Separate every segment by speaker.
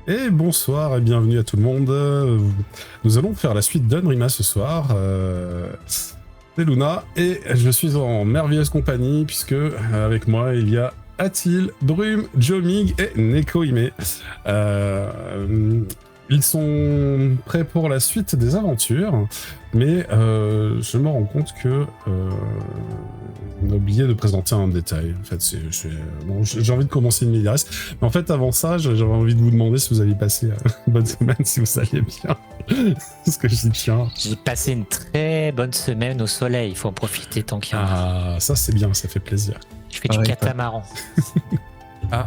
Speaker 1: Et bonsoir et bienvenue à tout le monde. Nous allons faire la suite d'Unrima ce soir. C'est Luna et je suis en merveilleuse compagnie puisque avec moi il y a Atil, Drume, Jomig et Nekoime. Ils sont prêts pour la suite des aventures, mais je me rends compte que on a oublié de présenter un détail. En fait, bon, j'ai envie de commencer une médias, mais en fait, avant ça, j'avais envie de vous demander si vous aviez passé une bonne semaine, si vous alliez bien. Parce que je dis tiens.
Speaker 2: J'ai passé une très bonne semaine au soleil, il faut en profiter tant qu'il y en a.
Speaker 1: Ah, ça c'est bien, ça fait plaisir.
Speaker 2: Je fais du catamaran.
Speaker 1: Ah,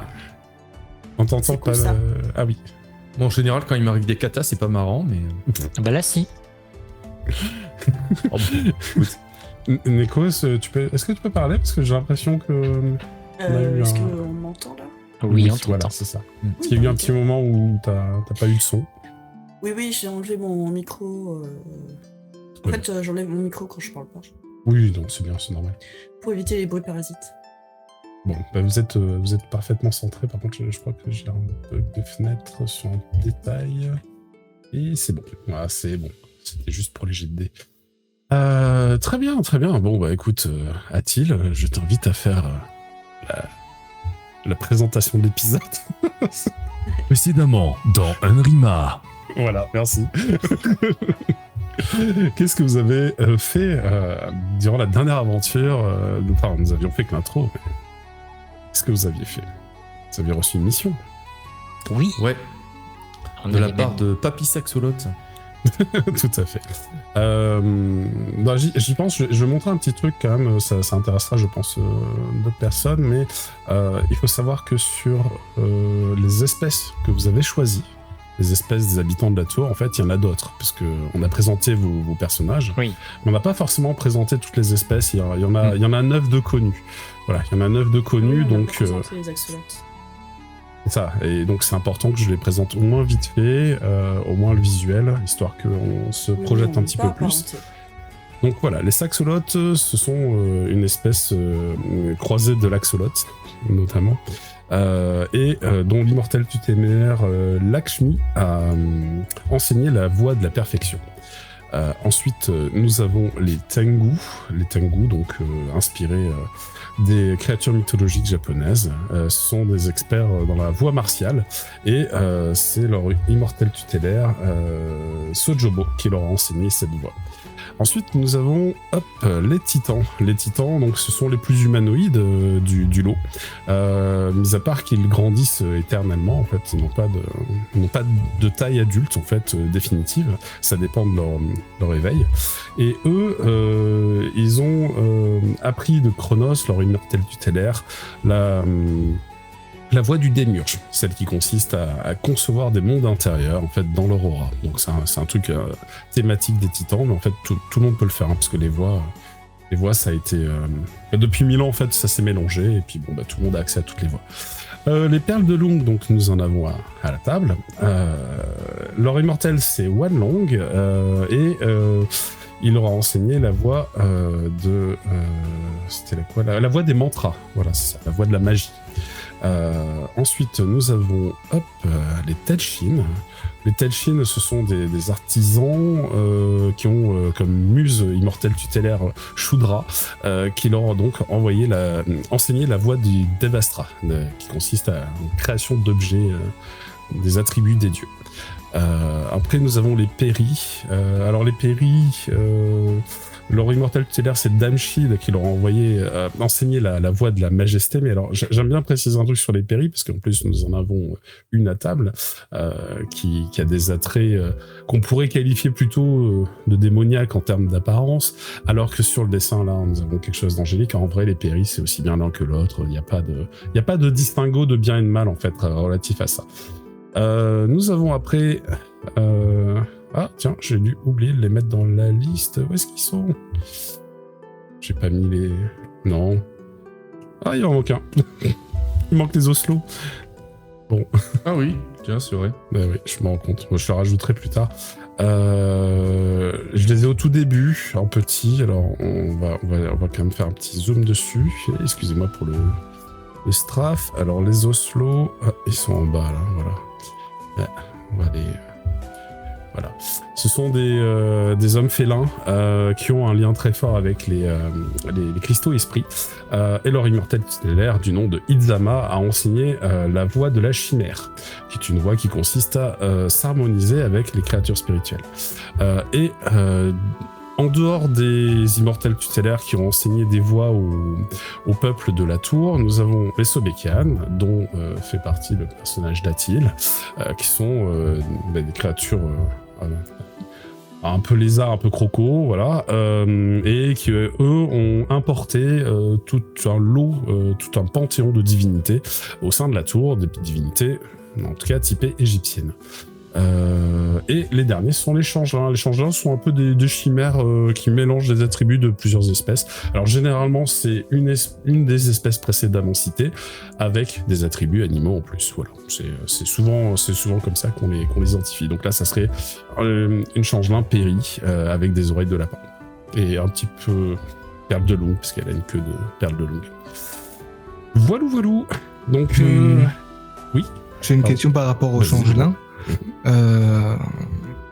Speaker 1: on t'entend pas.
Speaker 3: Ça.
Speaker 1: Ah oui.
Speaker 4: Bon, en général, quand il m'arrive des katas, c'est pas marrant, mais.
Speaker 2: Bah là, si.
Speaker 4: Oh, bon, écoute.
Speaker 1: Neko, est-ce que tu peux parler? Parce que j'ai l'impression que.
Speaker 3: Est-ce qu'on m'entend là?
Speaker 2: Oui, on t'entend.
Speaker 1: Voilà, c'est ça. Parce qu'il y a eu un petit moment où t'as pas eu de son.
Speaker 3: Oui, j'ai enlevé mon micro. En fait, j'enlève mon micro quand je parle pas.
Speaker 1: Oui, donc c'est bien, c'est normal.
Speaker 3: Pour éviter les bruits parasites.
Speaker 1: Bon, bah vous êtes parfaitement centré. Par contre, je crois que j'ai un bug de fenêtre sur un détail. Et c'est bon. Voilà, c'est bon. C'était juste pour les jets de dés. Très bien, très bien. Bon, bah écoute, Atil, je t'invite à faire la présentation de l'épisode.
Speaker 5: Précédemment, dans Unrima.
Speaker 1: Voilà, merci. Qu'est-ce que vous avez fait durant la dernière aventure Enfin, nous avions fait que l'intro, mais qu'est-ce que vous aviez fait? Vous aviez reçu une mission?
Speaker 2: Oui.
Speaker 4: Ouais,
Speaker 2: On
Speaker 4: de la
Speaker 2: avait
Speaker 4: part
Speaker 2: même-
Speaker 4: de Papy Saxolote.
Speaker 1: Tout à fait. Bah, j'y pense, je vais montrer un petit truc quand même, ça intéressera je pense d'autres personnes, mais il faut savoir que sur les espèces que vous avez choisies, les espèces des habitants de la tour, en fait il y en a d'autres, parce qu'on a présenté vos personnages,
Speaker 2: Oui.
Speaker 1: mais on n'a pas forcément présenté toutes les espèces, il y en a 9 de connus. Voilà, il y en a 9 de connus,
Speaker 3: Oui, on a
Speaker 1: donc...
Speaker 3: présenté les axolotes.
Speaker 1: Ça, et donc c'est important que je les présente au moins vite fait, au moins le visuel, histoire qu'on se projette un petit peu plus. Donc voilà, les saxolotes, ce sont une espèce croisée de l'axolote, notamment, et dont l'immortel tuténaire Lakshmi a enseigné la voie de la perfection. Ensuite, nous avons les Tengu, donc inspirés des créatures mythologiques japonaises. Ce sont des experts dans la voie martiale, et c'est leur immortel tutélaire Sojobo qui leur a enseigné cette voie. Ensuite, nous avons les titans. Les titans, donc, ce sont les plus humanoïdes du lot. Mis à part qu'ils grandissent éternellement, en fait, ils n'ont pas de taille adulte, en fait, définitive. Ça dépend de leur éveil. Et eux, ils ont appris de Chronos, leur immortel tutélaire, la voie du démiurge, celle qui consiste à concevoir des mondes intérieurs, en fait, dans leur aura. Donc c'est un truc thématique des titans, mais en fait tout le monde peut le faire, hein, parce que les voies, ça a été depuis 1000 ans, en fait, ça s'est mélangé, et puis bon, bah, tout le monde a accès à toutes les voies. Les perles de Long, donc nous en avons à la table. Leur immortel, c'est Wanlong, et il leur a enseigné la voie c'était la voie des mantras. Voilà, c'est ça, la voie de la magie. Ensuite, nous avons les Telshin. Les Telshin, ce sont des artisans qui ont comme muse immortelle tutélaire Shudra, qui leur ont donc enseigné la voie du Devastra, qui consiste à la création d'objets, des attributs des dieux. Après, nous avons les Peri. Alors, les Peri, leur immortel tutélaire, c'est Damshid qui leur a enseigné la voie de la majesté. Mais alors, j'aime bien préciser un truc sur les Peri, parce qu'en plus, nous en avons une à table qui a des attraits qu'on pourrait qualifier plutôt de démoniaques en termes d'apparence, alors que sur le dessin, là, nous avons quelque chose d'angélique. En vrai, les Peri, c'est aussi bien l'un que l'autre. Il n'y a pas de distinguo de bien et de mal, en fait, relatif à ça. Nous avons après... Ah, tiens, j'ai dû oublier de les mettre dans la liste. Où est-ce qu'ils sont? J'ai pas mis les... Non. Ah, il en manque un. Il manque les oslos. Bon.
Speaker 4: Ah oui, tiens, c'est vrai.
Speaker 1: Bah oui, je me rends compte. Moi, je le rajouterai plus tard. Je les ai au tout début, en petit. Alors, on va quand même faire un petit zoom dessus. Excusez-moi pour le straff. Alors, les oslos... Ah, ils sont en bas, là, voilà. On va les... Voilà. Ce sont des hommes félins qui ont un lien très fort avec les cristaux esprits et leur immortel tutélaire du nom de Itzama a enseigné la voie de la chimère, qui est une voie qui consiste à s'harmoniser avec les créatures spirituelles. En dehors des immortels tutélaires qui ont enseigné des voies au peuple de la tour, nous avons les Sobekian, dont fait partie le personnage d'Atil, qui sont des créatures un peu lézard, un peu croco, voilà, et qui eux ont importé tout un lot, tout un panthéon de divinités au sein de la tour, des divinités, en tout cas typées égyptiennes. Et les derniers sont les changelins. Les changelins sont un peu des chimères qui mélangent des attributs de plusieurs espèces. Alors généralement c'est une des espèces précédemment citées avec des attributs animaux en plus. Voilà, c'est souvent comme ça qu'on les identifie. Donc là ça serait une changelin péri avec des oreilles de lapin et un petit peu perle de longue parce qu'elle a une queue de perle de longue. Voilou. Donc oui.
Speaker 5: J'ai une question par rapport aux changelins.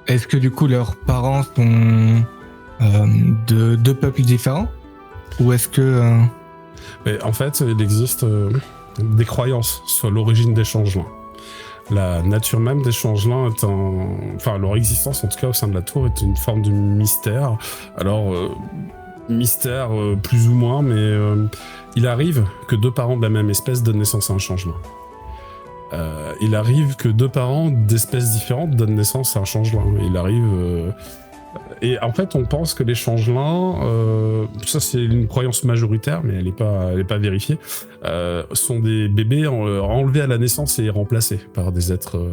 Speaker 5: Est-ce que du coup leurs parents sont de deux peuples différents ou est-ce que
Speaker 1: Mais en fait il existe des croyances sur l'origine des changelins. La nature même des changelins est enfin leur existence en tout cas au sein de la tour est une forme de mystère. Alors mystère plus ou moins, mais il arrive que deux parents de la même espèce donnent naissance à un changelin. Il arrive que deux parents d'espèces différentes donnent naissance à un changelin. Il arrive... Et en fait, on pense que les changelins, ça c'est une croyance majoritaire, mais elle n'est pas vérifiée, sont des bébés enlevés à la naissance et remplacés par des êtres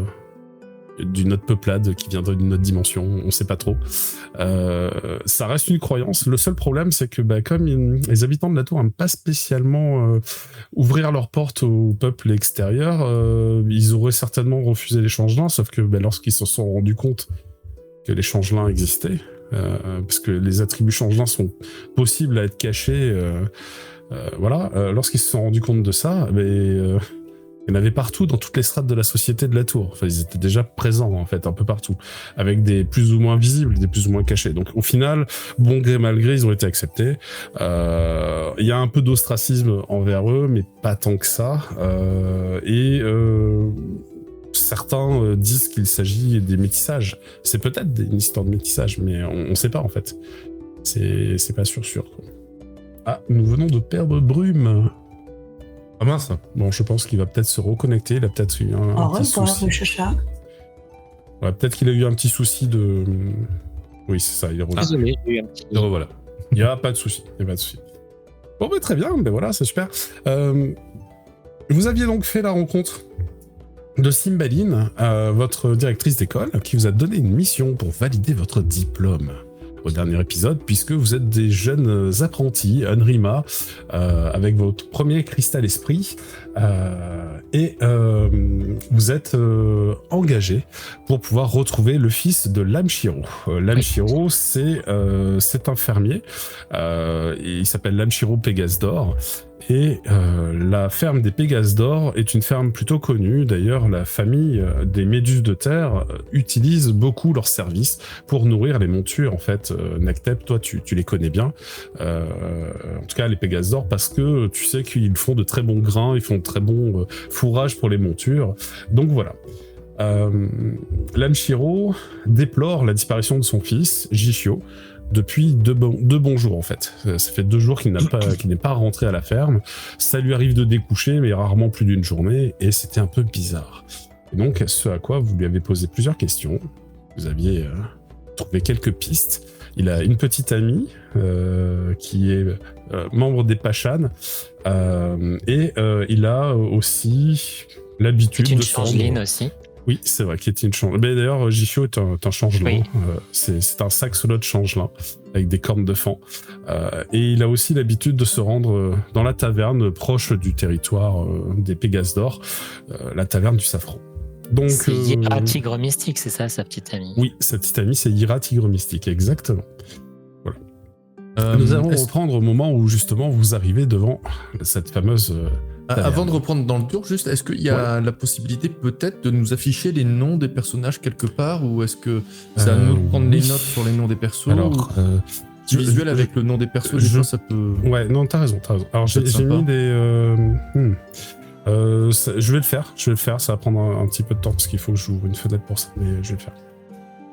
Speaker 1: d'une autre peuplade qui viendrait d'une autre dimension, on ne sait pas trop. Ça reste une croyance. Le seul problème, c'est que comme les habitants de la tour n'aiment pas spécialement ouvrir leurs portes au peuple extérieur, ils auraient certainement refusé les changelins, sauf que lorsqu'ils se sont rendus compte que les changelins existaient, parce que les attributs changelins sont possibles à être cachés, lorsqu'ils se sont rendus compte de ça, il y en avait partout dans toutes les strates de la société de la tour. Enfin, ils étaient déjà présents, en fait, un peu partout, avec des plus ou moins visibles, des plus ou moins cachés. Donc, au final, bon gré, mal gré, ils ont été acceptés. Il y a un peu d'ostracisme envers eux, mais pas tant que ça. Certains disent qu'il s'agit des métissages. C'est peut-être une histoire de métissage, mais on sait pas, en fait. C'est pas sûr, quoi. Ah, nous venons de perdre Brume.
Speaker 4: Ah mince.
Speaker 1: Bon, je pense qu'il va peut-être se reconnecter. Il a peut-être eu un petit souci. Ouais, peut-être qu'il a eu un petit souci de... Oui, c'est ça, il est revenu.
Speaker 2: Désolé, j'ai eu un petit...
Speaker 1: Voilà. Il n'y a pas de souci. Bon, très bien. Voilà, c'est super. Vous aviez donc fait la rencontre de Cymbaline, votre directrice d'école, qui vous a donné une mission pour valider votre diplôme au dernier épisode, puisque vous êtes des jeunes apprentis, Unrima, avec votre premier cristal esprit, et vous êtes engagés pour pouvoir retrouver le fils de Lamshiro. Lamshiro, c'est un fermier, il s'appelle Lamshiro Pégasdor, et la ferme des Pégases d'Or est une ferme plutôt connue. D'ailleurs, la famille des Méduses de Terre utilise beaucoup leurs services pour nourrir les montures. En fait, Naktep, toi, tu les connais bien. En tout cas, les Pégases d'Or, parce que tu sais qu'ils font de très bons grains, ils font de très bons fourrages pour les montures. Donc voilà. Lamshiro déplore la disparition de son fils, Jishio, depuis deux bons jours en fait. Ça fait 2 jours qu'il n'est pas rentré à la ferme. Ça lui arrive de découcher, mais rarement plus d'une journée, et c'était un peu bizarre. Et donc, ce à quoi vous lui avez posé plusieurs questions. Vous aviez trouvé quelques pistes. Il a une petite amie qui est membre des Pachan, et il a aussi l'habitude de...
Speaker 2: Une changeline aussi.
Speaker 1: Oui, c'est vrai, qui est une changelin. Mais d'ailleurs, Jishio est un changelin.
Speaker 2: Oui.
Speaker 1: C'est un saxolote changelin avec des cornes de faon. Et il a aussi l'habitude de se rendre dans la taverne proche du territoire des Pégases d'Or, la taverne du Safran. Donc,
Speaker 2: c'est Yira Tigre Mystique, c'est ça, sa petite amie?
Speaker 1: Oui, sa petite amie, c'est Yira Tigre Mystique, exactement. Voilà. Nous allons reprendre au moment où justement vous arrivez devant cette fameuse
Speaker 4: Avant de reprendre dans le tour, juste, est-ce qu'il y a la possibilité peut-être de nous afficher les noms des personnages quelque part, ou est-ce que c'est à nous de prendre les notes sur les noms des persos?
Speaker 1: Alors,
Speaker 4: petit visuel avec le nom des persos, des fois ça peut...
Speaker 1: Ouais, non, t'as raison. Alors j'ai
Speaker 4: sympa.
Speaker 1: mis des... je vais le faire, ça va prendre un petit peu de temps parce qu'il faut que j'ouvre une fenêtre pour ça, mais je vais le faire.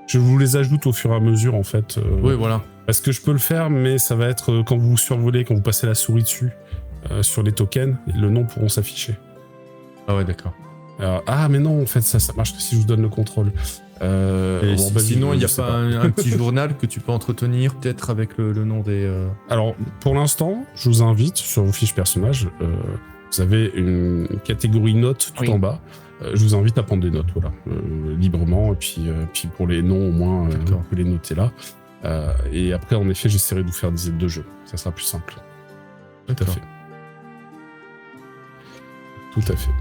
Speaker 1: Je vous les ajoute au fur et à mesure en fait.
Speaker 4: Oui, voilà.
Speaker 1: Parce que je peux le faire, mais ça va être quand vous survolez, quand vous passez la souris dessus, sur les tokens, le nom pourront s'afficher.
Speaker 4: Ah ouais, d'accord.
Speaker 1: Alors, mais non, en fait, ça marche que si je vous donne le contrôle.
Speaker 4: Sinon, il n'y a
Speaker 1: je sais
Speaker 4: pas un petit journal que tu peux entretenir, peut-être avec le nom des...
Speaker 1: Alors, pour l'instant, je vous invite sur vos fiches personnages. Vous avez une catégorie notes tout en bas. Je vous invite à prendre des notes, voilà, librement. Et puis pour les noms, au moins, vous pouvez les noter là. Et après, en effet, j'essaierai de vous faire des aides de jeu. Ça sera plus simple. Tout à fait. Tout à fait.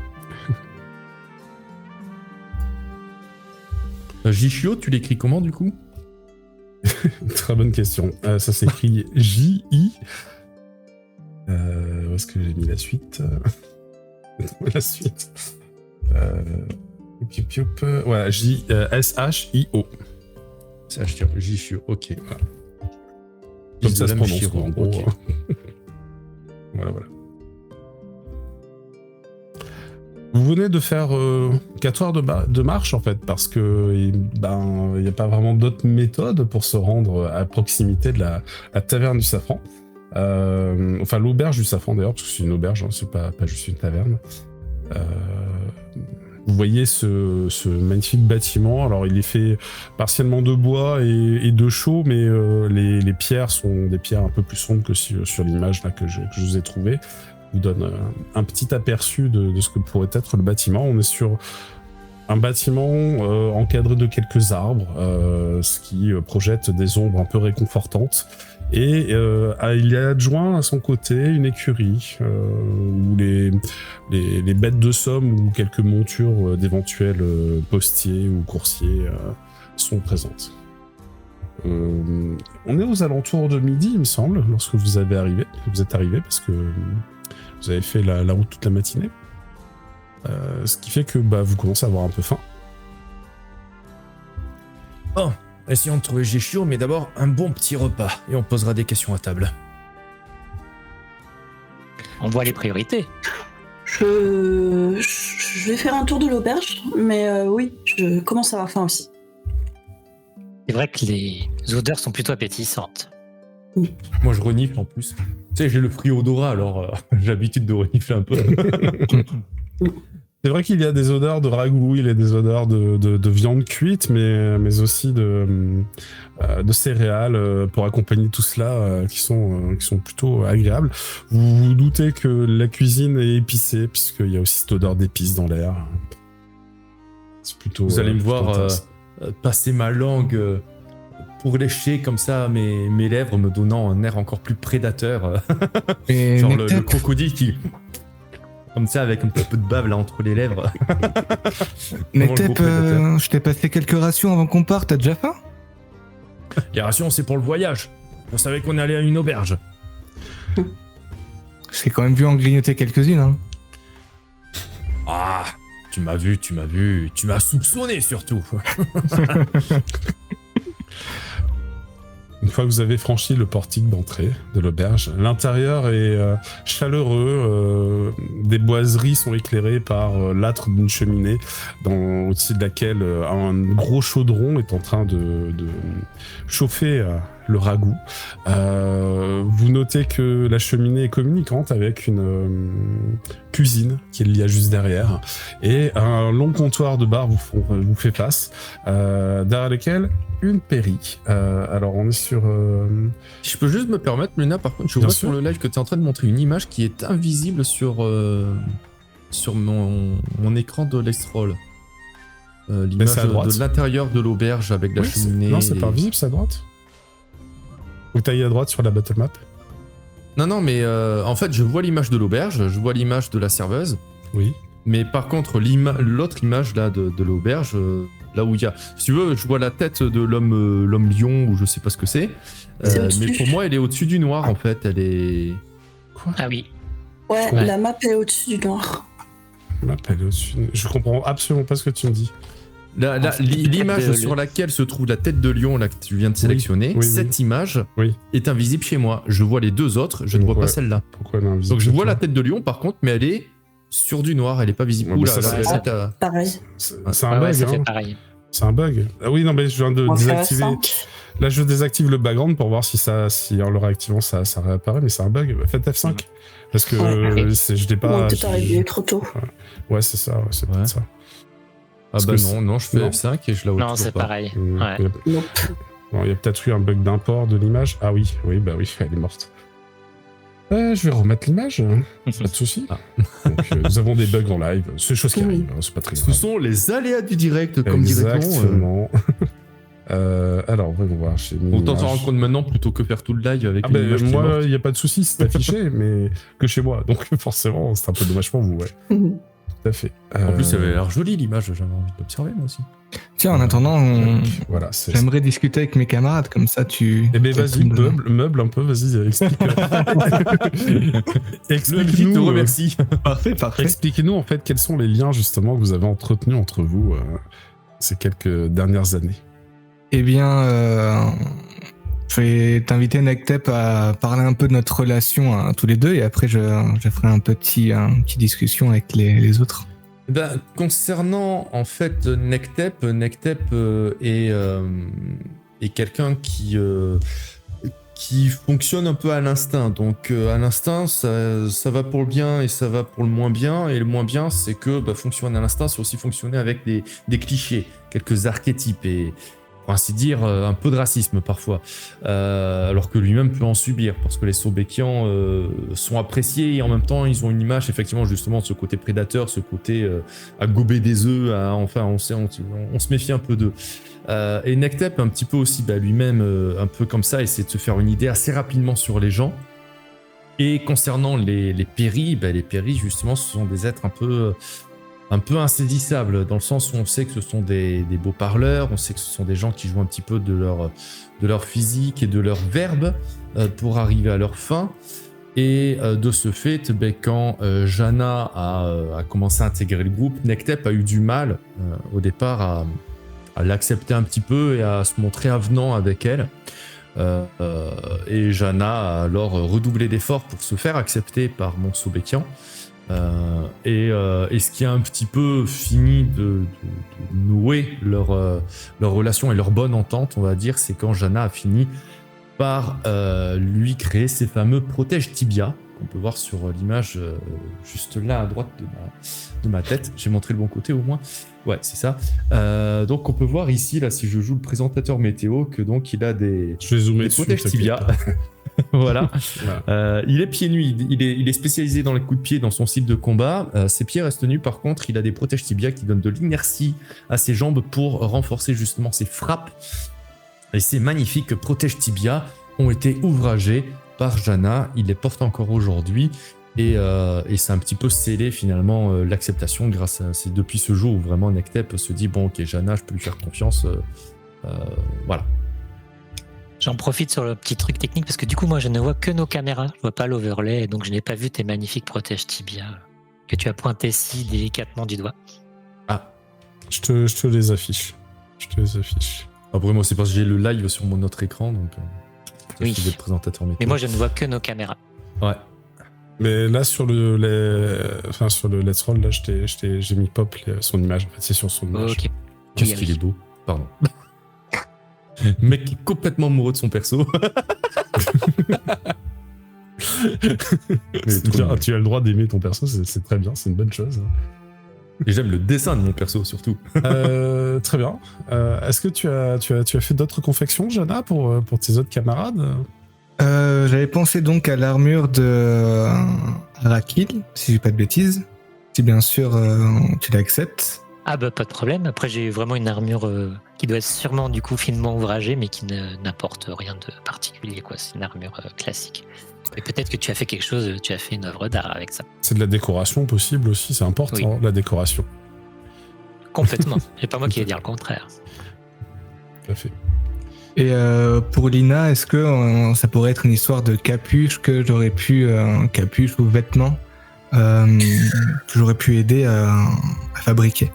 Speaker 4: Jichio, tu l'écris comment du coup?
Speaker 1: Très bonne question. Ça s'écrit J-I. Où est-ce que j'ai mis la suite? La suite. Voilà, J-S-H-I-O.
Speaker 4: Jichio, ok.
Speaker 1: Voilà. Comme ça se prononce, en gros.
Speaker 4: Okay.
Speaker 1: Voilà. Vous venez de faire 4 heures de marche, en fait, parce que il n'y a pas vraiment d'autres méthodes pour se rendre à proximité de la taverne du Safran. Enfin, l'auberge du Safran, d'ailleurs, parce que c'est une auberge, hein, c'est pas juste une taverne. Vous voyez ce magnifique bâtiment. Alors, il est fait partiellement de bois et de chaux, mais les pierres sont des pierres un peu plus sombres que sur l'image là que je vous ai trouvée. Vous donne un petit aperçu de ce que pourrait être le bâtiment. On est sur un bâtiment encadré de quelques arbres, ce qui projette des ombres un peu réconfortantes. Et il y a adjoint à son côté une écurie où les bêtes de somme ou quelques montures d'éventuels postiers ou coursiers sont présentes. On est aux alentours de midi, il me semble, lorsque vous êtes arrivé, parce que vous avez fait la route toute la matinée. Ce qui fait que vous commencez à avoir un peu faim.
Speaker 6: Bon, essayons de trouver Jichio, mais d'abord un bon petit repas, et on posera des questions à table.
Speaker 2: On voit les priorités.
Speaker 3: Je vais faire un tour de l'auberge, mais oui, je commence à avoir faim aussi.
Speaker 2: C'est vrai que les odeurs sont plutôt appétissantes.
Speaker 4: Moi, je renifle en plus. Tu sais, j'ai le friodorat, alors j'ai l'habitude de renifler un peu.
Speaker 1: C'est vrai qu'il y a des odeurs de ragoût, il y a des odeurs de viande cuite, mais aussi de céréales pour accompagner tout cela qui sont plutôt agréables. Vous vous doutez que la cuisine est épicée, puisqu'il y a aussi cette odeur d'épices dans l'air. C'est plutôt.
Speaker 4: Vous allez me voir passer ma langue pour lécher comme ça mes lèvres, me donnant un air encore plus prédateur.
Speaker 5: Et
Speaker 4: genre
Speaker 5: Nectep,
Speaker 4: le crocodile qui... Comme ça, avec un petit peu de bave là entre les lèvres.
Speaker 5: Nectep, je t'ai passé quelques rations avant qu'on parte, t'as déjà faim?
Speaker 6: Les rations, c'est pour le voyage. On savait qu'on allait à une auberge.
Speaker 5: J'ai quand même vu en grignoter quelques-unes, hein.
Speaker 6: Ah, tu m'as vu, tu m'as soupçonné surtout.
Speaker 1: Une fois que vous avez franchi le portique d'entrée de l'auberge, l'intérieur est chaleureux. Des boiseries sont éclairées par l'âtre d'une cheminée, au-dessus de laquelle un gros chaudron est en train de chauffer le ragoût. Vous notez que la cheminée est communicante avec une cuisine qu'il y a juste derrière, et un long comptoir de bar vous fait face, derrière lequel une pairie. Alors on est sur...
Speaker 4: Si je peux juste me permettre, Luna, par contre, je
Speaker 1: Bien
Speaker 4: vois
Speaker 1: sûr.
Speaker 4: sur le live que tu es en train de montrer une image qui est invisible sur mon écran de l'Exroll. L'image
Speaker 1: c'est à droite.
Speaker 4: de l'intérieur de l'auberge avec la
Speaker 1: Oui,
Speaker 4: cheminée.
Speaker 1: non, c'est pas visible, c'est à droite. Ou taillé à droite sur la battle map.
Speaker 4: Non, mais en fait, je vois l'image de l'auberge, je vois l'image de la serveuse.
Speaker 1: Oui.
Speaker 4: Mais par contre, l'autre image là de l'auberge, là où il y a, si tu veux, je vois la tête de l'homme lion ou je sais pas ce que c'est.
Speaker 3: C'est au-dessus.
Speaker 4: Mais pour moi, elle est au-dessus du noir en fait. Elle est.
Speaker 1: Quoi?
Speaker 2: Ah oui.
Speaker 3: Ouais,
Speaker 1: Ouais.
Speaker 3: la map est au-dessus du noir.
Speaker 1: Je m'appelle au-dessus. Je comprends absolument pas ce que tu me dis.
Speaker 6: L'image
Speaker 2: de-
Speaker 6: sur laquelle se trouve la tête de lion là, que tu viens de sélectionner,
Speaker 1: oui,
Speaker 6: cette image
Speaker 1: Oui.
Speaker 6: est invisible chez moi. Je vois les deux autres, je ne vois
Speaker 1: Ouais.
Speaker 6: pas celle-là.
Speaker 1: Pourquoi elle est invisible
Speaker 6: Donc je
Speaker 1: chez
Speaker 6: vois
Speaker 1: toi
Speaker 6: la tête de lion par contre, mais elle est sur du noir, elle est pas visible.
Speaker 1: Ouais, mais
Speaker 6: Oula,
Speaker 1: ça,
Speaker 6: là,
Speaker 1: c'est-
Speaker 6: là, t'as-
Speaker 3: Pareil.
Speaker 1: C'est un
Speaker 2: Ouais,
Speaker 1: bug,
Speaker 2: ça fait
Speaker 1: hein.
Speaker 2: pareil.
Speaker 1: C'est un bug. Ah oui, non, mais je viens de
Speaker 3: On fait
Speaker 1: désactiver.
Speaker 3: 5.
Speaker 1: Là, je désactive le background pour voir si en le réactivant, ça réapparaît, mais c'est un bug. Faites F5. Parce que
Speaker 3: Ouais.
Speaker 1: je n'ai pas.
Speaker 3: On peut arrivé trop tôt.
Speaker 1: Ouais, c'est ça, ouais, c'est
Speaker 6: Ouais.
Speaker 1: peut-être ça.
Speaker 6: Ah
Speaker 1: Parce
Speaker 6: bah
Speaker 1: que
Speaker 6: non, je fais
Speaker 1: non.
Speaker 6: F5 et je la vois
Speaker 2: Non,
Speaker 6: toujours
Speaker 2: c'est
Speaker 6: pas.
Speaker 2: pareil.
Speaker 1: Il
Speaker 2: Ouais.
Speaker 3: Nope.
Speaker 1: y a peut-être eu un bug d'import de l'image. Ah oui, oui, elle est morte. Je vais remettre l'image, pas de souci.
Speaker 6: Ah.
Speaker 1: Donc, nous avons des bugs en live, c'est des choses qui
Speaker 3: Oui.
Speaker 1: arrivent, hein, c'est pas très
Speaker 6: Ce
Speaker 1: grave.
Speaker 6: sont les aléas du direct, comme dirait-on.
Speaker 1: Exactement. Alors, voyons voir. J'ai mis
Speaker 6: Autant s'en
Speaker 1: l'image.
Speaker 6: rendre compte maintenant plutôt que faire tout le live avec
Speaker 1: Ah
Speaker 6: une
Speaker 1: ben,
Speaker 6: image qui est
Speaker 1: moi,
Speaker 6: morte.
Speaker 1: il n'y a pas de souci, c'est affiché, mais que chez moi. Donc forcément, c'est un peu dommage pour vous, ouais.
Speaker 3: Mhm.
Speaker 1: Tout à fait.
Speaker 6: En plus, elle avait l'air jolie l'image, j'avais envie de l'observer moi aussi.
Speaker 5: Tiens, en attendant,
Speaker 1: Voilà, c'est...
Speaker 5: j'aimerais discuter avec mes camarades, comme ça tu.
Speaker 1: Eh ben
Speaker 5: tu as
Speaker 1: vas-y,
Speaker 5: plus de-
Speaker 1: meuble un peu, vas-y, explique.
Speaker 6: Le
Speaker 1: Explique-nous,
Speaker 6: te remercie.
Speaker 5: Parfait, parfait.
Speaker 1: expliquez-nous en fait quels sont les liens justement que vous avez entretenus entre vous ces quelques dernières années.
Speaker 5: Eh bien, je vais t'inviter, Nectep, à parler un peu de notre relation tous les deux, et après, je ferai une petite discussion avec les autres.
Speaker 6: Ben, concernant en fait Nectep est quelqu'un qui fonctionne un peu à l'instinct. Donc à l'instinct, ça va pour le bien et ça va pour le moins bien. Et le moins bien, c'est que fonctionner à l'instinct, c'est aussi fonctionner avec des clichés, quelques archétypes et pour ainsi dire un peu de racisme parfois. Alors que lui-même peut en subir parce que les Sobékians sont appréciés et en même temps ils ont une image effectivement justement de ce côté prédateur, ce côté à gober des œufs, on se méfie un peu d'eux. Et Nectep un petit peu aussi lui-même un peu comme ça, essaie de se faire une idée assez rapidement sur les gens. Et concernant les péris, les péris justement ce sont des êtres un peu insaisissables, dans le sens où on sait que ce sont des beaux parleurs, on sait que ce sont des gens qui jouent un petit peu de leur physique et de leur verbe pour arriver à leur fin. Et de ce fait, quand Jana a commencé à intégrer le groupe, Nectep a eu du mal au départ à l'accepter un petit peu et à se montrer avenant avec elle. Et Jana a alors redoublé d'efforts pour se faire accepter par mon Sobékian. Et ce qui a un petit peu fini de nouer leur relation et leur bonne entente, on va dire, c'est quand Jana a fini par lui créer ces fameux protège tibia qu'on peut voir sur l'image juste là à droite de ma tête. J'ai montré le bon côté au moins. Ouais, c'est ça. Donc on peut voir ici, là, si je joue le présentateur météo, que donc il a des
Speaker 1: Je vais zoomer
Speaker 6: des
Speaker 1: dessus.
Speaker 6: protège
Speaker 1: t'inquiète
Speaker 6: tibia.
Speaker 1: pas.
Speaker 6: Voilà.
Speaker 1: Voilà.
Speaker 6: Il est pieds nus, il est spécialisé dans les coups de pied dans son style de combat. Ses pieds restent nus, par contre, il a des protège tibia qui donnent de l'inertie à ses jambes pour renforcer justement ses frappes. Et ces magnifiques protège tibia ont été ouvragés par Jana. Il les porte encore aujourd'hui. Et c'est un petit peu scellé finalement l'acceptation grâce à c'est depuis ce jour où vraiment Nectep se dit bon ok Jana je peux lui faire confiance. Voilà.
Speaker 2: J'en profite sur le petit truc technique parce que du coup, moi, je ne vois que nos caméras. Je vois pas l'overlay et donc je n'ai pas vu tes magnifiques protèges tibia que tu as pointé si délicatement du doigt.
Speaker 6: Ah.
Speaker 1: Je te les affiche.
Speaker 6: Après moi c'est parce que j'ai le live sur mon autre écran donc
Speaker 2: Oui.
Speaker 6: je suis le présentateur météo.
Speaker 2: Mais moi, je ne vois que nos caméras.
Speaker 6: Ouais.
Speaker 1: Mais là, sur le Let's Roll, là, j'ai mis Pop son image. En fait, c'est sur son image.
Speaker 2: Ok.
Speaker 6: Qu'est-ce
Speaker 2: Oui,
Speaker 6: qu'il
Speaker 2: oui.
Speaker 6: est beau. Pardon. Mec qui est complètement amoureux de son perso.
Speaker 1: C'est bien, tu as le droit d'aimer ton perso, c'est très bien, c'est une bonne chose.
Speaker 6: Et j'aime le dessin de mon perso surtout.
Speaker 1: Très bien. Est-ce que tu as fait d'autres confections, Jana, pour tes autres camarades?
Speaker 5: J'avais pensé donc à l'armure de Arakil, si j'ai pas de bêtises. Si bien sûr tu l'acceptes.
Speaker 2: Ah bah pas de problème. Après, j'ai vraiment une armure qui doit être sûrement du coup finement ouvragée, mais qui n'apporte rien de particulier, quoi. C'est une armure classique. Et peut-être que tu as fait quelque chose, tu as fait une œuvre d'art avec ça.
Speaker 1: C'est de la décoration possible aussi, c'est important, la décoration.
Speaker 2: Complètement. C'est pas moi qui vais dire le contraire.
Speaker 1: Tout à fait.
Speaker 5: Et pour Lina, est-ce que ça pourrait être une histoire de capuche que j'aurais pu, capuche ou vêtements, que j'aurais pu aider à fabriquer.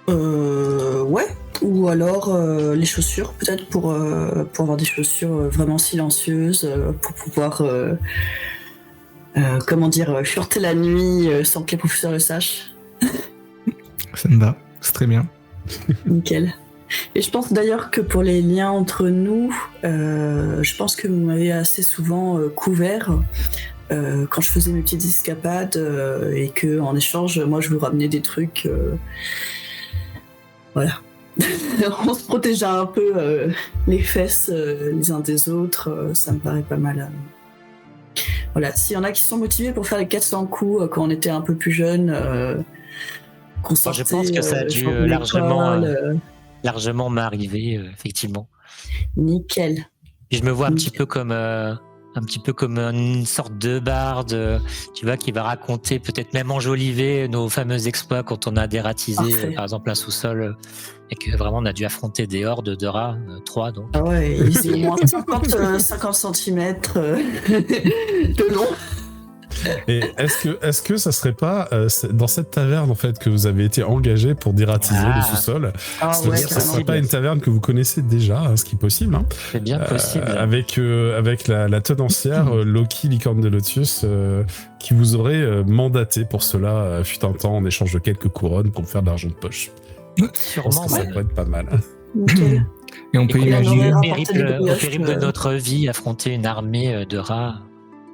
Speaker 3: Ouais. Ou alors les chaussures, peut-être pour avoir des chaussures vraiment silencieuses, pour pouvoir, fureter la nuit sans que les professeurs le sachent.
Speaker 5: Ça me va, c'est très bien.
Speaker 3: Nickel. Et je pense d'ailleurs que pour les liens entre nous, je pense que vous m'avez assez souvent couvert quand je faisais mes petites escapades et que en échange, moi je vous ramenais des trucs. Voilà. On se protégeait un peu les fesses les uns des autres, ça me paraît pas mal. Voilà, s'il y en a qui sont motivés pour faire les 400 coups quand on était un peu plus jeunes, qu'on sortait,
Speaker 2: Je pense que ça a dû largement m'arriver, effectivement.
Speaker 3: Nickel.
Speaker 2: Et je me vois un petit peu comme une sorte de barde, tu vois, qui va raconter, peut-être même enjoliver nos fameux exploits quand on a dératisé, par exemple, un sous-sol, et que vraiment on a dû affronter des hordes de rats, 3 donc.
Speaker 3: Ah ouais, ils faisaient moins 50 cm de long.
Speaker 1: Et est-ce que ça serait pas dans cette taverne en fait que vous avez été engagé pour dératiser le sous-sol?
Speaker 3: Ouais,
Speaker 1: ça serait pas une taverne que vous connaissez déjà, ce qui est possible. Hein.
Speaker 2: C'est bien possible.
Speaker 1: Avec la tenancière Loki Licorne de Lotus qui vous aurait mandaté pour cela fut un temps en échange de quelques couronnes pour faire de l'argent de poche.
Speaker 2: Sûrement,
Speaker 1: ça pourrait être pas mal.
Speaker 3: Nickel.
Speaker 5: Et on peut
Speaker 3: Et
Speaker 5: imaginer
Speaker 3: on
Speaker 2: Au
Speaker 3: aurait
Speaker 2: périple de notre vie, affronter une armée de rats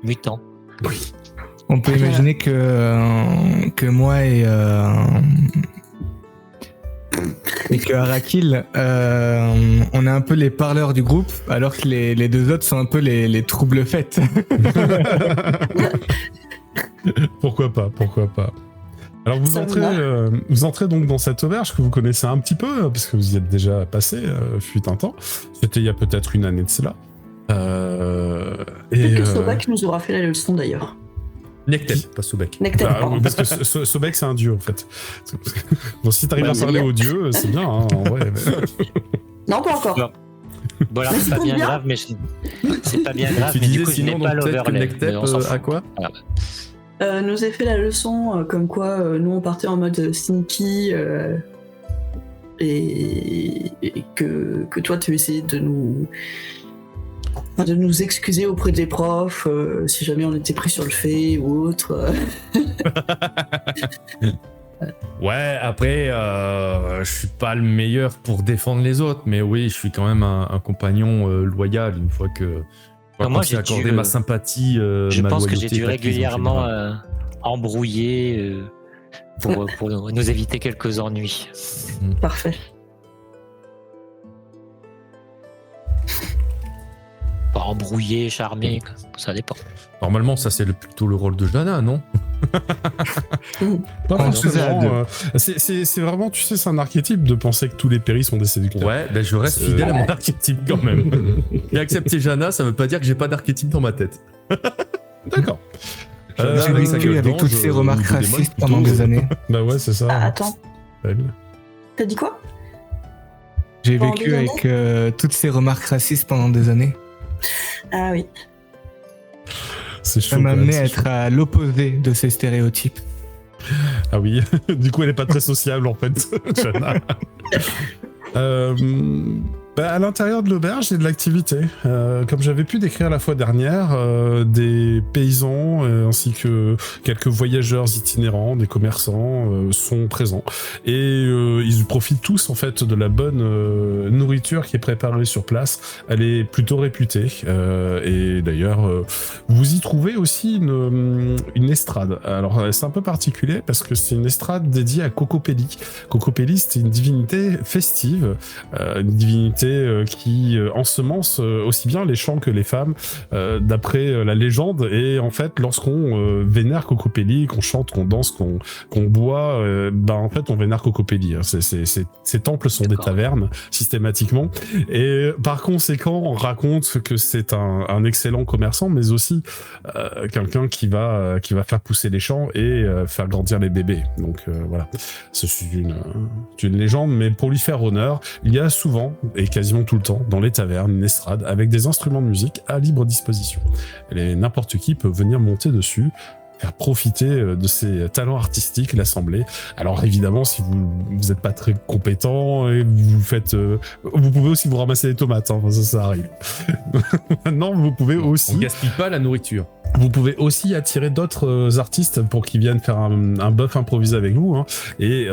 Speaker 2: mutants.
Speaker 1: Oui.
Speaker 5: On peut imaginer que moi et que Arakil, on est un peu les parleurs du groupe, alors que les deux autres sont un peu les troubles-fêtes.
Speaker 1: Pourquoi pas. Alors vous entrez donc dans cette auberge que vous connaissez un petit peu, parce que vous y êtes déjà passé, fut un temps. C'était il y a peut-être une année de cela.
Speaker 3: Peut-être que Sobek nous aura fait la leçon d'ailleurs.
Speaker 6: Nectep, pas Sobek.
Speaker 3: Nectep, pardon.
Speaker 1: Parce que Sobek c'est un dieu en fait. Donc si t'arrives à parler aux dieux, c'est bien hein, en vrai. Mais...
Speaker 3: Non, pas encore.
Speaker 2: Non. Bon alors c'est pas bien grave, mais c'est pas bien grave.
Speaker 6: Tu
Speaker 2: Mais
Speaker 6: disais
Speaker 2: du coup,
Speaker 6: sinon
Speaker 2: je n'ai pas
Speaker 6: donc peut-être que
Speaker 2: l'overlay.
Speaker 6: Nectep à quoi?
Speaker 2: Voilà.
Speaker 3: Nous a fait la leçon comme quoi nous on partait en mode sneaky et que toi tu essayais de nous excuser auprès des profs si jamais on était pris sur le fait ou autre.
Speaker 6: Ouais, après, je suis pas le meilleur pour défendre les autres, mais oui, je suis quand même un compagnon loyal une fois que
Speaker 2: Moi,
Speaker 6: j'ai accordé ma sympathie,
Speaker 2: je
Speaker 6: ma
Speaker 2: pense que
Speaker 6: loyauté,
Speaker 2: j'ai dû
Speaker 6: pas qu'ils ont fait
Speaker 2: régulièrement
Speaker 6: grave.
Speaker 2: embrouiller pour nous éviter quelques ennuis.
Speaker 3: Parfait.
Speaker 2: Pas embrouiller, charmer, ça dépend.
Speaker 6: Normalement, ça c'est plutôt le rôle de Jana, non?
Speaker 1: Pas
Speaker 5: En
Speaker 1: forcément. C'est vraiment, tu sais, c'est un archétype de penser que tous les péris sont des séducteurs.
Speaker 6: Ouais, ben je reste fidèle à mon archétype quand même. Et accepter Jana, ça veut pas dire que j'ai pas d'archétype dans ma tête.
Speaker 1: D'accord.
Speaker 5: J'ai
Speaker 6: avec sa
Speaker 5: vécu
Speaker 6: gueule
Speaker 5: avec
Speaker 6: d'ange,
Speaker 5: toutes ces remarques
Speaker 6: ou des
Speaker 5: racistes
Speaker 6: modes
Speaker 5: pendant
Speaker 6: plutôt,
Speaker 5: des années.
Speaker 1: Bah ouais, c'est ça.
Speaker 3: Ah, attends,
Speaker 1: Elle.
Speaker 3: t'as dit quoi?
Speaker 5: J'ai
Speaker 3: Pendant
Speaker 5: vécu
Speaker 3: des
Speaker 5: avec toutes ces remarques racistes pendant des années.
Speaker 3: Ah oui.
Speaker 1: C'est chaud.
Speaker 5: Ça m'a
Speaker 1: quand même,
Speaker 5: amené
Speaker 1: c'est
Speaker 5: à être à l'opposé de ces stéréotypes.
Speaker 1: Ah oui, du coup elle est pas très sociable en fait, Jana. À l'intérieur de l'auberge, il y a de l'activité. Comme j'avais pu décrire la fois dernière, des paysans ainsi que quelques voyageurs itinérants, des commerçants sont présents. Et ils profitent tous en fait de la bonne nourriture qui est préparée sur place. Elle est plutôt réputée. Et d'ailleurs, vous y trouvez aussi une estrade. Alors c'est un peu particulier parce que c'est une estrade dédiée à Cocopelli. Cocopelli, c'était une divinité festive, une divinité qui ensemence aussi bien les champs que les femmes, d'après la légende. Et en fait, lorsqu'on vénère Cocopelli, qu'on chante, qu'on danse, qu'on boit, en fait, on vénère Cocopelli. Ces temples sont des tavernes, systématiquement. Et par conséquent, on raconte que c'est un excellent commerçant, mais aussi quelqu'un qui va faire pousser les champs et faire grandir les bébés. Donc voilà, c'est une légende, mais pour lui faire honneur, il y a souvent, et quasiment tout le temps, dans les tavernes, une estrade avec des instruments de musique à libre disposition. Et n'importe qui peut venir monter dessus faire profiter de ses talents artistiques l'assemblée. Alors évidemment, si vous n'êtes pas très compétent et vous faites, vous pouvez aussi vous ramasser des tomates, hein, ça arrive. Maintenant, vous pouvez aussi.
Speaker 6: On gaspille pas la nourriture.
Speaker 1: Vous pouvez aussi attirer d'autres artistes pour qu'ils viennent faire un buff improvisé avec vous. Hein. Et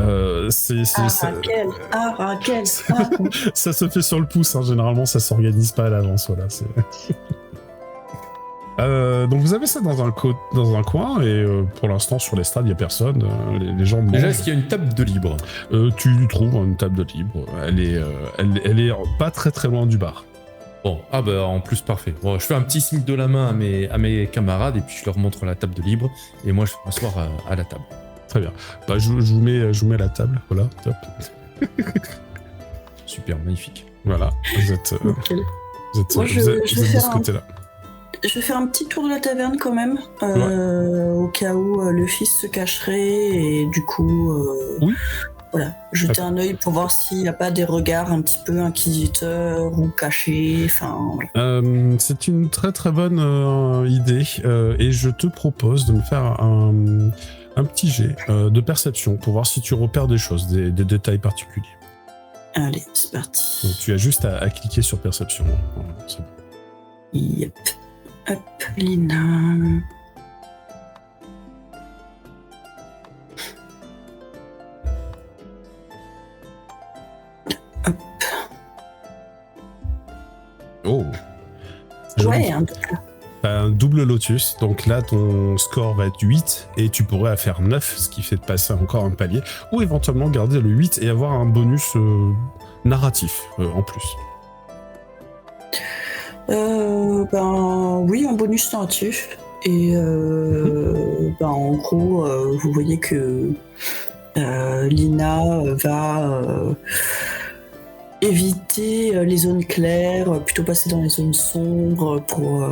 Speaker 3: Raquel.
Speaker 1: Ça se fait sur le pouce. Hein. Généralement, ça s'organise pas à l'avance. Voilà. Donc vous avez ça dans un coin et pour l'instant sur l'estrade il y a personne. Les gens mangent.
Speaker 6: Déjà, est-ce qu'il y a une table de libre?
Speaker 1: Tu trouves une table de libre. Elle est pas très très loin du bar.
Speaker 6: Bon, en plus parfait. Bon, je fais un petit signe de la main à mes camarades et puis je leur montre la table de libre et moi je vais m'asseoir à la table.
Speaker 1: Très bien. Je vous mets la table. Voilà. Top.
Speaker 6: Super, magnifique.
Speaker 1: Voilà. Vous êtes de ce côté-là.
Speaker 3: Je vais faire un petit tour de la taverne quand même, au cas où le fils se cacherait et du coup,
Speaker 1: oui.
Speaker 3: Voilà, jeter un œil pour voir s'il n'y a pas des regards un petit peu inquisiteurs ou cachés. Enfin, voilà.
Speaker 1: C'est une très très bonne idée et je te propose de me faire un petit jet de perception pour voir si tu repères des choses, des détails particuliers.
Speaker 3: Allez, c'est parti.
Speaker 1: Donc, tu as juste à cliquer sur perception. Voilà, c'est bon.
Speaker 3: Yep. Hop, Lina. Hop.
Speaker 1: Oh.
Speaker 3: Ouais,
Speaker 1: un double lotus, donc là ton score va être 8 et tu pourrais faire 9, ce qui fait de passer encore un palier, ou éventuellement garder le 8 et avoir un bonus narratif en plus.
Speaker 3: Oui, un bonus narratif. Et en gros, vous voyez que Lina va éviter les zones claires, plutôt passer dans les zones sombres pour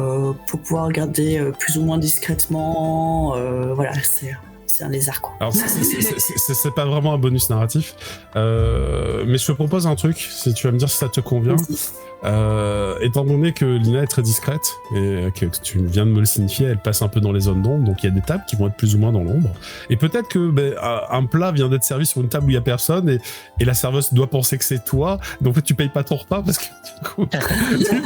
Speaker 3: pouvoir regarder plus ou moins discrètement. Voilà, c'est un lézard, quoi.
Speaker 1: Alors, c'est pas vraiment un bonus narratif, mais je te propose un truc, si tu vas me dire si ça te convient. Étant donné que Lina est très discrète et que tu viens de me le signifier, elle passe un peu dans les zones d'ombre, donc il y a des tables qui vont être plus ou moins dans l'ombre. Et peut-être que un plat vient d'être servi sur une table où il y a personne et la serveuse doit penser que c'est toi, donc en fait, tu payes pas ton repas parce que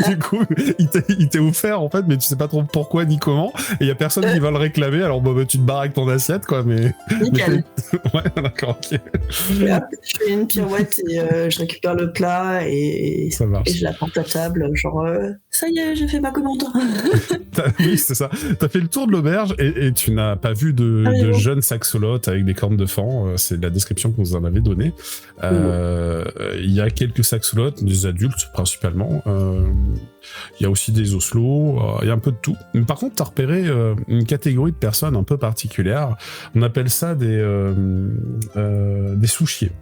Speaker 1: du coup il t'est offert en fait, mais tu sais pas trop pourquoi ni comment, et il y a personne qui va le réclamer. Alors tu te barres avec ton assiette, quoi, mais.
Speaker 3: Nickel.
Speaker 1: Ouais, d'accord, ok.
Speaker 3: Je fais une pirouette et je récupère le plat et
Speaker 1: ça marche.
Speaker 3: Et je la porte à table, genre ça y est, j'ai fait ma commande.
Speaker 1: Oui, c'est ça. T'as fait le tour de l'auberge et tu n'as pas vu de jeunes saxolotes avec des cornes de fan. C'est la description qu'on vous en avait donnée. Il y a quelques saxolotes, des adultes principalement. Il y a aussi des oslots, il y a un peu de tout. Mais par contre, tu as repéré une catégorie de personnes un peu particulière. On appelle ça des souchiers.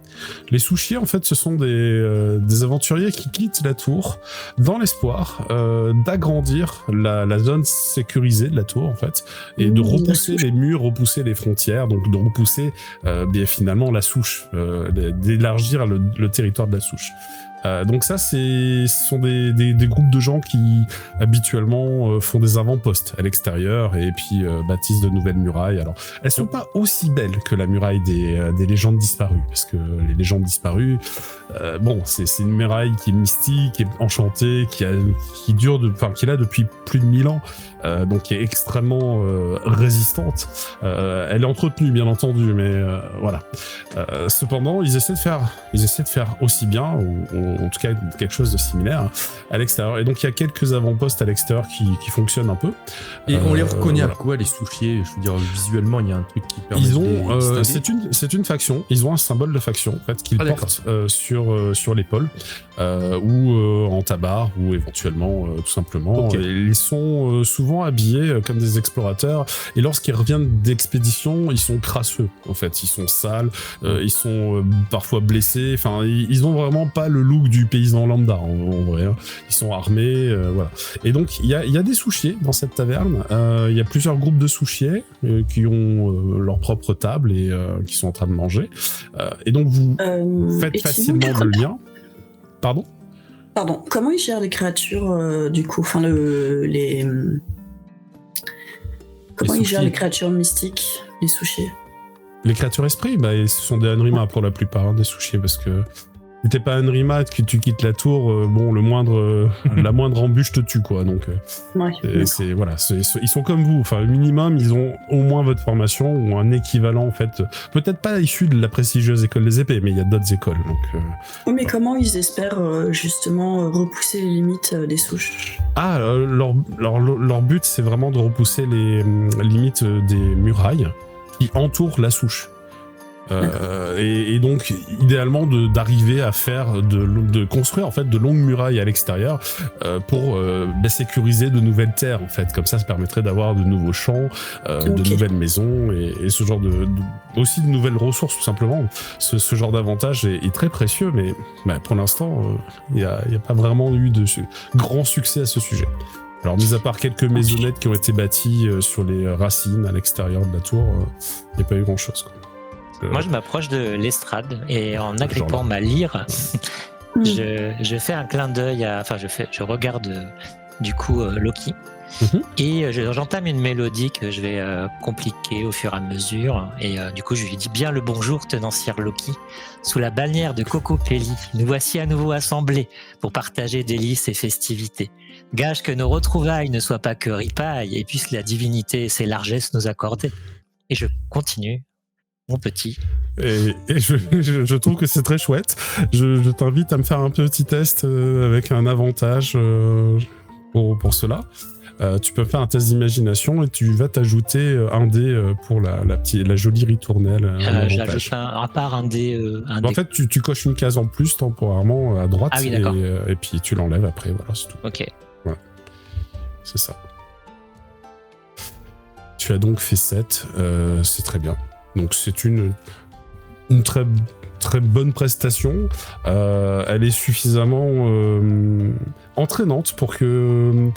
Speaker 1: Les souchiers, en fait, ce sont des aventuriers qui quittent la tour dans l'espoir d'agrandir la zone sécurisée de la tour, en fait, et de repousser les murs, repousser les frontières, donc de repousser finalement la souche, d'élargir le territoire de la souche. Donc ça, ce sont des groupes de gens qui habituellement font des avant-postes à l'extérieur et puis bâtissent de nouvelles murailles. Alors, elles sont pas aussi belles que la muraille des légendes disparues, parce que les légendes disparues, c'est une muraille qui est mystique, qui est enchantée, qui est là depuis plus de 1000 ans, donc qui est extrêmement résistante. Elle est entretenue, bien entendu, mais voilà. Cependant, ils essaient de faire aussi bien, ou en tout cas quelque chose de similaire à l'extérieur. Et donc il y a quelques avant-postes à l'extérieur qui fonctionnent un peu.
Speaker 6: Et on les reconnaît à quoi, les souchiers? Je veux dire, visuellement, il y a un truc qui permet de
Speaker 1: c'est une faction. Ils ont un symbole de faction en fait qu'ils portent sur l'épaule ou en tabard ou éventuellement tout simplement. Okay. Ils sont souvent habillés comme des explorateurs et lorsqu'ils reviennent d'expédition, ils sont crasseux en fait. Ils sont sales, ils sont parfois blessés. Enfin, ils ont vraiment pas le look du paysan lambda en vrai. Hein. Ils sont armés, voilà. Et donc il y a des souchiers dans cette taverne. Il y a plusieurs groupes de souchiers qui ont leur propre table et qui sont en train de manger. Et donc vous faites facilement le lien. Pardon,
Speaker 3: comment ils gèrent les créatures du coup, enfin Comment
Speaker 1: Les
Speaker 3: ils gèrent
Speaker 1: sushis.
Speaker 3: les créatures mystiques, les sushis?
Speaker 1: Les créatures esprits, bah, ce sont des Anrima pour la plupart, des sushis, parce que si t'es pas Anrima, que tu quittes la tour, bon, la moindre embûche te tue, quoi. Donc,
Speaker 3: Ouais,
Speaker 1: voilà, ils sont comme vous. Enfin, au minimum, ils ont au moins votre formation ou un équivalent, en fait. Peut-être pas issu de la prestigieuse école des épées, mais il y a d'autres écoles. Donc,
Speaker 3: Oui, mais comment ils espèrent justement repousser les limites des souches?
Speaker 1: Ah, leur but, c'est vraiment de repousser les limites des murailles qui entourent la souche. Et donc, idéalement, d'arriver à faire, de construire en fait de longues murailles à l'extérieur pour sécuriser de nouvelles terres en fait. Comme ça permettrait d'avoir de nouveaux champs, de nouvelles maisons et ce genre aussi de nouvelles ressources tout simplement. Ce genre d'avantage est très précieux, mais pour l'instant, il n'y a pas vraiment eu de grand succès à ce sujet. Alors, mis à part quelques maisonnettes qui ont été bâties sur les racines à l'extérieur de la tour, il n'y a pas eu grand-chose, quoi.
Speaker 2: Moi, je m'approche de l'estrade et en agrippant ma lyre, je fais un clin d'œil je regarde du coup Loki et j'entame une mélodie que je vais compliquer au fur et à mesure et du coup je lui dis bien le bonjour tenancière Loki. Sous la bannière de Cocopelli, nous voici à nouveau assemblés pour partager délices et festivités. Gage que nos retrouvailles ne soient pas que ripailles et puisse la divinité et ses largesses nous accorder. Et je continue. Mon petit.
Speaker 1: Et je trouve que c'est très chouette. Je t'invite à me faire un petit test avec un avantage pour cela. Tu peux faire un test d'imagination et tu vas t'ajouter un dé pour la jolie ritournelle.
Speaker 2: J'ajoute à part un dé.
Speaker 1: En fait, tu coches une case en plus temporairement à droite.
Speaker 2: Ah oui, d'accord.
Speaker 1: Et puis tu l'enlèves après. Voilà, c'est tout.
Speaker 2: Ok.
Speaker 1: Voilà. C'est ça. Tu as donc fait 7. C'est très bien. Donc c'est une très, très bonne prestation. Elle est suffisamment entraînante pour que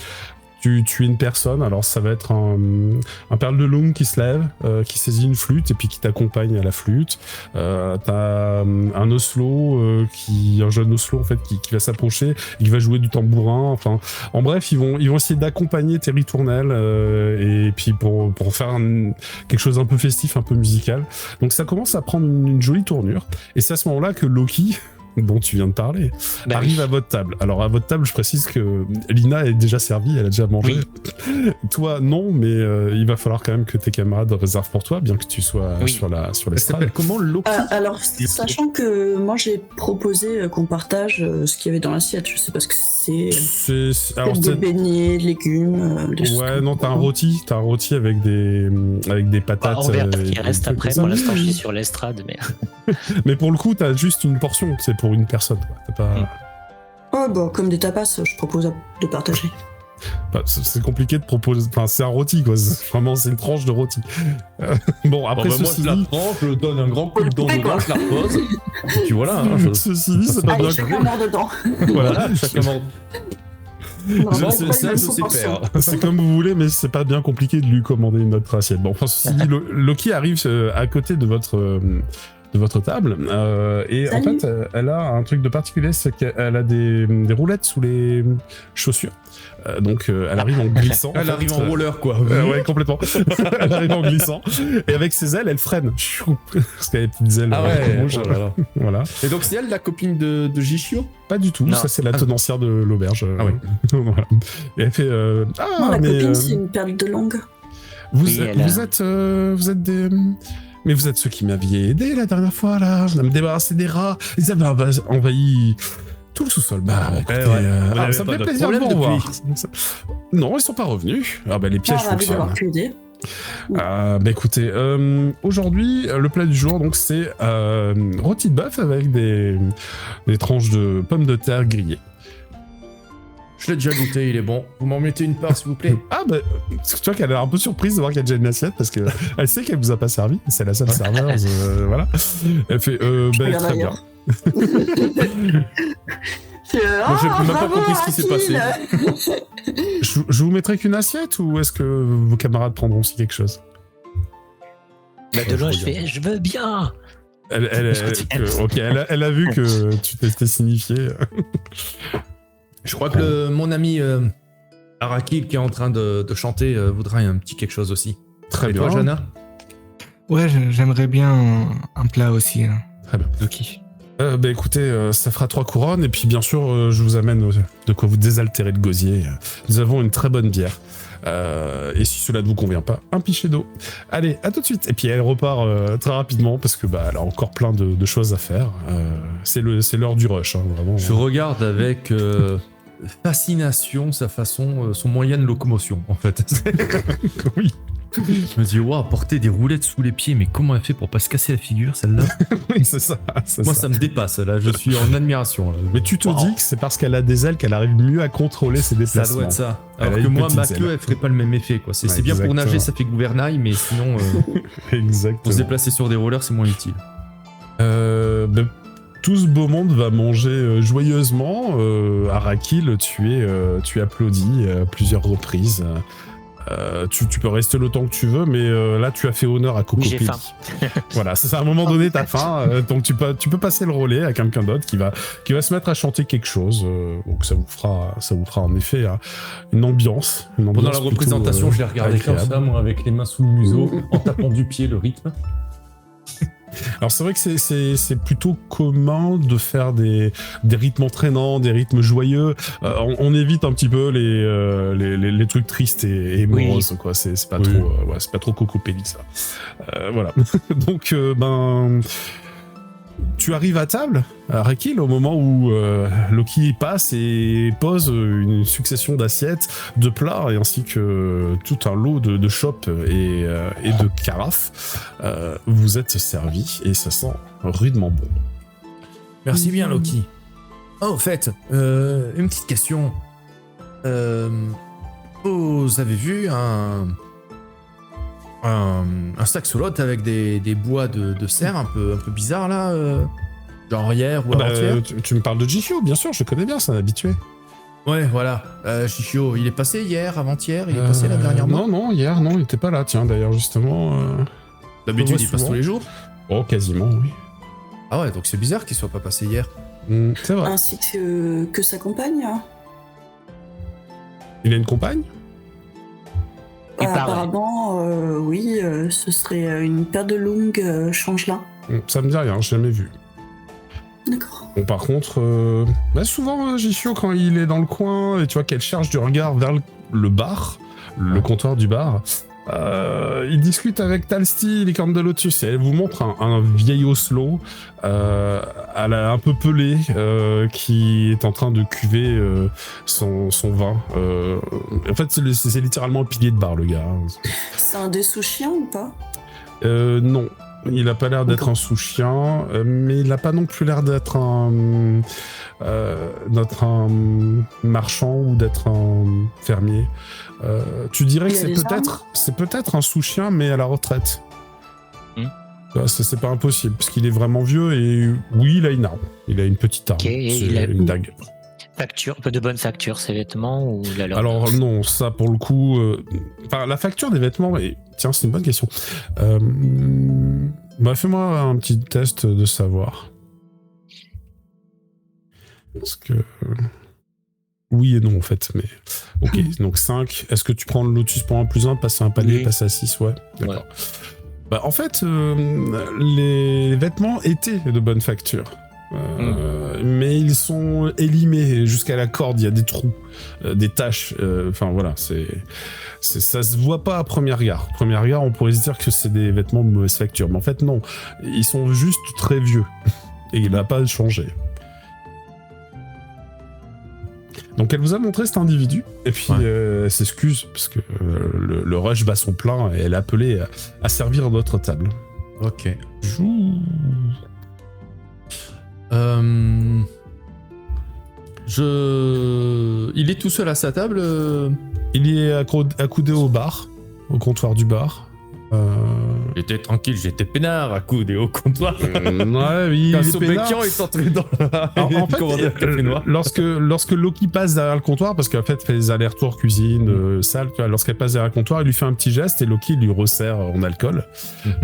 Speaker 1: tu es une personne. Alors ça va être un perle de lune qui se lève, qui saisit une flûte et puis qui t'accompagne à la flûte. T'as un oslo, un jeune oslo en fait, qui va s'approcher, et qui va jouer du tambourin. Enfin, en bref, ils vont essayer d'accompagner tes ritournelles et puis pour faire quelque chose un peu festif, un peu musical. Donc ça commence à prendre une jolie tournure. Et c'est à ce moment-là que Loki, dont tu viens de parler, arrive à votre table. Alors à votre table, je précise que Lina est déjà servie, elle a déjà mangé. Oui. Toi, non, mais il va falloir quand même que tes camarades réservent pour toi, bien que tu sois sur l'estrade.
Speaker 6: Ça s'appelle comment, Loki?
Speaker 3: Alors, sachant que moi j'ai proposé qu'on partage ce qu'il y avait dans l'assiette, je sais pas ce que c'est. Alors, des beignets, de légumes.
Speaker 1: Ouais, non, t'as un rôti avec des patates.
Speaker 2: On verra ce qui reste après. Pour l'instant, je suis sur l'estrade, mais.
Speaker 1: Mais pour le coup, t'as juste une portion, c'est pour une personne. Quoi. T'as pas.
Speaker 3: Oh, bah, comme des tapas, je propose de partager.
Speaker 1: Bah, c'est compliqué de proposer. Enfin, c'est un rôti, quoi. Vraiment, c'est une tranche de rôti. Bon, après,
Speaker 6: moi, je la tranche, je donne un grand coup de dent dedans, je la repose. Et puis voilà.
Speaker 1: Ceci dit, c'est pas bien.
Speaker 3: Chacun mord dedans.
Speaker 1: Voilà,
Speaker 6: chacun mord.
Speaker 1: Ça, je sais faire. C'est comme vous voulez, mais c'est pas bien compliqué de lui commander une autre assiette. Bon, enfin, ceci dit, Loki arrive à côté de votre table et en fait elle a un truc de particulier, c'est qu'elle a des roulettes sous les chaussures, donc elle arrive en glissant.
Speaker 6: Elle arrive en roller, quoi.
Speaker 1: Ouais, complètement. Elle arrive en glissant et avec ses ailes elle freine parce qu'elle a des petites ailes rouges. Voilà.
Speaker 6: Et donc c'est elle la copine de Jichio?
Speaker 1: Pas du tout, ça c'est la tenancière de l'auberge.
Speaker 6: Ah oui.
Speaker 1: Voilà. Et elle fait
Speaker 3: non, la copine c'est une perle de longue.
Speaker 1: Vous êtes des... Mais vous êtes ceux qui m'aviez aidé la dernière fois, là. On a me débarrassé des rats. Ils avaient envahi tout le sous-sol. Bah, écoutez, ça me fait plaisir de vous revoir. Non, ils sont pas revenus. Ah, bah, les pièges fonctionnent. Bah, écoutez, aujourd'hui, le plat du jour, donc, c'est rôti de bœuf avec des tranches de pommes de terre grillées.
Speaker 6: Je l'ai déjà goûté, il est bon. Vous m'en mettez une part, s'il vous plaît?
Speaker 1: Ah, bah, tu vois qu'elle est un peu surprise de voir qu'il y a déjà une assiette parce qu'elle sait qu'elle vous a pas servi. C'est la seule serveuse, voilà. Elle fait, très bien.
Speaker 6: J'ai même pas compris ce qui s'est passé.
Speaker 1: Je vous mettrai qu'une assiette ou est-ce que vos camarades prendront aussi quelque chose?
Speaker 2: Bah, de loin, je fais, je veux bien.
Speaker 1: Elle a vu que tu t'étais signifié.
Speaker 6: Je crois que mon ami Araki, qui est en train de chanter, voudra un petit quelque chose aussi.
Speaker 1: Très
Speaker 6: Et
Speaker 1: bien.
Speaker 6: toi, Jana?
Speaker 5: Ouais, j'aimerais bien un plat aussi. Hein.
Speaker 1: Très bien.
Speaker 2: Loki.
Speaker 1: Écoutez, ça fera 3 couronnes, et puis bien sûr, je vous amène de quoi vous désaltérer le gosier. Nous avons une très bonne bière. Et si cela ne vous convient pas, un pichet d'eau. Allez, à tout de suite. Et puis elle repart très rapidement, parce que elle a encore plein de choses à faire. C'est l'heure du rush, hein, vraiment.
Speaker 6: Je regarde avec fascination sa façon, son moyen de locomotion, en fait.
Speaker 1: Oui.
Speaker 6: Je me dis, waouh, porter des roulettes sous les pieds, mais comment elle fait pour pas se casser la figure, celle-là?
Speaker 1: Oui, c'est ça.
Speaker 6: Moi, ça me dépasse, là. Je suis en admiration. Là.
Speaker 1: Mais tu te
Speaker 6: Wow.
Speaker 1: dis que c'est parce qu'elle a des ailes qu'elle arrive mieux à contrôler ses
Speaker 6: Ça
Speaker 1: déplacements.
Speaker 6: doit être ça.
Speaker 1: Elle
Speaker 6: Alors
Speaker 1: a
Speaker 6: que
Speaker 1: une
Speaker 6: moi,
Speaker 1: petite
Speaker 6: ma
Speaker 1: aile.
Speaker 6: queue, elle ferait pas le même effet, quoi. C'est
Speaker 1: Ouais,
Speaker 6: bien pour
Speaker 1: exactement.
Speaker 6: nager, ça fait gouvernail, mais sinon,
Speaker 1: Exactement.
Speaker 6: pour se déplacer sur des rollers, c'est moins utile.
Speaker 1: Tout ce beau monde va manger joyeusement. Arakil, tu es applaudi à plusieurs reprises. Tu peux rester le temps que tu veux, mais là, tu as fait honneur à Coco
Speaker 2: J'ai
Speaker 1: Pelli.
Speaker 2: faim.
Speaker 1: Voilà, c'est ça, à un moment donné, t'as faim, donc tu peux passer le relais à quelqu'un d'autre qui va se mettre à chanter quelque chose. Donc ça vous fera en effet une ambiance.
Speaker 6: Pendant la
Speaker 1: plutôt,
Speaker 6: représentation, je l'ai regardé comme
Speaker 1: agréable.
Speaker 6: ça, moi, avec les mains sous le museau, en tapant du pied le rythme.
Speaker 1: Alors c'est vrai que c'est plutôt commun de faire des rythmes entraînants, des rythmes joyeux. On évite un petit peu les trucs tristes et
Speaker 2: Oui.
Speaker 1: moroses, quoi. C'est pas
Speaker 6: Oui.
Speaker 1: trop, c'est pas trop Coco Pelli, ça. Voilà. Donc tu arrives à table, à Rekil, au moment où Loki passe et pose une succession d'assiettes, de plats, et ainsi que tout un lot de chopes et de carafes. Vous êtes servi et ça sent rudement bon.
Speaker 6: Merci bien, Loki. Oh, au fait, une petite question. Vous avez vu un saxolote avec des bois de serre un peu bizarre là, genre hier ou avant-hier?
Speaker 1: Tu me parles de Jifio, bien sûr, je connais bien, c'est un habitué.
Speaker 6: Ouais, voilà. Chichio, il est passé hier, avant-hier, il est passé là dernièrement.
Speaker 1: Non, hier, non, il était pas là, tiens, d'ailleurs, justement.
Speaker 6: D'habitude,
Speaker 1: je
Speaker 6: il
Speaker 1: vois
Speaker 6: passe
Speaker 1: souvent.
Speaker 6: tous les jours.
Speaker 1: Oh, quasiment, oui.
Speaker 6: Ah ouais, donc c'est bizarre qu'il soit pas passé hier.
Speaker 1: C'est vrai.
Speaker 3: Ainsi que sa compagne.
Speaker 1: Il a une compagne?
Speaker 2: Il paraît.
Speaker 3: Apparemment, oui, ce serait une paire de longues changelin.
Speaker 1: Ça me dit rien, j'ai jamais vu.
Speaker 3: D'accord.
Speaker 1: Bon, par contre, souvent, Jifio, quand il est dans le coin, et tu vois qu'elle cherche du regard vers le bar, le comptoir du bar, il discute avec Talsti, licorne de Lotus, et elle vous montre un vieil Oslo, un peu pelé, qui est en train de cuver son vin. En fait, c'est littéralement un pilier de bar, le gars.
Speaker 3: C'est un des sous-chiens ou pas?
Speaker 1: Non. Il a pas l'air d'être
Speaker 3: D'accord.
Speaker 1: un sous-chien, mais il a pas non plus l'air d'être un marchand ou d'être un fermier. Tu dirais que
Speaker 3: Il a
Speaker 1: c'est
Speaker 3: des
Speaker 1: peut-être un sous-chien, mais à la retraite.
Speaker 2: Hmm.
Speaker 1: C'est pas impossible, parce qu'il est vraiment vieux et oui, il a une arme. Il a une petite arme.
Speaker 2: Ok, et
Speaker 1: C'est
Speaker 2: il a-
Speaker 1: une dague.
Speaker 2: Facture, un peu de bonne facture, ses vêtements ou la leur.
Speaker 1: Alors non, ça pour le coup... la facture des vêtements... Tiens, c'est une bonne question. Fais-moi un petit test de savoir. Parce que... Oui et non, en fait, mais... Ok, donc 5. Est-ce que tu prends le Lotus pour un plus 1, passer un palier,
Speaker 2: Oui.
Speaker 1: passer à 6? Ouais, d'accord. En fait, les vêtements étaient de bonne facture. Mais ils sont élimés jusqu'à la corde, il y a des trous, des taches, voilà, ça se voit pas à premier regard. À premier regard, on pourrait se dire que c'est des vêtements de mauvaise facture, mais en fait non, ils sont juste très vieux, et il n'a pas changé. Donc elle vous a montré cet individu, et puis elle s'excuse, parce que le rush bat son plein, et elle est appelée à servir à notre table.
Speaker 6: Ok.
Speaker 1: Joue.
Speaker 6: Il est tout seul à sa table.
Speaker 1: Il est accoudé au bar, au comptoir du bar.
Speaker 6: J'étais tranquille, j'étais peinard, à coude et au comptoir.
Speaker 1: Ouais, oui,
Speaker 6: Quand
Speaker 1: il est peinard.
Speaker 6: Sobekian est entré dans la...
Speaker 1: En fait,
Speaker 6: commander un café noir.
Speaker 1: lorsque Loki passe derrière le comptoir, parce qu'en fait, elle fait des allers-retours cuisine, salle, tu vois, lorsqu'elle passe derrière le comptoir, il lui fait un petit geste et Loki lui resserre en alcool,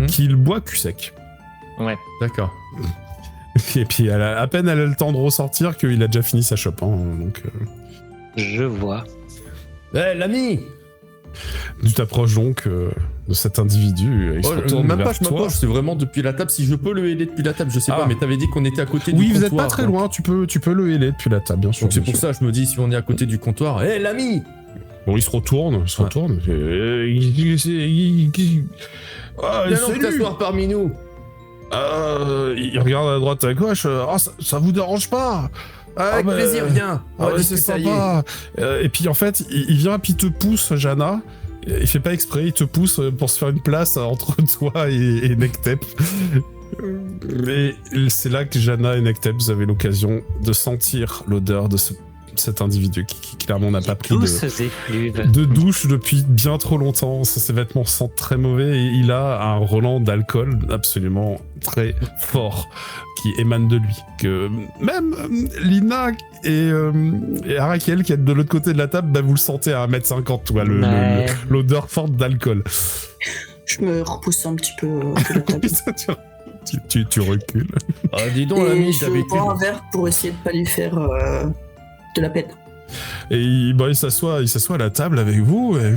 Speaker 1: qu'il boit cul sec.
Speaker 2: Ouais.
Speaker 6: D'accord.
Speaker 1: Et puis, à peine elle a le temps de ressortir qu'il a déjà fini sa chope. Donc,
Speaker 2: Je vois.
Speaker 6: Eh, l'ami!
Speaker 1: tu t'approches donc de cet individu. Il se retourne
Speaker 6: même
Speaker 1: vers
Speaker 6: pas, je
Speaker 1: toi.
Speaker 6: m'approche, c'est vraiment depuis la table. Si je peux le aider depuis la table, je sais
Speaker 1: Ah.
Speaker 6: pas, mais t'avais dit qu'on était à côté du
Speaker 1: Oui,
Speaker 6: comptoir.
Speaker 1: vous êtes pas très
Speaker 6: donc-
Speaker 1: loin, tu peux le héler depuis la table, bien sûr.
Speaker 6: Donc c'est
Speaker 1: bien
Speaker 6: pour
Speaker 1: sûr.
Speaker 6: ça, je me dis, si on est à côté du comptoir, hé l'ami!
Speaker 1: Bon, il se retourne,
Speaker 6: Ouais. Viens donc
Speaker 1: salut.
Speaker 6: t'asseoir parmi nous!
Speaker 1: Il regarde à droite à gauche. Ça vous dérange pas?
Speaker 6: Avec
Speaker 1: bah,
Speaker 6: plaisir, viens! On va
Speaker 1: Ouais, c'est
Speaker 6: discuter.
Speaker 1: sympa. Et puis en fait, il vient puis il te pousse, Jana. Il fait pas exprès, il te pousse pour se faire une place entre toi et Nektep. Mais c'est là que Jana et Nektep, vous avez l'occasion de sentir l'odeur de cet individu qui clairement n'a pas pris
Speaker 2: Douces effluves.
Speaker 1: de douche depuis bien trop longtemps. Ses vêtements sentent très mauvais et il a un relent d'alcool absolument très fort qui émane de lui. Que même Lina et Arakel qui est de l'autre côté de la table, bah, vous le sentez à 1m50, toi,
Speaker 2: Ouais.
Speaker 1: l'odeur forte d'alcool.
Speaker 3: Je me repousse un petit peu de la table.
Speaker 1: tu recules.
Speaker 6: Ah, dis donc,
Speaker 3: Et
Speaker 6: l'ami,
Speaker 3: je
Speaker 6: d'habitude.
Speaker 3: prends un verre pour essayer de pas lui faire de la peine.
Speaker 1: Et il s'assoit à la table avec vous. Et,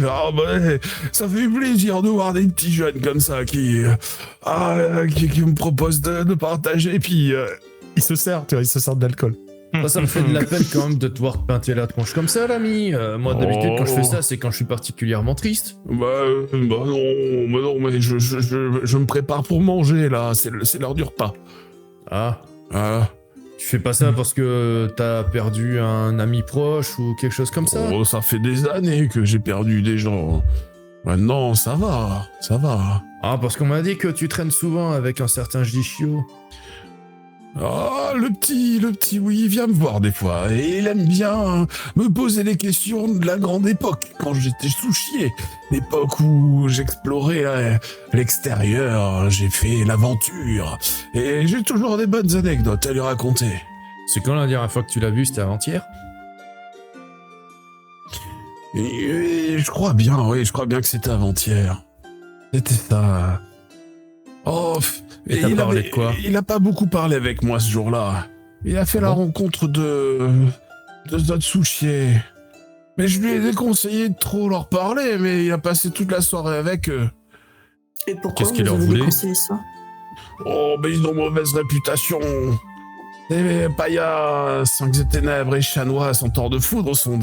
Speaker 1: ça fait plaisir de voir des petits jeunes comme ça qui me proposent de partager. Et puis il se sert, tu vois, il se sert de l'alcool.
Speaker 6: Ça me fait de la peine quand même de te voir te pinter la tronche comme ça, l'ami. Moi, d'habitude, quand je fais ça, c'est quand je suis particulièrement triste.
Speaker 1: Non, mais je me prépare pour manger là. C'est l'heure du repas.
Speaker 6: Ah,
Speaker 1: Voilà.
Speaker 6: tu fais pas ça parce que t'as perdu un ami proche ou quelque chose comme ça?
Speaker 1: Oh, ça fait des années que j'ai perdu des gens. Maintenant, ça va.
Speaker 6: Ah, parce qu'on m'a dit que tu traînes souvent avec un certain Jishio.
Speaker 1: Ah, le petit, oui, il vient me voir des fois. Et il aime bien me poser des questions de la grande époque, quand j'étais souchier. L'époque où j'explorais l'extérieur, j'ai fait l'aventure. Et j'ai toujours des bonnes anecdotes à lui raconter.
Speaker 6: C'est quand la dernière fois que tu l'as vu? C'était avant-hier?
Speaker 1: Et je crois bien que c'était avant-hier. C'était ça. Oh,
Speaker 6: Et t'as parlé de quoi?
Speaker 1: Il a pas beaucoup parlé avec moi ce jour-là. Il a fait la rencontre de Zatsuchie. Mais je lui ai déconseillé de trop leur parler, mais il a passé toute la soirée avec eux.
Speaker 3: Et pourquoi
Speaker 6: Qu'est-ce qu'il
Speaker 3: vous
Speaker 6: leur
Speaker 3: avez
Speaker 6: voulait
Speaker 3: déconseillé ça?
Speaker 1: Oh, mais ils ont mauvaise réputation. Les Paya, Cinq des Ténèbres et Chanois, Centaures de Foudre sont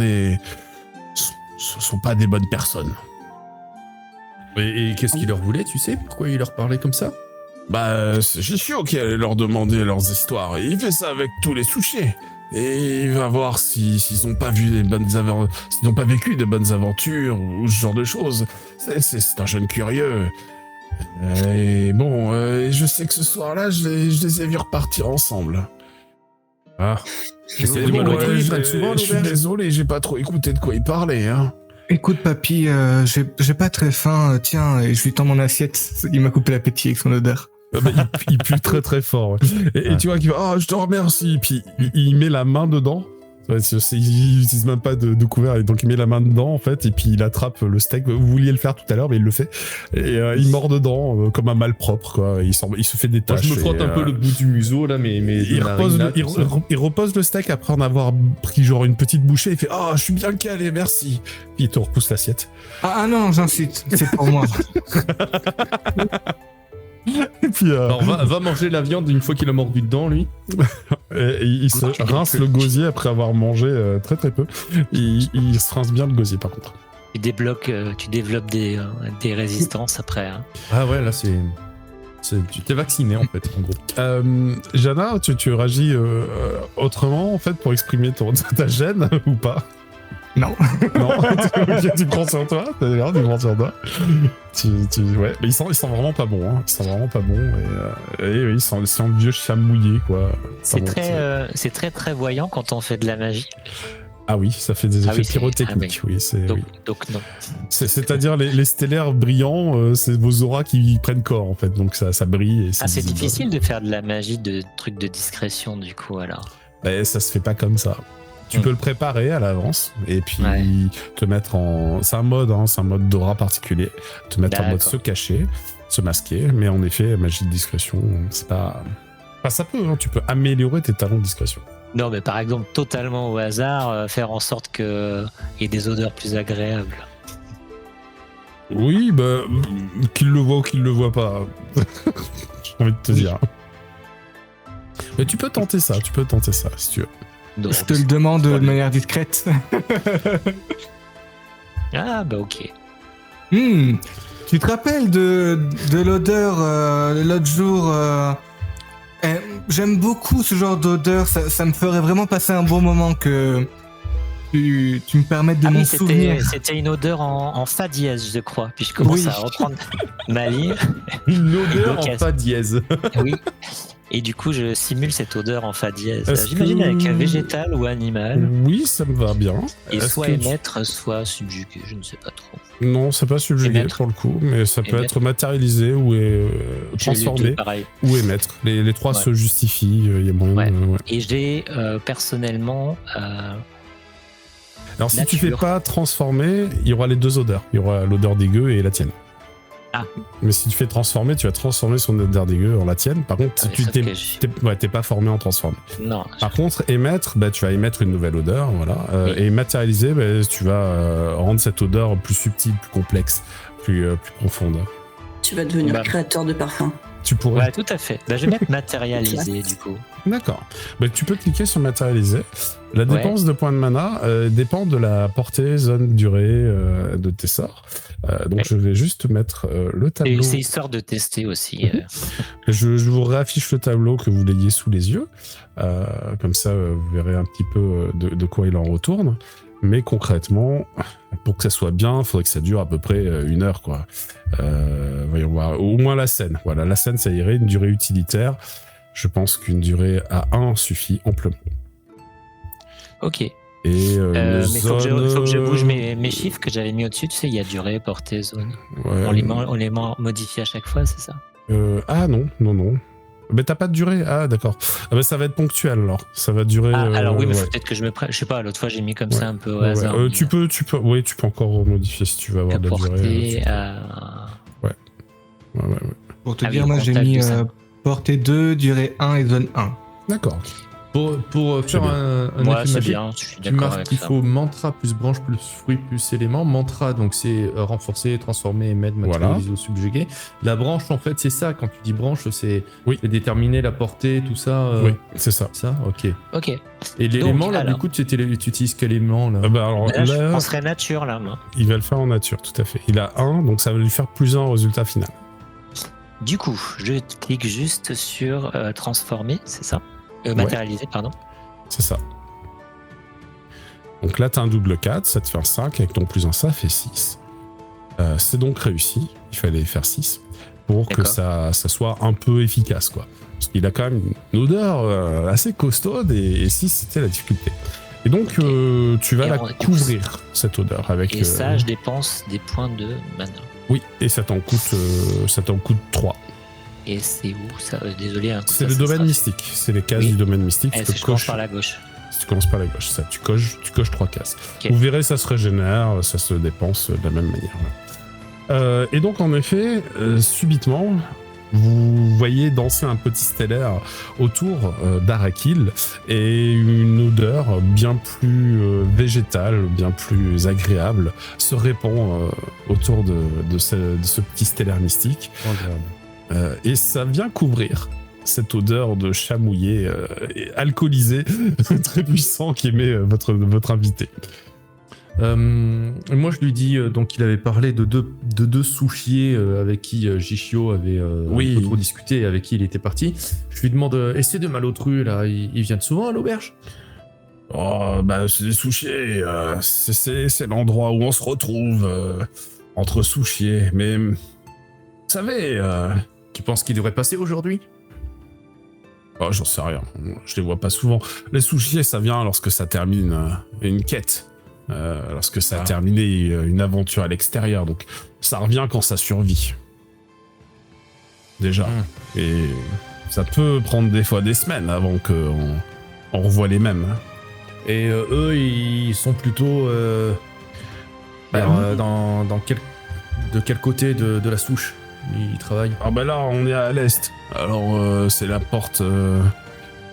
Speaker 1: pas des bonnes personnes.
Speaker 6: Et qu'est-ce qu'il leur voulait, tu sais? Pourquoi il leur parlait comme ça?
Speaker 1: Bah, c'est Jishio qui allait leur demander leurs histoires. Et il fait ça avec tous les souchés. Et il va voir s'ils ont pas vu s'ils n'ont pas vécu des bonnes aventures ou ce genre de choses. C'est un jeune curieux. Et bon, je sais que ce soir-là, je les ai vus repartir ensemble.
Speaker 6: Ah. Et c'est
Speaker 2: Bon,
Speaker 6: malheureux,
Speaker 2: ouais,
Speaker 6: ils traînent souvent,
Speaker 1: je suis
Speaker 6: l'auberge?
Speaker 1: désolé, j'ai pas trop écouté de quoi il parlait, hein.
Speaker 5: Écoute, papy, j'ai pas très faim. Tiens, et je lui tends mon assiette. Il m'a coupé l'appétit avec son odeur.
Speaker 1: Il pue très très fort. Ouais. Et tu vois qu'il va, je te remercie. Puis il met la main dedans. Ouais, il n'utilise même pas de couvert, et donc il met la main dedans en fait, et puis il attrape le steak. Vous vouliez le faire tout à l'heure, mais il le fait. Et il mord dedans comme un malpropre, quoi. Il se fait des
Speaker 6: Moi,
Speaker 1: taches.
Speaker 6: je me frotte un peu le bout du museau, là, mais
Speaker 1: Il repose le steak après en avoir pris genre une petite bouchée. Il fait je suis bien calé, merci. Puis il te repousse l'assiette.
Speaker 5: Ah non, j'incite, c'est pour moi.
Speaker 1: Et puis
Speaker 6: Alors, va manger la viande une fois qu'il a mordu dedans, lui.
Speaker 1: il se rince le gosier après avoir mangé très très peu. Il se rince bien le gosier par contre.
Speaker 2: Tu développes des résistances après. Hein.
Speaker 6: Ah ouais, là, tu t'es vacciné, en fait, en gros.
Speaker 1: Jana, tu réagis autrement en fait pour exprimer ta gêne ou pas?
Speaker 5: Non.
Speaker 1: Non. Ok, tu prends sur toi. D'ailleurs, tu prends sur toi. Ouais, mais il sent vraiment pas bon. Hein. Il sent vraiment pas bon. Et oui, il sent le vieux chat mouillé, quoi.
Speaker 2: C'est très très voyant quand on fait de la magie.
Speaker 1: Ah oui, ça fait des effets
Speaker 2: oui,
Speaker 1: pyrotechniques. Oui,
Speaker 2: Donc non.
Speaker 1: C'est-à-dire les stellaires brillants, c'est vos auras qui prennent corps en fait. Donc ça brille. Et
Speaker 2: C'est
Speaker 1: visible.
Speaker 2: difficile de faire de la magie, de trucs de discrétion du coup alors.
Speaker 1: Ben, ça se fait pas comme ça. Tu peux le préparer à l'avance et puis te mettre en... C'est un mode d'aura particulier. Te mettre en mode se cacher, se masquer. Mais en effet, magie de discrétion, c'est pas... Enfin, ça peut, hein, tu peux améliorer tes talents de discrétion.
Speaker 2: Non, mais par exemple, totalement au hasard, faire en sorte qu'il y ait des odeurs plus agréables.
Speaker 1: Oui, bah, qu'il le voit ou qu'il le voit pas. J'ai envie de te dire. Mais tu peux tenter ça, si tu veux.
Speaker 2: Donc,
Speaker 5: Je te le demande de manière discrète.
Speaker 2: Ah, bah ok.
Speaker 5: Tu te rappelles de l'odeur l'autre jour j'aime beaucoup ce genre d'odeur, ça me ferait vraiment passer un bon moment que tu me permettes de m'en souvenir.
Speaker 2: C'était une odeur en fa dièse, je crois. Puis je commence à reprendre ma ligne.
Speaker 6: Une odeur
Speaker 2: donc,
Speaker 6: en fa dièse.
Speaker 2: Oui. Et du coup, je simule cette odeur en fa dièse.
Speaker 1: Est-ce
Speaker 2: J'imagine
Speaker 1: que-
Speaker 2: avec un végétal ou animal.
Speaker 1: Oui, ça me va bien.
Speaker 2: Et
Speaker 1: Est-ce
Speaker 2: soit
Speaker 1: que tu-
Speaker 2: émettre, soit subjuguer, je ne sais pas trop.
Speaker 1: Non, c'est pas subjugué
Speaker 2: Émettre.
Speaker 1: pour le coup, mais ça peut
Speaker 2: Émettre.
Speaker 1: être matérialisé ou
Speaker 2: J'ai les deux,
Speaker 1: transformé
Speaker 2: pareil.
Speaker 1: ou émettre. Les trois
Speaker 2: Ouais.
Speaker 1: se justifient, il y a moyen.
Speaker 2: Ouais.
Speaker 1: Ouais.
Speaker 2: Et j'ai personnellement.
Speaker 1: Alors si tu fais
Speaker 2: Nature.
Speaker 1: pas transformer, il y aura les deux odeurs. Il y aura l'odeur dégueu et la tienne.
Speaker 2: Ah.
Speaker 1: Mais si tu fais transformer, tu vas transformer son odeur dégueu en la tienne. Par contre, si
Speaker 2: Ouais,
Speaker 1: tu
Speaker 2: sauf
Speaker 1: t'es
Speaker 2: que je-
Speaker 1: t'es pas formé en transformer.
Speaker 2: Non.
Speaker 1: Par contre, émettre, bah, tu vas émettre une nouvelle odeur, voilà.
Speaker 2: Oui.
Speaker 1: Et matérialiser, bah, tu vas rendre cette odeur plus subtile, plus complexe, plus profonde.
Speaker 3: Tu vas devenir
Speaker 2: Bah.
Speaker 3: créateur de parfums.
Speaker 1: Tu pourrais.
Speaker 2: Ouais, tout à fait. Bah, je vais mettre matérialisé du coup.
Speaker 1: D'accord. Bah, tu peux cliquer sur matérialiser. La dépense de points de mana dépend de la portée, zone, durée de tes sorts. Donc
Speaker 2: Ouais.
Speaker 1: je vais juste mettre le
Speaker 2: Et
Speaker 1: tableau.
Speaker 2: c'est histoire de tester aussi.
Speaker 1: Je vous réaffiche le tableau que vous l'ayez sous les yeux. Comme ça, vous verrez un petit peu de quoi il en retourne. Mais concrètement, pour que ça soit bien, il faudrait que ça dure à peu près 1 heure, quoi. Voyons voir. Au moins la scène. Voilà, la scène, ça irait. Une durée utilitaire. Je pense qu'une durée à 1 suffit amplement.
Speaker 2: Ok.
Speaker 1: Et une
Speaker 2: Mais faut que je bouge
Speaker 1: zone,
Speaker 2: mes chiffres que j'avais mis au-dessus. Tu sais, il y a durée, portée, zone.
Speaker 1: ouais.
Speaker 2: On les modifie à chaque fois, c'est ça?
Speaker 1: Ah non. Mais t'as pas de durée. Ah d'accord. Ah bah ça va être ponctuel alors. Ça va durer.
Speaker 2: Ah, alors oui, mais
Speaker 1: ouais.
Speaker 2: faut peut-être que je me prenne. Je sais pas, l'autre fois j'ai mis comme
Speaker 1: Ouais.
Speaker 2: ça un peu au
Speaker 1: Ouais,
Speaker 2: hasard.
Speaker 1: ouais.
Speaker 2: mais,
Speaker 1: Tu peux encore modifier si tu veux avoir de la durée.
Speaker 2: portée
Speaker 1: tu-
Speaker 2: à.
Speaker 1: Ouais.
Speaker 5: Pour te
Speaker 2: Ah oui,
Speaker 5: dire, moi j'ai
Speaker 2: contact
Speaker 5: mis
Speaker 2: de ça.
Speaker 5: portée 2, durée 1 et zone 1.
Speaker 1: D'accord.
Speaker 6: Pour faire
Speaker 1: bien.
Speaker 6: un
Speaker 2: Moi,
Speaker 6: effet
Speaker 2: c'est
Speaker 6: magique,
Speaker 2: bien, je suis
Speaker 6: tu
Speaker 2: d'accord
Speaker 6: marques
Speaker 2: avec
Speaker 6: qu'il
Speaker 2: ça.
Speaker 6: faut mantra plus branche plus fruit plus élément. Mantra, donc c'est renforcer, transformer, émettre, matérialiser ou subjuguer. La branche, en fait, c'est ça. Quand tu dis branche, c'est
Speaker 1: Oui.
Speaker 6: c'est déterminer la portée, tout ça.
Speaker 1: Oui, c'est ça.
Speaker 6: Ça, ok.
Speaker 2: Ok.
Speaker 6: Et l'élément, là,
Speaker 2: alors.
Speaker 6: du coup, tu utilises quel élément, là
Speaker 1: Bah alors
Speaker 2: Là, je
Speaker 1: là,
Speaker 2: penserais nature, là, moi.
Speaker 1: il va le faire en nature, tout à fait. Il a 1, donc ça va lui faire +1 au résultat final.
Speaker 2: Du coup, je clique juste sur transformer, c'est ça? Matérialiser, pardon.
Speaker 1: C'est ça. Donc là, tu as un double 4, ça te fait un 5, avec ton +1, ça fait 6. C'est donc réussi, il fallait faire 6, pour que
Speaker 2: D'accord.
Speaker 1: ça soit un peu efficace, quoi. Parce qu'il a quand même une odeur assez costaude, et 6, c'était la difficulté. Et donc, tu vas
Speaker 2: Et
Speaker 1: la
Speaker 2: du coup,
Speaker 1: couvrir, cette odeur, avec...
Speaker 2: Et ça, je dépense des points de mana.
Speaker 1: Oui, et ça t'en coûte 3.
Speaker 2: Et c'est où ça? Désolé. Hein,
Speaker 1: C'est le domaine mystique, c'est les cases
Speaker 2: Oui.
Speaker 1: du domaine mystique.
Speaker 2: Eh,
Speaker 1: Tu
Speaker 2: si
Speaker 1: peux
Speaker 2: je commence
Speaker 1: cocher-
Speaker 2: par la gauche.
Speaker 1: Si tu commences par la gauche, ça, tu coches 3 cases.
Speaker 2: Ok.
Speaker 1: Vous verrez, ça se régénère, ça se dépense de la même manière. Et donc, en effet, subitement, vous voyez danser un petit stellaire autour d'Arakil et une odeur bien plus végétale, bien plus agréable se répand autour de ce petit stellaire mystique. Et ça vient couvrir cette odeur de chat mouillé et alcoolisé très puissant qu'émet votre invité.
Speaker 6: Moi, je lui dis donc il avait parlé de deux souchiers avec qui Jishio avait
Speaker 1: Oui.
Speaker 6: un peu trop discuté et avec qui il était parti. Je lui demande et ces deux malotrus là, ils viennent souvent à l'auberge?
Speaker 1: Oh, bah, c'est des souchiers. C'est l'endroit où on se retrouve entre souchiers. Mais, vous savez,
Speaker 6: Tu penses qu'ils devraient passer aujourd'hui?
Speaker 1: oh, j'en sais rien. Je les vois pas souvent. Les souchiers, ça vient lorsque ça termine une quête. Lorsque ça a terminé une aventure à l'extérieur. Donc, ça revient quand ça survit. Déjà. Et ça peut prendre des fois des semaines avant qu'on revoie les mêmes. Hein.
Speaker 6: Et eux, ils sont plutôt de quel côté de la souche ils travaillent?
Speaker 1: Ah bah là, on est à l'est. Alors, c'est la porte...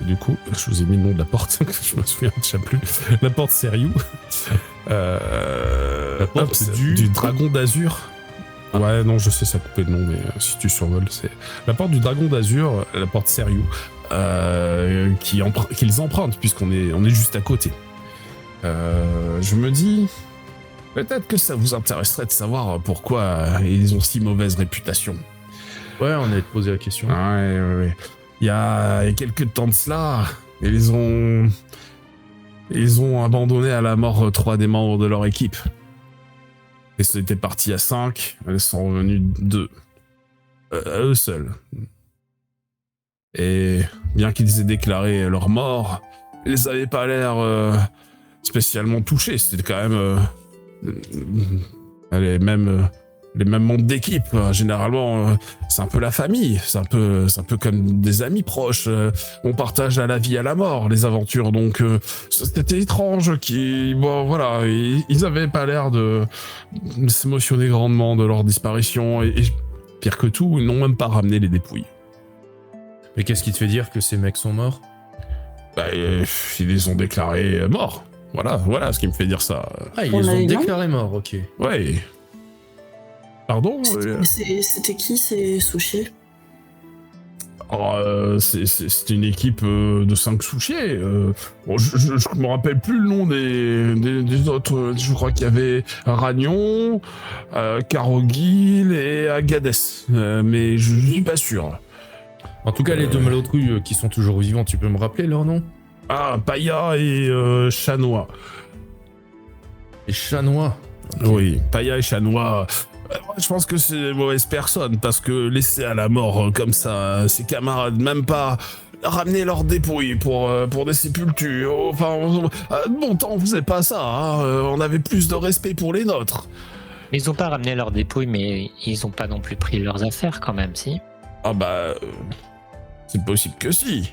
Speaker 1: Du coup, je vous ai mis le nom de la porte, je me souviens déjà plus. La porte Seriou.
Speaker 6: La porte
Speaker 1: c'est
Speaker 6: du-
Speaker 1: du dragon d'azur. Ouais, non, je sais, ça a coupé le nom, mais si tu survoles, c'est la porte du Dragon d'Azur, la porte Seriou, qu'ils empruntent, puisqu'on est juste à côté. Je me dis, peut-être que ça vous intéresserait de savoir pourquoi ils ont si mauvaise réputation.
Speaker 6: Ouais, on allait te poser la question.
Speaker 1: Ouais. Il y a quelques temps de cela, ils ont abandonné à la mort 3 des membres de leur équipe. Et c'était parti à 5, elles sont revenues 2. À eux seuls. Et bien qu'ils aient déclaré leur mort, ils n'avaient pas l'air spécialement touchés. C'était quand même les mêmes membres d'équipe. Généralement, c'est un peu la famille. C'est un peu comme des amis proches. On partage à la vie, à la mort, les aventures. Donc, c'était étrange. Ils avaient pas l'air de s'émotionner grandement de leur disparition. Et pire que tout, ils n'ont même pas ramené les dépouilles.
Speaker 6: Mais qu'est-ce qui te fait dire que ces mecs sont morts?
Speaker 1: Ils les ont déclarés morts. Voilà ce qui me fait dire ça.
Speaker 6: Ah, ils les ont déclarés morts, ok.
Speaker 1: Ouais. Pardon?
Speaker 3: C'était qui ces sushis?
Speaker 1: C'est une équipe de 5 sushis. Je me rappelle plus le nom des autres. Je crois qu'il y avait Ragnon, Karogil et Agades. Mais je suis pas sûr.
Speaker 6: En tout cas, les 2 malotrues qui sont toujours vivants, tu peux me rappeler leur nom?
Speaker 1: Ah, Paya et Chanois.
Speaker 6: Et Chanois?
Speaker 1: Okay. Oui, Paya et Chanois. Je pense que c'est des mauvaises personnes, parce que laisser à la mort comme ça ses camarades, même pas ramener leurs dépouilles pour des sépultures. Enfin, bon temps, on faisait pas ça. On avait plus de respect pour les nôtres.
Speaker 2: Ils ont pas ramené leurs dépouilles, mais ils ont pas non plus pris leurs affaires quand même, si?
Speaker 1: C'est possible que si.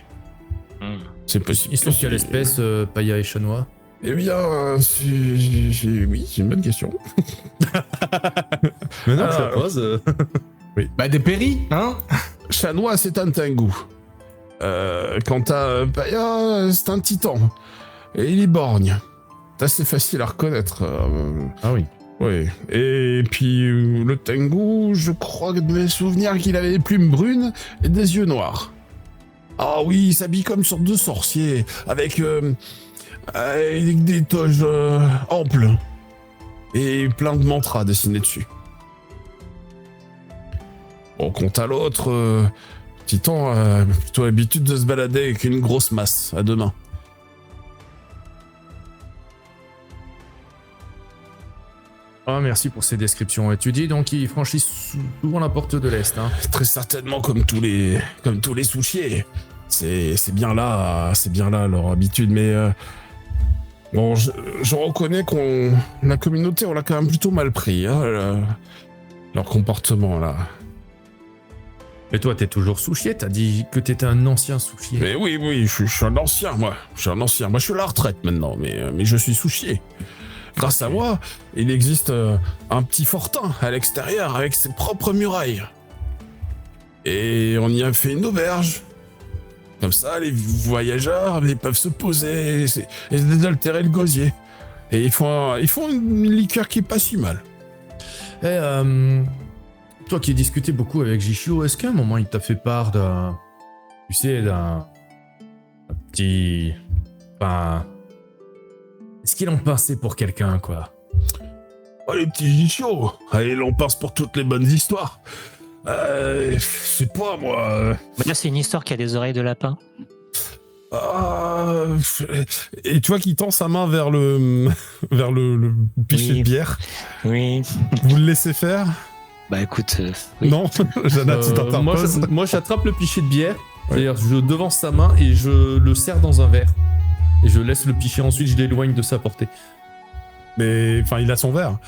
Speaker 1: C'est possible.
Speaker 6: Ils sont quelle espèce, Paya et Chanois?
Speaker 1: Eh bien, oui, c'est une bonne question.
Speaker 6: Mais non, je la pose.
Speaker 1: Oui.
Speaker 5: Des péris, hein?
Speaker 1: Chanois, c'est un Tengu. Quant à Paya, c'est un titan. Et il est borgne. C'est assez facile à reconnaître.
Speaker 6: Ah oui.
Speaker 1: Oui. Et puis, le Tengu, je crois de mes souvenirs qu'il avait des plumes brunes et des yeux noirs. Ah oui, il s'habille comme sur 2 sorciers, avec des toges amples et plein de mantras dessinés dessus. Bon, quant à l'autre, Titan a plutôt l'habitude de se balader avec une grosse masse à 2 mains.
Speaker 6: Ah, merci pour ces descriptions. Et tu dis donc qu'ils franchissent souvent la porte de l'Est, hein?
Speaker 1: Très certainement, comme tous les sushis. C'est bien là leur habitude, mais bon, je reconnais la communauté, on l'a quand même plutôt mal pris, hein, leur comportement là.
Speaker 6: Et toi, t'es toujours souchier? T'as dit que t'étais un ancien souchier.
Speaker 1: Mais oui, je suis un ancien, moi. Je suis à la retraite maintenant, mais je suis souchier. Grâce à moi, il existe un petit fortin à l'extérieur avec ses propres murailles. Et on y a fait une auberge. Comme ça, les voyageurs peuvent se poser et désaltérer le gosier. Et ils font une liqueur qui est pas si mal.
Speaker 6: Et toi qui as discuté beaucoup avec Jishio, est-ce qu'à un moment il t'a fait part d'un petit... Enfin... Est-ce qu'il en passait pour quelqu'un, quoi?
Speaker 1: Oh, les petits Jishio, il en passe pour toutes les bonnes histoires. Je sais pas, moi...
Speaker 2: Là, c'est une histoire qui a des oreilles de lapin.
Speaker 1: Et tu vois qu'il tend sa main vers le pichet de bière.
Speaker 2: Oui.
Speaker 1: Vous le laissez faire?
Speaker 2: Écoute... oui.
Speaker 1: Non, Jana, tu t'interposes.
Speaker 6: Moi, j'attrape le pichet de bière, c'est-à-dire je devance sa main et je le serre dans un verre. Et je laisse le pichet, ensuite je l'éloigne de sa portée.
Speaker 1: Mais, enfin, il a son verre.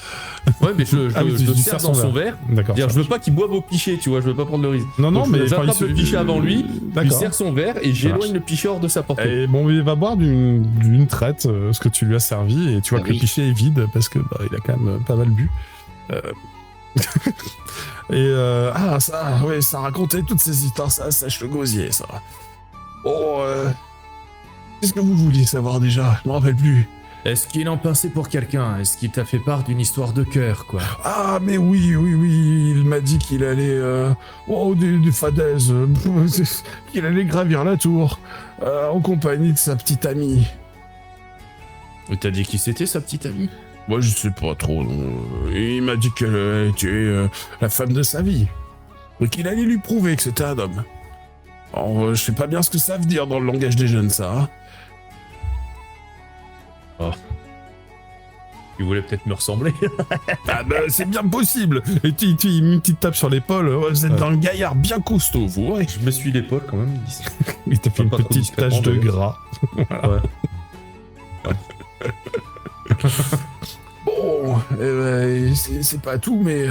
Speaker 6: Ouais, mais je le serre dans son verre.
Speaker 1: D'accord.
Speaker 6: Je veux pas qu'il boive au pichet, tu vois, je veux pas prendre le risque.
Speaker 1: Non,
Speaker 6: donc,
Speaker 1: mais...
Speaker 6: j'attrape le pichet avant lui, il serre son verre et j'éloigne
Speaker 1: marche.
Speaker 6: le pichet hors de sa portée.
Speaker 1: Et bon, il va boire d'une traite ce que tu lui as servi, et tu vois que le pichet est vide, parce que il a quand même pas mal bu. Ça racontait toutes ces histoires, ça sèche le gosier, ça. Bon, qu'est-ce que vous vouliez savoir déjà? Je me rappelle plus.
Speaker 6: Est-ce qu'il en pensait pour quelqu'un? Est-ce qu'il t'a fait part d'une histoire de cœur, quoi?
Speaker 1: Ah, mais oui, il m'a dit qu'il allait des fadaises, qu'il allait gravir la tour, en compagnie de sa petite amie.
Speaker 6: Et t'as dit qui c'était, sa petite amie?
Speaker 1: Moi, je sais pas trop, non. Il m'a dit qu'elle était la femme de sa vie, et qu'il allait lui prouver que c'était un homme. Alors, je sais pas bien ce que ça veut dire dans le langage des jeunes, ça. Hein.
Speaker 6: Il voulait peut-être me ressembler.
Speaker 1: Ah bah, c'est bien possible. Et tu il met une petite tape sur l'épaule. Ouais, vous êtes un gaillard bien costaud, vous. Ouais.
Speaker 6: Je me suis l'épaule quand même.
Speaker 1: Il t'a fait une
Speaker 6: Pas trop
Speaker 1: petite tache de
Speaker 6: discrètement,
Speaker 1: gras.
Speaker 6: Ouais.
Speaker 1: Bon, c'est pas tout, mais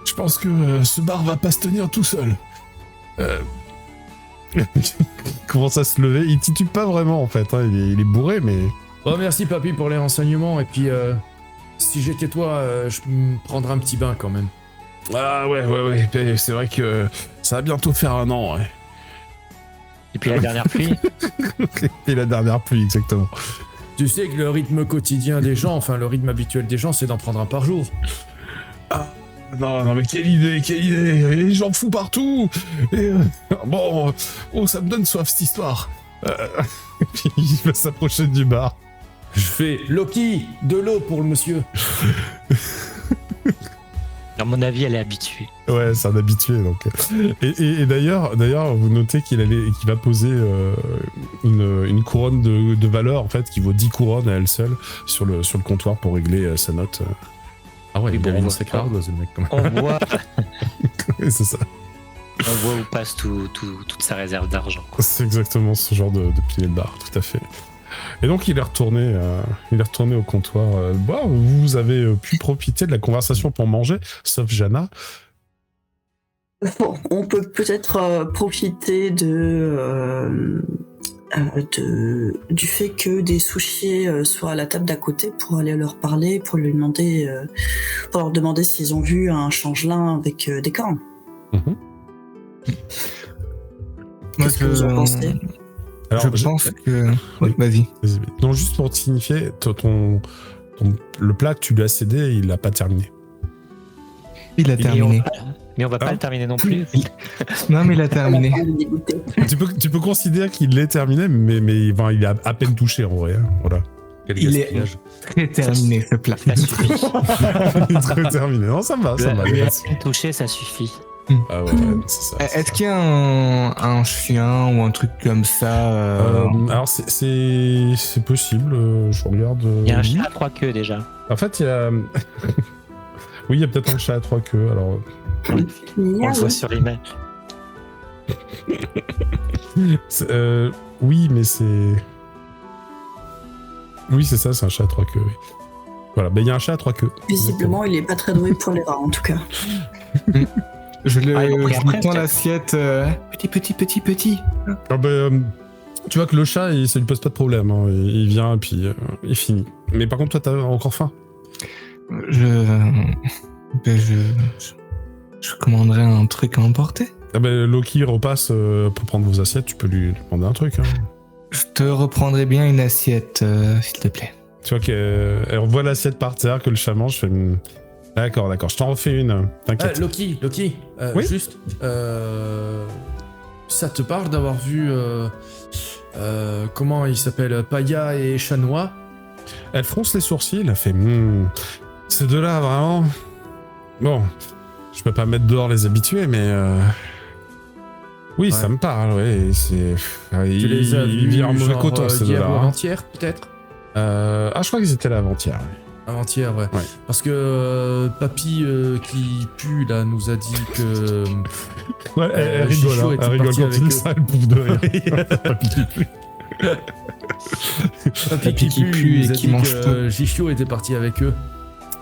Speaker 1: je pense que ce bar va pas se tenir tout seul. Il commence à se lever. Il titube pas vraiment, en fait. Hein. Il est bourré, mais...
Speaker 6: Oh, merci, papy, pour les renseignements. Et puis, si j'étais toi, je me prendrais un petit bain quand même.
Speaker 1: Ah ouais. C'est vrai que ça va bientôt faire 1 an, ouais.
Speaker 2: Et puis la dernière pluie.
Speaker 1: Et la dernière pluie, exactement.
Speaker 6: Tu sais que le rythme quotidien des gens, enfin le rythme habituel des gens, c'est d'en prendre un par jour.
Speaker 1: Ah, non, mais quelle idée, les gens fous partout. Et, bon, ça me donne soif cette histoire. Et puis il va s'approcher du bar.
Speaker 6: Je fais Loki, de l'eau pour le monsieur.
Speaker 2: À mon avis, elle est habituée.
Speaker 1: Ouais, c'est un habitué donc. Et d'ailleurs, vous notez qu'il va poser une couronne de valeur en fait qui vaut 10 couronnes à elle seule sur le comptoir pour régler sa note.
Speaker 6: Ah ouais,
Speaker 2: Oui,
Speaker 6: il
Speaker 2: bon,
Speaker 6: a
Speaker 2: on
Speaker 6: une
Speaker 2: voit
Speaker 6: sacrée
Speaker 2: pas.
Speaker 6: ardoise, le mec quand même.
Speaker 2: On voit,
Speaker 1: C'est ça.
Speaker 2: on voit où passe toute sa réserve d'argent.
Speaker 1: C'est exactement ce genre de pilier de bar, tout à fait. Et donc il est retourné au comptoir. Bon, vous avez pu profiter de la conversation pour manger, sauf Jana.
Speaker 3: Bon, on peut peut-être profiter du fait que des sushis soient à la table d'à côté pour aller leur parler, pour leur demander s'ils ont vu un changelin avec des cornes.
Speaker 1: Mm-hmm.
Speaker 3: Qu'est-ce que vous en pensez?
Speaker 1: Alors,
Speaker 5: je pense que... Oui, vas-y.
Speaker 1: Non, juste pour te signifier, le plat que tu lui as cédé, il l'a pas terminé.
Speaker 5: Il a terminé.
Speaker 2: Mais on va pas le terminer non plus.
Speaker 5: Non, mais il a terminé.
Speaker 1: tu peux considérer qu'il l'est terminé, mais enfin, il a à peine touché en vrai. Hein. Voilà.
Speaker 6: Quel
Speaker 5: Il est
Speaker 6: gaspillage.
Speaker 5: très terminé, ce plat.
Speaker 2: Ça suffit.
Speaker 1: Il est très terminé. Non, ça me va.
Speaker 2: Lui a touché, ça suffit.
Speaker 1: Ah ouais, c'est ça.
Speaker 5: Est-ce qu'il y a un chien ou un truc comme ça
Speaker 1: Alors c'est possible. Je regarde.
Speaker 2: Il y a un chat à 3 queues déjà.
Speaker 1: En fait, il y a. Oui, il y a peut-être un chat à 3 queues. Alors.
Speaker 2: On le voit sur l'image.
Speaker 1: Oui, mais c'est. Oui, c'est ça, c'est un chat à 3 queues. Oui. Voilà, ben il y a un chat à 3 queues.
Speaker 3: Visiblement, il est pas très doué pour les rats, en tout cas.
Speaker 5: Je lui
Speaker 2: après,
Speaker 5: tends
Speaker 2: peut-être.
Speaker 5: l'assiette. Petit.
Speaker 1: Ah tu vois que le chat, ça lui pose pas de problème. Hein. Il vient et puis il finit. Mais par contre, toi, t'as encore faim.
Speaker 5: Je commanderai un truc à emporter.
Speaker 1: Ah ben, Loki repasse pour prendre vos assiettes. Tu peux lui demander un truc. Hein.
Speaker 5: Je te reprendrai bien une assiette, s'il te plaît.
Speaker 1: Tu vois qu'elle revoit l'assiette par terre, que le chat mange. Je fais... D'accord. Je t'en refais une. T'inquiète.
Speaker 6: Loki,
Speaker 1: Oui
Speaker 6: juste, ça te parle d'avoir vu, comment il s'appelle, Paya et Chanois?
Speaker 1: Elle fronce les sourcils. Elle fait... Ces deux-là, vraiment... Bon, je peux pas mettre dehors les habitués, mais... Oui,
Speaker 6: Ouais.
Speaker 1: ça me parle, ouais. C'est...
Speaker 6: Tu les as
Speaker 1: il
Speaker 6: vus
Speaker 1: vit en mauvais
Speaker 6: genre,
Speaker 1: coton, ces
Speaker 6: hier
Speaker 1: deux-là.
Speaker 6: ou
Speaker 1: Hein.
Speaker 6: avant-hier, peut-être?
Speaker 1: Je crois qu'ils étaient là avant-hier. Ouais.
Speaker 6: Avant-hier, ouais.
Speaker 1: Ouais.
Speaker 6: Parce que Papy qui pue, là, nous a dit que...
Speaker 1: Ouais, elle
Speaker 6: Chicho
Speaker 1: rigole, hein.
Speaker 6: était
Speaker 1: Elle rigole
Speaker 6: parti
Speaker 1: quand
Speaker 6: avec
Speaker 1: il
Speaker 6: eux.
Speaker 1: ça, elle bouffe de rire.
Speaker 6: Papy qui pue
Speaker 5: et
Speaker 6: nous a
Speaker 5: qui
Speaker 6: dit
Speaker 5: mange
Speaker 6: que Chicho était parti avec eux.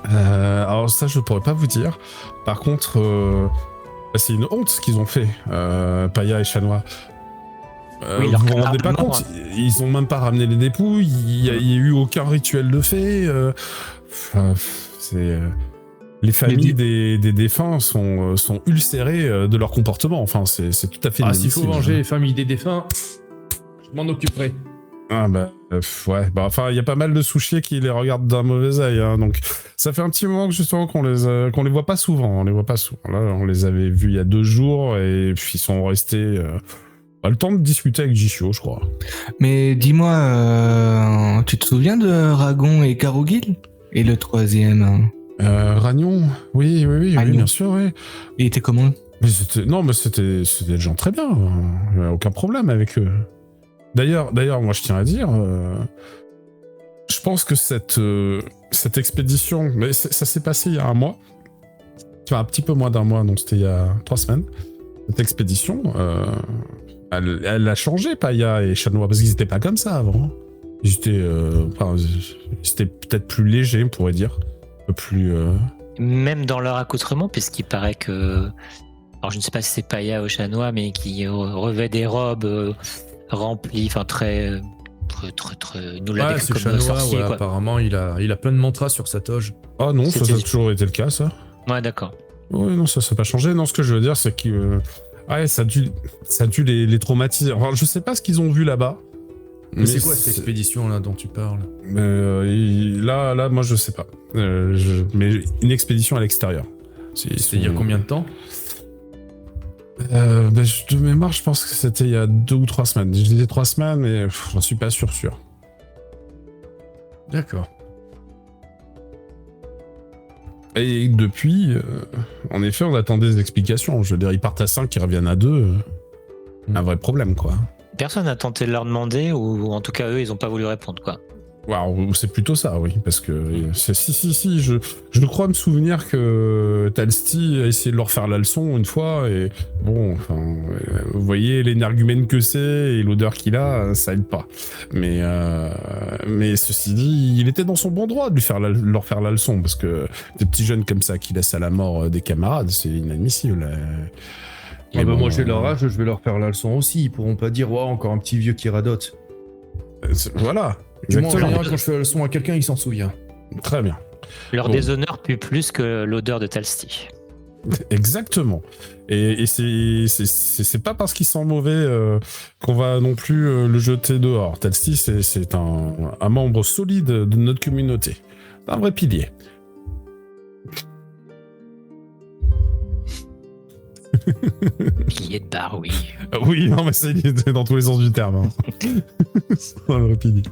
Speaker 1: Alors ça, je pourrais pas vous dire. Par contre, c'est une honte ce qu'ils ont fait, Paya et Chanois.
Speaker 2: Oui,
Speaker 1: vous
Speaker 2: leur
Speaker 1: vous rendez pas
Speaker 2: carrément,
Speaker 1: compte, ils ont même pas ramené les dépouilles, il y a eu aucun rituel de fait. Les familles des défunts sont ulcérées de leur comportement. Enfin, c'est tout à fait
Speaker 6: Ah, s'il faut
Speaker 1: inadmissible.
Speaker 6: venger les familles des défunts, je m'en occuperai.
Speaker 1: Ah bah, Ouais, bah enfin, il y a pas mal de souchiers qui les regardent d'un mauvais œil, hein, donc ça fait un petit moment que justement qu'on les voit pas souvent. On les voit pas souvent. Là, on les avait vus il y a 2 jours et puis ils sont restés le temps de discuter avec Jishio, je crois.
Speaker 5: Mais dis-moi, tu te souviens de Ragon et Karugil? Et le troisième
Speaker 1: Ragnon, oui, bien sûr, oui.
Speaker 5: Il était comment?
Speaker 1: Mais c'était des gens très bien. Aucun problème avec eux. D'ailleurs, moi je tiens à dire, je pense que cette expédition, mais ça s'est passé il y a un mois, enfin un petit peu moins d'un mois, donc c'était il y a 3 semaines. Cette expédition, elle a changé Paya et Chanois, parce qu'ils n'étaient pas comme ça avant. Ils étaient peut-être plus légers, on pourrait dire, un peu plus.
Speaker 2: Même dans leur accoutrement, puisqu'il paraît que, alors je ne sais pas si c'est Paya ou Chanois, mais qui revêt des robes remplies, enfin très, nous l'a décrit
Speaker 6: c'est
Speaker 2: comme
Speaker 6: Chanois,
Speaker 2: sorcier,
Speaker 6: ouais,
Speaker 2: quoi.
Speaker 6: apparemment il a plein de mantras sur sa toge.
Speaker 1: Ah non, ça a toujours été le cas, ça.
Speaker 2: Ouais, d'accord.
Speaker 1: Oui, non, ça n'a pas changé. Non, ce que je veux dire, c'est que ça a dû les traumatiser. Enfin, je sais pas ce qu'ils ont vu là-bas.
Speaker 6: Mais c'est quoi cette expédition là dont tu parles?
Speaker 1: Là, moi je sais pas. Mais une expédition à l'extérieur.
Speaker 6: C'était il y a combien de temps?
Speaker 1: De mémoire, je pense que c'était il y a 2 ou 3 semaines. Je disais 3 semaines, mais j'en suis pas sûr.
Speaker 6: D'accord.
Speaker 1: Et depuis, en effet, on attend des explications. Je veux dire, ils partent à 5, ils reviennent à 2. Un vrai problème, quoi.
Speaker 2: Personne n'a tenté de leur demander, ou en tout cas eux, ils n'ont pas voulu répondre, quoi.
Speaker 1: Waouh, c'est plutôt ça, oui, parce que si, je crois me souvenir que Talsti a essayé de leur faire la leçon une fois, et bon, enfin, vous voyez l'énergumène que c'est et l'odeur qu'il a, ça aide pas. Mais ceci dit, il était dans son bon droit de leur faire la leçon, parce que des petits jeunes comme ça qui laissent à la mort des camarades, c'est inadmissible.
Speaker 6: Ah bah moi j'ai leur âge, je vais leur faire la leçon aussi. Ils pourront pas dire encore un petit vieux qui radote.
Speaker 1: Voilà.
Speaker 6: Du moins, en général, quand je fais la leçon à quelqu'un, il s'en souvient.
Speaker 1: Très bien.
Speaker 2: Leur déshonneur pue plus que l'odeur de Talsti.
Speaker 1: Exactement. Et c'est pas parce qu'il sent mauvais qu'on va non plus le jeter dehors. Talsti, c'est un membre solide de notre communauté. Un vrai pilier.
Speaker 2: Pilier de bar, oui.
Speaker 1: Oui, non, mais c'est dans tous les sens du terme. Hein. C'est un vrai pilier.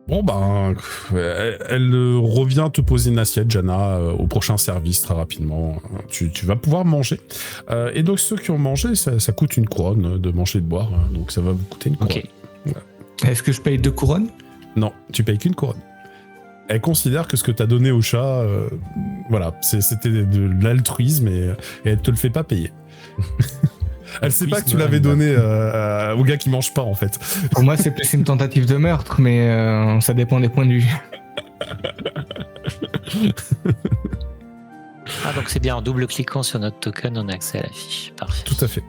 Speaker 1: Bon, ben, elle revient te poser une assiette, Jana, au prochain service, très rapidement. Tu vas pouvoir manger. Et donc, ceux qui ont mangé, ça coûte une couronne de manger et de boire. Donc, ça va vous coûter une couronne.
Speaker 2: Ok.
Speaker 1: Ouais.
Speaker 5: Est-ce que je paye 2 couronnes?
Speaker 1: Non, tu payes qu'une couronne. Elle considère que ce que t'as donné au chat, voilà, c'était de l'altruisme et elle te le fait pas payer. Elle sait pas que tu l'avais donné au gars qui mange pas, en fait.
Speaker 5: Pour moi, c'est plus une tentative de meurtre, mais ça dépend des points de vue.
Speaker 2: Ah, donc c'est bien, en double-cliquant sur notre token, on a accès à la fiche. Parfait.
Speaker 1: Tout à fait.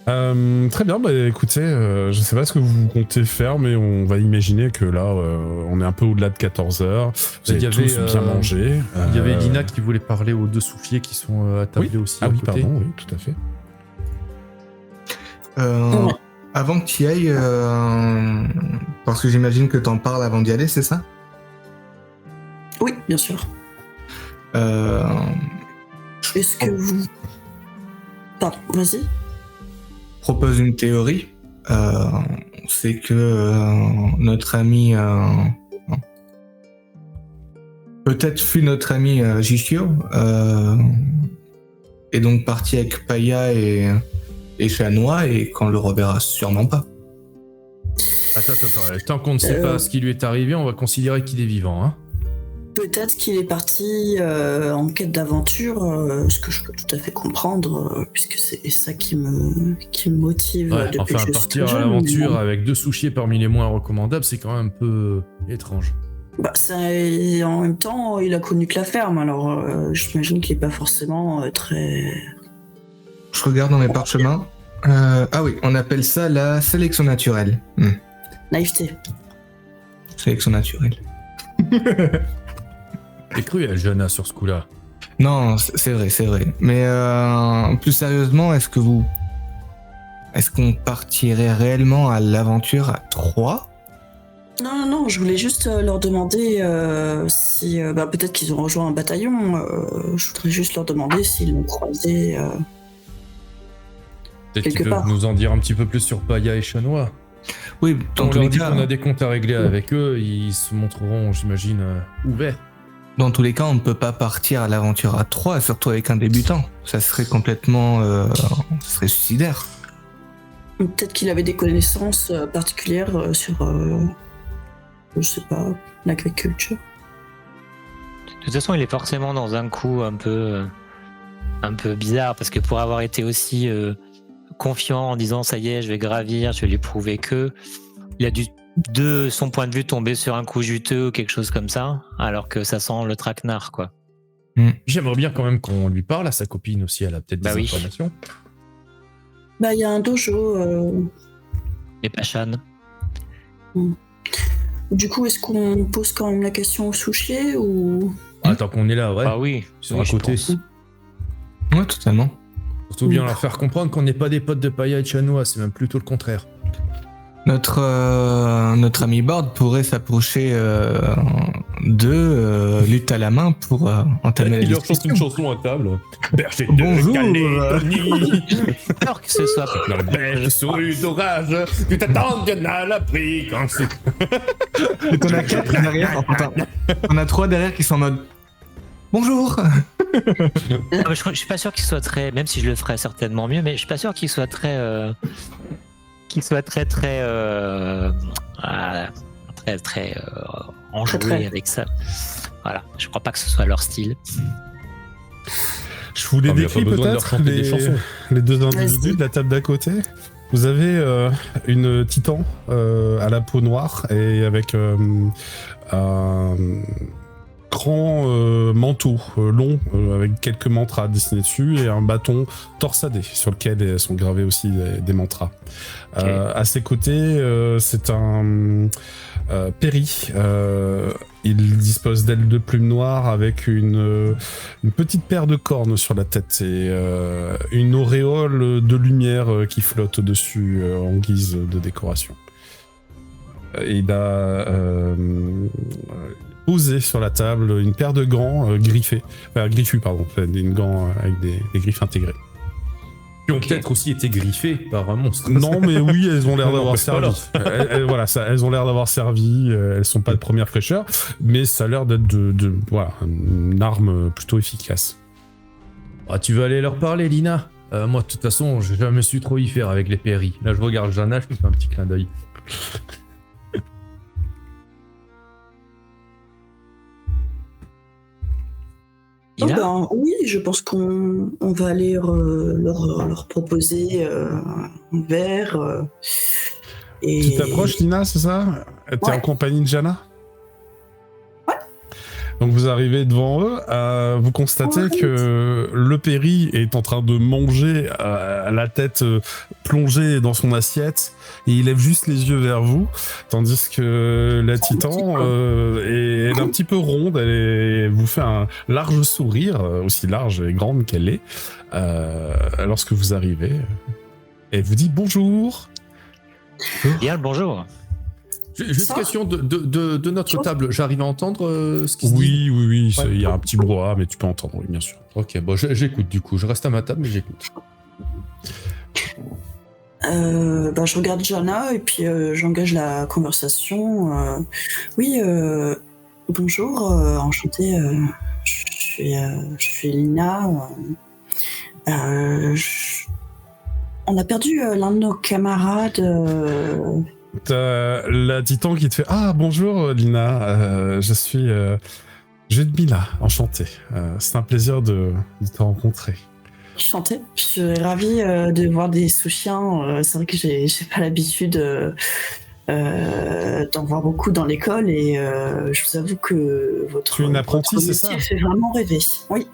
Speaker 1: Très bien, bah écoutez, je sais pas ce que vous comptez faire, mais on va imaginer que là, on est un peu au-delà de 14h. Vous avez tous bien mangé.
Speaker 6: Il y avait Lina qui voulait parler aux 2 soufiers qui sont attablés aussi.
Speaker 1: Ah
Speaker 6: à
Speaker 1: oui,
Speaker 6: côté.
Speaker 1: pardon, oui, tout à fait.
Speaker 5: Avant que tu y ailles, parce que j'imagine que t'en parles avant d'y aller, c'est ça?
Speaker 3: Oui, bien sûr. Est-ce que vous... Pardon, vas-y.
Speaker 5: Propose une théorie. C'est que notre ami... peut-être fut notre ami Jishio, est donc parti avec Paya et Chanois, et qu'on le reverra sûrement pas.
Speaker 6: Attends. Tant qu'on ne sait pas ce qui lui est arrivé, on va considérer qu'il est vivant, hein.
Speaker 3: Peut-être qu'il est parti en quête d'aventure, ce que je peux tout à fait comprendre, puisque c'est ça qui me motive
Speaker 6: Ouais,
Speaker 3: depuis
Speaker 6: enfin,
Speaker 3: que je suis
Speaker 6: partir
Speaker 3: très
Speaker 6: à
Speaker 3: jeune,
Speaker 6: l'aventure
Speaker 3: mais bon.
Speaker 6: avec 2 souchiers parmi les moins recommandables, c'est quand même un peu étrange.
Speaker 3: Bah, et en même temps, il a connu que la ferme, alors j'imagine qu'il est pas forcément très...
Speaker 5: Je regarde dans mes parchemins. Ah oui, on appelle ça la sélection naturelle.
Speaker 3: Naïveté.
Speaker 5: Sélection naturelle.
Speaker 6: T'es cruel, Jana, sur ce coup-là.
Speaker 5: Non, c'est vrai. Mais plus sérieusement, est-ce qu'on partirait réellement à l'aventure à 3
Speaker 3: Non, je voulais juste leur demander si peut-être qu'ils ont rejoint un bataillon. Je voudrais juste leur demander s'ils l'ont croisé.
Speaker 6: Peut-être qu'ils
Speaker 3: Quelque
Speaker 6: peuvent
Speaker 3: part.
Speaker 6: nous en dire un petit peu plus sur Paya et Chanois.
Speaker 5: Oui,
Speaker 6: Quand on leur dit qu'on a des comptes à régler avec eux, ils se montreront, j'imagine, ouverts.
Speaker 5: dans tous les cas, on ne peut pas partir à l'aventure à 3, surtout avec un débutant. Ça serait complètement... ça serait suicidaire.
Speaker 3: Peut-être qu'il avait des connaissances particulières sur, je sais pas, l'agriculture.
Speaker 2: De toute façon, il est forcément dans un coup un peu bizarre, parce que pour avoir été aussi confiant en disant ça y est, je vais gravir, je vais lui prouver que, il a dû, de son point de vue, tomber sur un coup juteux ou quelque chose comme ça, alors que ça sent le traquenard, quoi.
Speaker 6: J'aimerais bien quand même qu'on lui parle à sa copine aussi, elle a peut-être des
Speaker 2: Oui.
Speaker 6: informations.
Speaker 3: Il y a un dojo.
Speaker 2: Et Pachan.
Speaker 3: Du coup, est-ce qu'on pose quand même la question au sushi ou...
Speaker 6: Tant qu'on est là, ouais.
Speaker 2: Ah oui,
Speaker 6: Ils sont
Speaker 2: oui,
Speaker 6: à
Speaker 2: je
Speaker 6: côté.
Speaker 2: pense.
Speaker 5: Ouais, totalement.
Speaker 6: Surtout bien leur faire comprendre qu'on n'est pas des potes de Paya et de Chanois, c'est même plutôt le contraire.
Speaker 5: Notre ami Bard pourrait s'approcher lutte à la main pour entamer la discussion.
Speaker 6: chanson à table. Berger de
Speaker 5: Bonjour,
Speaker 6: Calais,
Speaker 2: Alors que ce soit
Speaker 6: la belle souris d'orage, tu t'attends bien à l'abri quand c'est...
Speaker 5: Et on a 4 derrière, enfin, on a 3 derrière qui sont en mode bonjour.
Speaker 2: je suis pas sûr qu'il soit très, même si je le ferais certainement mieux, mais je suis pas sûr qu'il soit très enjoué
Speaker 3: Très.
Speaker 2: avec ça. Voilà, je crois pas que ce soit leur style.
Speaker 1: Je vous les
Speaker 6: Ah, mais y a pas
Speaker 1: décris
Speaker 6: besoin de leur
Speaker 1: peut-être,
Speaker 6: chanter des chansons.
Speaker 1: les deux individus
Speaker 3: Vas-y.
Speaker 1: de la table d'à côté. Vous avez une titan à la peau noire et avec un grand manteau long avec quelques mantras dessinés dessus et un bâton torsadé sur lequel sont gravés aussi des mantras.
Speaker 2: Ok.
Speaker 1: À ses côtés, c'est un Perry. Il dispose d'ailes de plumes noires avec une petite paire de cornes sur la tête et une auréole de lumière qui flotte au-dessus en guise de décoration. Et il a posé sur la table une paire de gants griffus, une gants avec des griffes intégrées.
Speaker 6: Qui ont peut-être aussi été griffés par un monstre.
Speaker 1: Non, mais oui, elles ont l'air
Speaker 6: Non,
Speaker 1: d'avoir
Speaker 6: mais
Speaker 1: servi.
Speaker 6: voilà.
Speaker 1: Voilà, elles ont l'air d'avoir servi. Elles sont pas de première fraîcheur, mais ça a l'air d'être une arme plutôt efficace.
Speaker 6: Ah, tu vas aller leur parler, Lina. Moi, de toute façon, j'ai jamais su trop y faire avec les péris. Là, je regarde Jana, je me fais un petit clin d'œil.
Speaker 2: Ina
Speaker 3: Oui, je pense qu'on va aller leur proposer un verre. Et...
Speaker 1: Tu t'approches, Lina, c'est ça? T'es
Speaker 3: Ouais.
Speaker 1: en compagnie de Jana?
Speaker 3: Ouais.
Speaker 1: Donc vous arrivez devant eux, vous constatez que le Perry est en train de manger la tête plongée dans son assiette et il lève juste les yeux vers vous, tandis que la Titan elle est un petit peu ronde, elle vous fait un large sourire, aussi large et grande qu'elle est, lorsque vous arrivez. Elle vous dit bonjour.
Speaker 2: Bien le bonjour.
Speaker 6: Juste
Speaker 3: Ça
Speaker 6: question de notre table. J'arrive à entendre ce qui se dit.
Speaker 1: Oui,
Speaker 6: Ouais.
Speaker 1: il y a un petit brouhaha, mais tu peux entendre, oui, bien sûr.
Speaker 6: Ok, bon, j'écoute du coup. Je reste à ma table, mais j'écoute.
Speaker 3: Je regarde Jana et puis j'engage la conversation. Bonjour, enchantée. Je suis Lina. On a perdu l'un de nos camarades.
Speaker 1: T'as la Titan qui te fait « Ah, bonjour Lina, je suis Jedmila, enchanté. C'est un plaisir de te rencontrer. »
Speaker 3: Enchantée. Je suis ravie de voir des sous-chiens. C'est vrai que j'ai pas l'habitude d'en voir beaucoup dans l'école et je vous avoue que votre
Speaker 1: Tu es une apprentie,
Speaker 3: votre
Speaker 1: c'est ça
Speaker 3: métier fait vraiment rêver. Oui.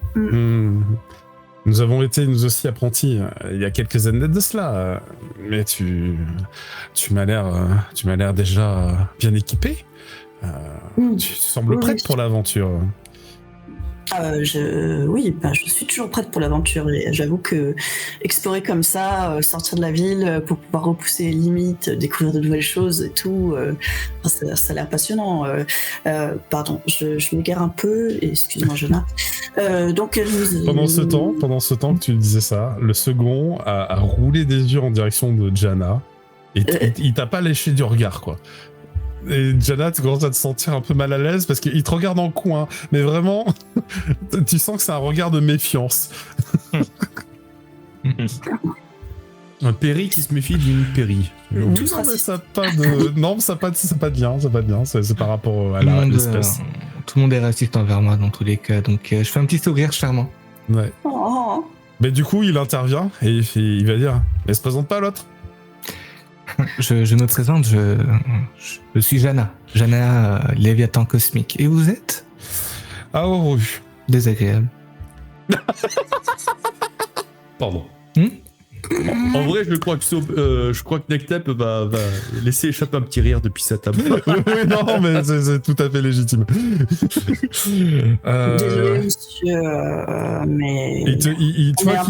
Speaker 1: Nous avons été, nous aussi, apprentis il y a quelques années de cela. Mais tu m'as l'air déjà bien équipé. Tu sembles
Speaker 3: Oui,
Speaker 1: prête
Speaker 3: oui.
Speaker 1: pour l'aventure.
Speaker 3: Oui, je suis toujours prête pour l'aventure. Et j'avoue que explorer comme ça, sortir de la ville pour pouvoir repousser les limites, découvrir de nouvelles choses et tout, ça a l'air passionnant. Pardon, je m'égare un peu. Excuse-moi, Jonah. Donc,
Speaker 1: Pendant ce temps que tu disais ça, le second a roulé des yeux en direction de Jana et il t'a pas léché du regard, quoi. Et Jana, tu commences à te sentir un peu mal à l'aise parce qu'il te regarde en coin, mais vraiment, tu sens que c'est un regard de méfiance.
Speaker 6: Un Perry qui se méfie d'une Perry.
Speaker 1: Oui, non, mais ça n'a pas de... Non, ça n'a pas de lien, c'est par rapport à l'espèce.
Speaker 5: Tout le monde est raciste envers moi dans tous les cas, donc je fais un petit sourire charmant.
Speaker 1: Ouais.
Speaker 3: Oh.
Speaker 1: Mais du coup, il intervient et il va dire « Mais se présente pas l'autre ?»
Speaker 5: Je me présente, je suis Jana. Jana, Léviathan cosmique. Et vous êtes ?
Speaker 1: Aoru.
Speaker 5: Désagréable.
Speaker 6: Pardon. En vrai, je crois que Nectep va laisser échapper un petit rire depuis sa table.
Speaker 1: Oui, non, mais c'est tout à fait légitime.
Speaker 3: Désolé, monsieur, mais...
Speaker 1: Tu vois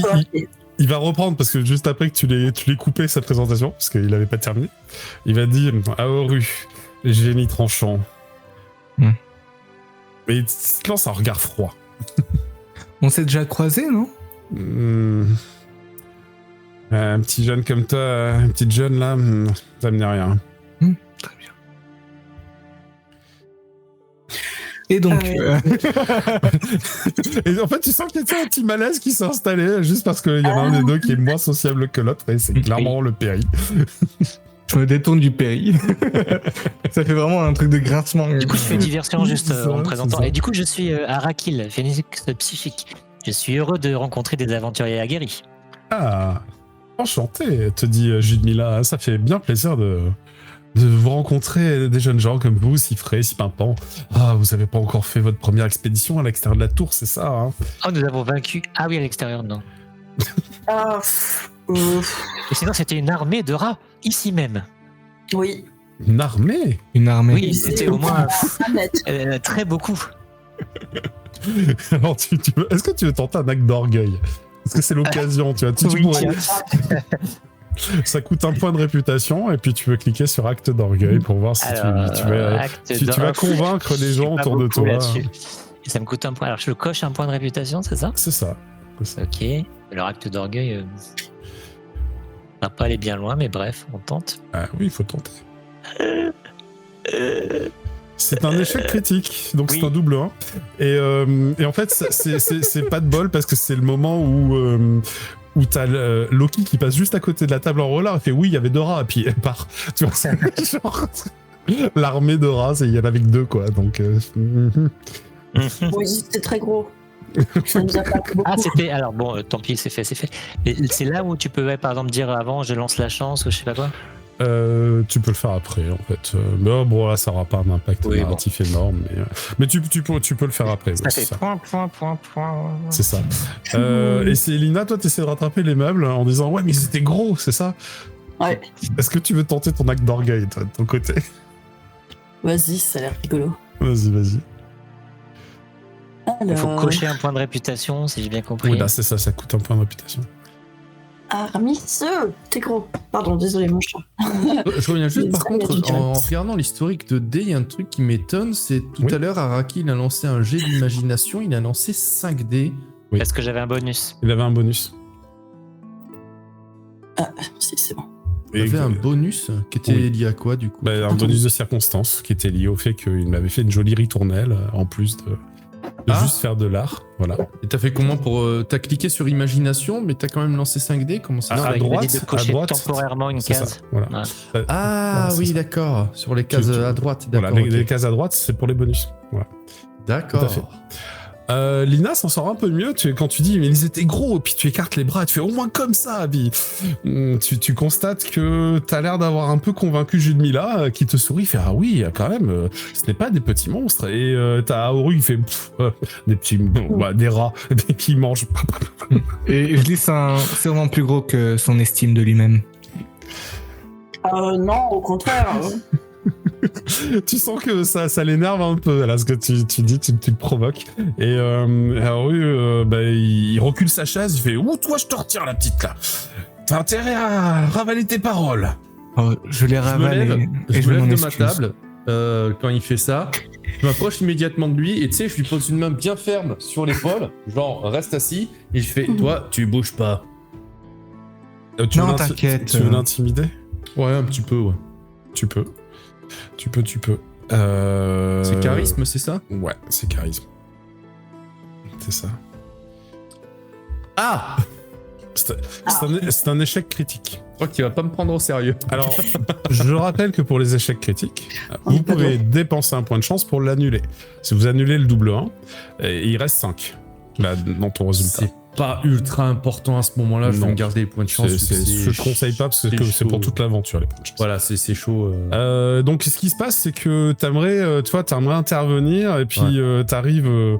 Speaker 1: il va reprendre, parce que juste après que tu l'aies coupé sa présentation, parce qu'il n'avait pas terminé, il va dire « Aoru, génie tranchant. » Mais il te lance un regard froid.
Speaker 5: On s'est déjà croisés, non ?
Speaker 1: Un petit jeune comme toi, une petite jeune là, ça me dit rien.
Speaker 5: Très bien. Et donc...
Speaker 1: Et en fait, tu sens qu'il y a un petit malaise qui s'est installé juste parce qu'il y en a un des deux qui est moins sociable que l'autre et c'est clairement le Perry.
Speaker 5: Je me détourne du Perry. Ça fait vraiment un truc de grincement.
Speaker 2: Du coup, je fais diversion juste en me présentant.
Speaker 1: ça.
Speaker 2: Et du coup, je suis Arakil, phénix psychique. Je suis heureux de rencontrer des aventuriers aguerris.
Speaker 1: Ah, enchanté, te dit Judmila. Ça fait bien plaisir de vous rencontrer, des jeunes gens comme vous, si frais, si pimpants. Ah, vous avez pas encore fait votre première expédition à l'extérieur de la tour, c'est ça, hein?
Speaker 2: Oh, nous avons vaincu. Ah oui, à l'extérieur, non. Et sinon, c'était une armée de rats, ici même.
Speaker 3: Oui.
Speaker 1: Une armée?
Speaker 5: Une armée.
Speaker 2: Oui, c'était au moins
Speaker 3: Net.
Speaker 2: très beaucoup.
Speaker 1: Alors, est-ce que tu veux tenter un acte d'orgueil? Parce que c'est l'occasion, tu vois. Tu
Speaker 2: Oui,
Speaker 1: pourrais...
Speaker 2: tiens.
Speaker 1: Ça coûte un point de réputation, et puis tu veux cliquer sur acte d'orgueil pour voir si tu vas convaincre les gens autour de toi.
Speaker 2: Et ça me coûte un point. Alors, je coche un point de réputation, c'est ça?
Speaker 1: C'est ça.
Speaker 2: Ok. Alors, acte d'orgueil, on va pas aller bien loin, mais bref, on tente.
Speaker 1: Ah oui, il faut tenter. C'est un échec critique, donc
Speaker 2: Oui.
Speaker 1: c'est un double 1. Et en fait, c'est pas de bol parce que c'est le moment où t'as Loki qui passe juste à côté de la table en roller et fait oui, il y avait 2 rats, et puis elle part. Tu vois, c'est genre l'armée de rats, il y en avait que 2, quoi. Donc,
Speaker 3: Oui, c'était très gros. Ça nous a pas beaucoup.
Speaker 2: Ah, c'était. Alors, bon, tant pis, c'est fait. Mais c'est là où tu peux, par exemple, dire avant, je lance la chance ou je sais pas quoi.
Speaker 1: tu peux le faire après, en fait. Mais bon, là, ça aura pas un impact narratif énorme. Mais tu peux le faire après.
Speaker 2: Ça
Speaker 1: Ouais,
Speaker 2: fait
Speaker 1: c'est ça.
Speaker 2: point.
Speaker 1: C'est ça. Et c'est Lina, toi, t'essaies de rattraper les meubles en disant ouais, mais c'était gros, c'est ça?
Speaker 3: Ouais.
Speaker 1: Est-ce que tu veux tenter ton acte d'orgueil, toi, de ton côté?
Speaker 3: Vas-y, ça a l'air rigolo.
Speaker 1: Vas-y.
Speaker 2: Il faut
Speaker 3: Alors,
Speaker 2: cocher un point de réputation, si j'ai bien compris.
Speaker 1: Oui, là, c'est ça coûte un point de réputation.
Speaker 3: Aramis, t'es gros. Pardon, désolé, mon chat.
Speaker 6: Je reviens juste, par
Speaker 3: Ça, il y a
Speaker 6: contre,
Speaker 3: du
Speaker 6: en
Speaker 3: direct.
Speaker 6: regardant l'historique de D, il y a un truc qui m'étonne, c'est tout
Speaker 1: Oui.
Speaker 6: à l'heure, Araki, il a lancé un jet d'imagination, il a lancé 5 dés.
Speaker 1: Oui.
Speaker 2: Parce que j'avais un bonus.
Speaker 1: Il avait un bonus.
Speaker 3: Si, c'est bon.
Speaker 6: Il avait un bonus qui était
Speaker 1: Oui.
Speaker 6: lié à quoi, du coup?
Speaker 1: Un bonus de circonstance qui était lié au fait qu'il m'avait fait une jolie ritournelle en plus de juste faire de l'art. Voilà.
Speaker 6: Et t'as fait comment pour... t'as cliqué sur imagination, mais t'as quand même lancé 5 dés? Comment ça
Speaker 1: Ah,
Speaker 6: se
Speaker 1: à
Speaker 6: fait?
Speaker 2: il m'a
Speaker 1: droite,
Speaker 2: dit de cocher
Speaker 1: à droite,
Speaker 2: temporairement une
Speaker 1: C'est
Speaker 2: case.
Speaker 1: ça. Voilà.
Speaker 2: Ouais.
Speaker 6: Ah
Speaker 1: Voilà, c'est
Speaker 6: oui,
Speaker 1: ça.
Speaker 6: d'accord. Sur les cases à droite, d'accord.
Speaker 1: Voilà, les
Speaker 6: ok.
Speaker 1: cases à droite, c'est pour les bonus. Voilà.
Speaker 6: D'accord.
Speaker 1: Tout à fait. Lina s'en sort un peu mieux quand tu dis mais ils étaient gros, et puis tu écartes les bras et tu fais au moins comme ça, puis tu constates que t'as l'air d'avoir un peu convaincu Judmila qui te sourit, fait ah oui quand même ce n'est pas des petits monstres, et t'as Aoru qui fait des petits des rats qui mangent.
Speaker 5: Et je dis c'est vraiment plus gros que son estime de lui-même.
Speaker 3: Non, au contraire.
Speaker 1: Tu sens que ça l'énerve un peu, là, ce que tu dis, tu le provoques. Et alors, oui, il recule sa chaise, il fait « Ouh, toi, je te retire, la petite, là. T'as intérêt à ravaler tes paroles. »
Speaker 5: Oh, je les ravale et
Speaker 6: je me lève
Speaker 5: m'en
Speaker 6: de ma
Speaker 5: excuse.
Speaker 6: table quand il fait ça. Je m'approche immédiatement de lui et tu sais, je lui pose une main bien ferme sur l'épaule, genre reste assis, et je fais toi, tu bouges pas.
Speaker 5: Non, t'inquiète.
Speaker 1: Tu veux l'intimider?
Speaker 6: Ouais, un petit peu, ouais.
Speaker 1: Tu peux.
Speaker 6: C'est charisme, c'est ça?
Speaker 1: Ouais, c'est charisme. C'est ça.
Speaker 6: Ah!
Speaker 1: C'est un échec critique.
Speaker 6: Je crois qu'il va pas me prendre au sérieux.
Speaker 1: Alors, je rappelle que pour les échecs critiques, vous pouvez dépenser un point de chance pour l'annuler. Si vous annulez le double 1, il reste 5 là, dans ton résultat.
Speaker 6: C'est pas ultra important à ce moment-là, je vais
Speaker 1: Non.
Speaker 6: me garder les points de chance.
Speaker 1: Je te conseille pas parce que c'est pour toute l'aventure, les points de chance.
Speaker 6: Voilà, c'est chaud.
Speaker 1: Donc, ce qui se passe, c'est que t'aimerais intervenir et puis t'arrives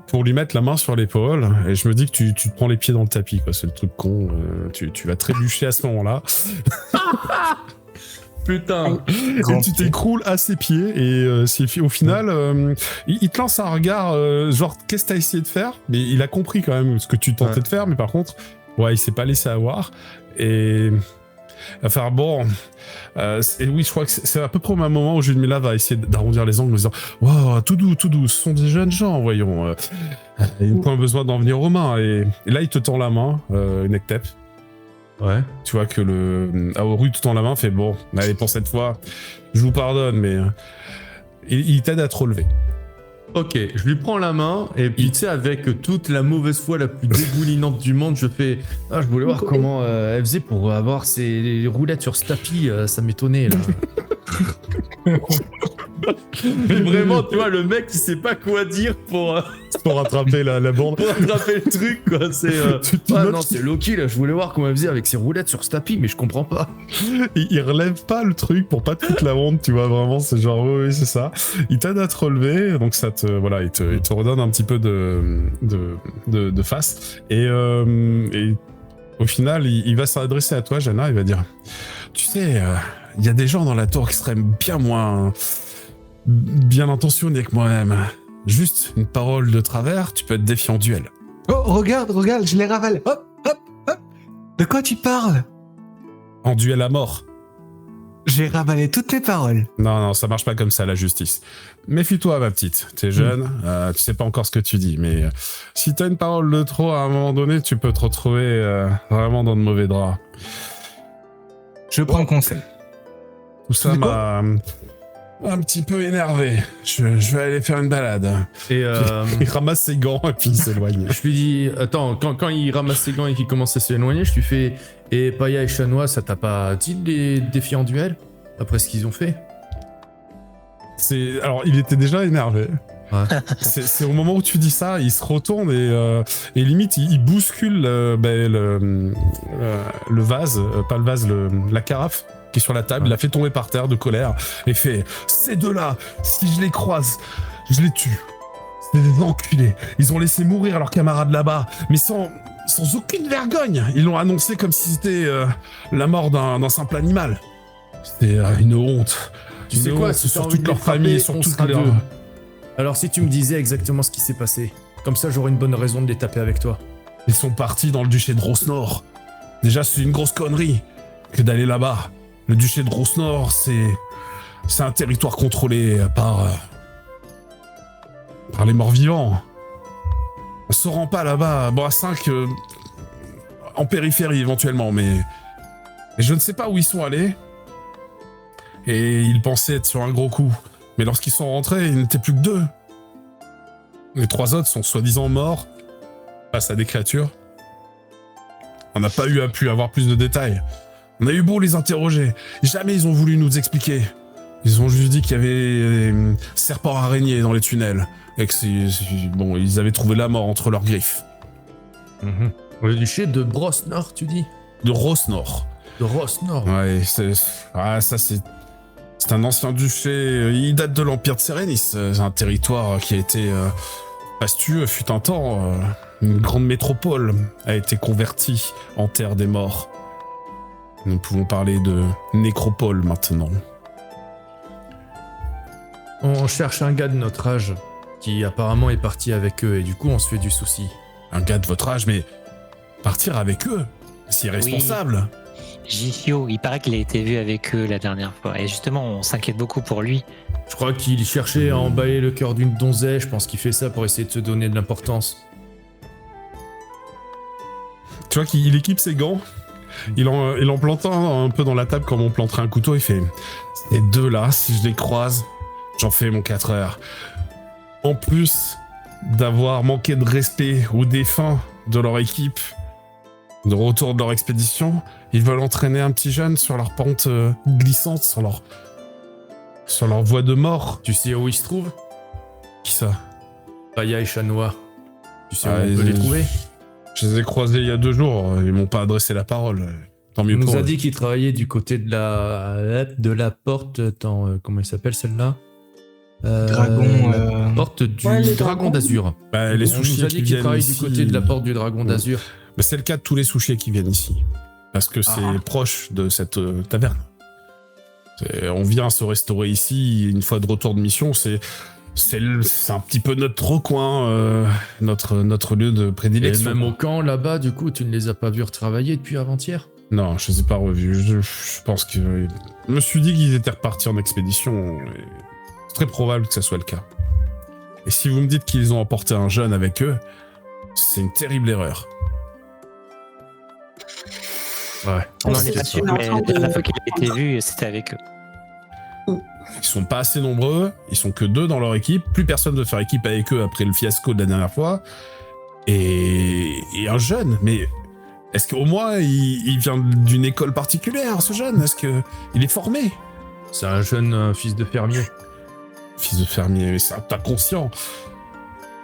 Speaker 1: pour lui mettre la main sur l'épaule. Et je me dis que tu te prends les pieds dans le tapis, quoi. C'est le truc con. Tu vas trébucher à ce moment-là.
Speaker 6: Putain!
Speaker 1: Et tu t'écroules à ses pieds. Et au final, il te lance un regard genre, qu'est-ce que t'as essayé de faire? Mais il a compris quand même ce que tu tentais de faire. Mais par contre, il s'est pas laissé avoir. Et... Enfin bon, oui, je crois que c'est à peu près au même moment où Julmila va essayer d'arrondir les angles en disant « Wow, tout doux, ce sont des jeunes gens, voyons. Ils n'ont pas besoin d'en venir aux mains. » Et là, il te tend la main, Nectep.
Speaker 6: Ouais.
Speaker 1: Tu vois que Aoru te tend la main, fait « Bon, allez, pour cette fois, je vous pardonne, mais... » Il t'aide à te relever.
Speaker 6: Ok, je lui prends la main, et puis tu sais, avec toute la mauvaise foi la plus dégoulinante du monde, je fais « Ah, je voulais voir comment elle faisait pour avoir ses roulettes sur ce tapis, ça m'étonnait, là. » Mais vraiment, tu vois, le mec, il sait pas quoi dire pour
Speaker 1: rattraper la bande.
Speaker 6: pour attraper le truc, quoi. C'est non, c'est Loki, là, je voulais voir comment elle faisait avec ses roulettes sur ce tapis, mais je comprends pas.
Speaker 1: Il relève pas le truc pour pas te foutre la honte, tu vois, vraiment, c'est genre, oui, c'est ça. Il t'aide à te relever, donc ça te, voilà, il te redonne un petit peu de face. Et au final, il va s'adresser à toi, Jana, il va dire, tu sais, il y a des gens dans la tour qui seraient bien intentionnés que moi-même. Juste une parole de travers, tu peux être défiant en duel.
Speaker 5: Oh, regarde, je les ravale. Hop. De quoi tu parles?
Speaker 1: En duel à mort.
Speaker 5: J'ai ravalé toutes tes paroles.
Speaker 1: Non, ça marche pas comme ça, la justice. Méfie-toi, ma petite. T'es jeune, tu sais pas encore ce que tu dis, mais si t'as une parole de trop, à un moment donné, tu peux te retrouver vraiment dans de mauvais draps.
Speaker 5: Je prends conseil.
Speaker 1: Tout ça m'a un petit peu énervé. Je vais aller faire une balade.
Speaker 6: Et
Speaker 1: il ramasse ses gants et puis il s'éloigne.
Speaker 6: je lui dis, attends, quand il ramasse ses gants et qu'il commence à s'éloigner, je lui fais, et Paya et Chanois, ça t'a pas dit de les défier en duel après ce qu'ils ont fait?
Speaker 1: Alors, il était déjà énervé.
Speaker 6: Ouais.
Speaker 1: C'est au moment où tu dis ça, il se retourne et limite il bouscule le vase, pas le vase, la carafe qui est sur la table. Il la fait tomber par terre de colère et fait « Ces deux-là, si je les croise, je les tue. C'est des enculés. Ils ont laissé mourir leurs camarades là-bas, mais sans aucune vergogne. Ils l'ont annoncé comme si c'était la mort d'un simple animal. C'était une honte.
Speaker 6: Tu sais quoi, si
Speaker 1: sur
Speaker 6: t'as envie
Speaker 1: toute
Speaker 6: de
Speaker 1: leur
Speaker 6: les frapper,
Speaker 1: famille, sur
Speaker 6: on
Speaker 1: toute
Speaker 6: sera
Speaker 1: leur...
Speaker 6: deux. Alors si tu me disais exactement ce qui s'est passé, comme ça j'aurais une bonne raison de les taper avec toi.
Speaker 1: Ils sont partis dans le duché de Rosnor. Déjà, c'est une grosse connerie que d'aller là-bas. Le duché de Rosnor, c'est un territoire contrôlé par les morts-vivants. On se rend pas là-bas, bon à 5, en périphérie éventuellement, mais je ne sais pas où ils sont allés. Et ils pensaient être sur un gros coup. Mais lorsqu'ils sont rentrés, il n'était plus que 2. Les 3 autres sont soi-disant morts face à des créatures. On n'a pas pu avoir plus de détails. On a eu beau les interroger, jamais ils ont voulu nous expliquer. Ils ont juste dit qu'il y avait des serpents araignées dans les tunnels. Et que ils avaient trouvé la mort entre leurs griffes.
Speaker 6: Le duché de Brosnor, tu dis?
Speaker 1: De Rosnor.
Speaker 6: De Rosnor.
Speaker 1: Ouais, c'est un ancien duché, il date de l'Empire de Sérénis. C'est un territoire qui a été fastueux, fut un temps. Une grande métropole a été convertie en terre des morts. Nous pouvons parler de nécropole maintenant.
Speaker 6: On cherche un gars de notre âge qui apparemment est parti avec eux et du coup on se fait du souci.
Speaker 1: Un gars de votre âge, mais partir avec eux, c'est irresponsable.
Speaker 2: Jihyo, il paraît qu'il a été vu avec eux la dernière fois. Et justement, on s'inquiète beaucoup pour lui.
Speaker 6: Je crois qu'il cherchait à emballer le cœur d'une donzelle, je pense qu'il fait ça pour essayer de se donner de l'importance.
Speaker 1: Tu vois qu'il équipe ses gants, il en plante un peu dans la table comme on planterait un couteau, il fait « Ces deux-là, si je les croise, j'en fais mon 4 heures. En plus d'avoir manqué de respect aux défunts de leur équipe, de retour de leur expédition, ils veulent entraîner un petit jeune sur leur pente glissante, sur leur voie de mort.
Speaker 6: Tu sais où ils se trouvent?
Speaker 1: Qui ça?
Speaker 6: Paya et Chanois. Tu sais où
Speaker 1: Ah,
Speaker 6: on peut les trouver?
Speaker 1: Je les ai croisés il y a 2 jours, ils m'ont pas adressé la parole. Tant mieux
Speaker 6: Il nous
Speaker 1: pour
Speaker 6: a
Speaker 1: eux.
Speaker 6: dit qu'il travaillait du côté de la porte. Attends, comment elle s'appelle celle-là?
Speaker 5: Dragon.
Speaker 6: La porte du
Speaker 3: Ouais, les
Speaker 6: dragon
Speaker 3: dragons.
Speaker 6: d'Azur.
Speaker 1: Bah, les
Speaker 6: On nous
Speaker 1: sushis
Speaker 6: a
Speaker 1: qui
Speaker 6: dit qu'il
Speaker 1: viennent
Speaker 6: travaille
Speaker 1: ici...
Speaker 6: du côté de la porte du dragon d'Azur.
Speaker 1: Bah, c'est le cas de tous les sushis qui viennent ici. Parce que c'est proche de cette taverne. On vient se restaurer ici, une fois de retour de mission, c'est un petit peu notre recoin, notre lieu de
Speaker 6: Et
Speaker 1: prédilection.
Speaker 6: même au camp là-bas, du coup, tu ne les as pas vus retravailler depuis avant-hier?
Speaker 1: Non, je les ai pas revus. Je pense que... Je me suis dit qu'ils étaient repartis en expédition. Et c'est très probable que ça soit le cas. Et si vous me dites qu'ils ont emporté un jeune avec eux, c'est une terrible erreur.
Speaker 6: Ouais.
Speaker 2: On n'en
Speaker 3: c'est
Speaker 2: est pas
Speaker 3: pas
Speaker 2: sûr,
Speaker 3: sûr.
Speaker 2: mais la dernière fois qu'il a été vu, c'était avec eux.
Speaker 1: Ils sont pas assez nombreux, ils sont que 2 dans leur équipe, plus personne veut faire équipe avec eux après le fiasco de la dernière fois. Et un jeune, mais est-ce qu'au moins il vient d'une école particulière, ce jeune? Est-ce qu'il est formé?
Speaker 6: C'est un jeune fils de fermier.
Speaker 1: Fils de fermier, mais c'est pas conscient.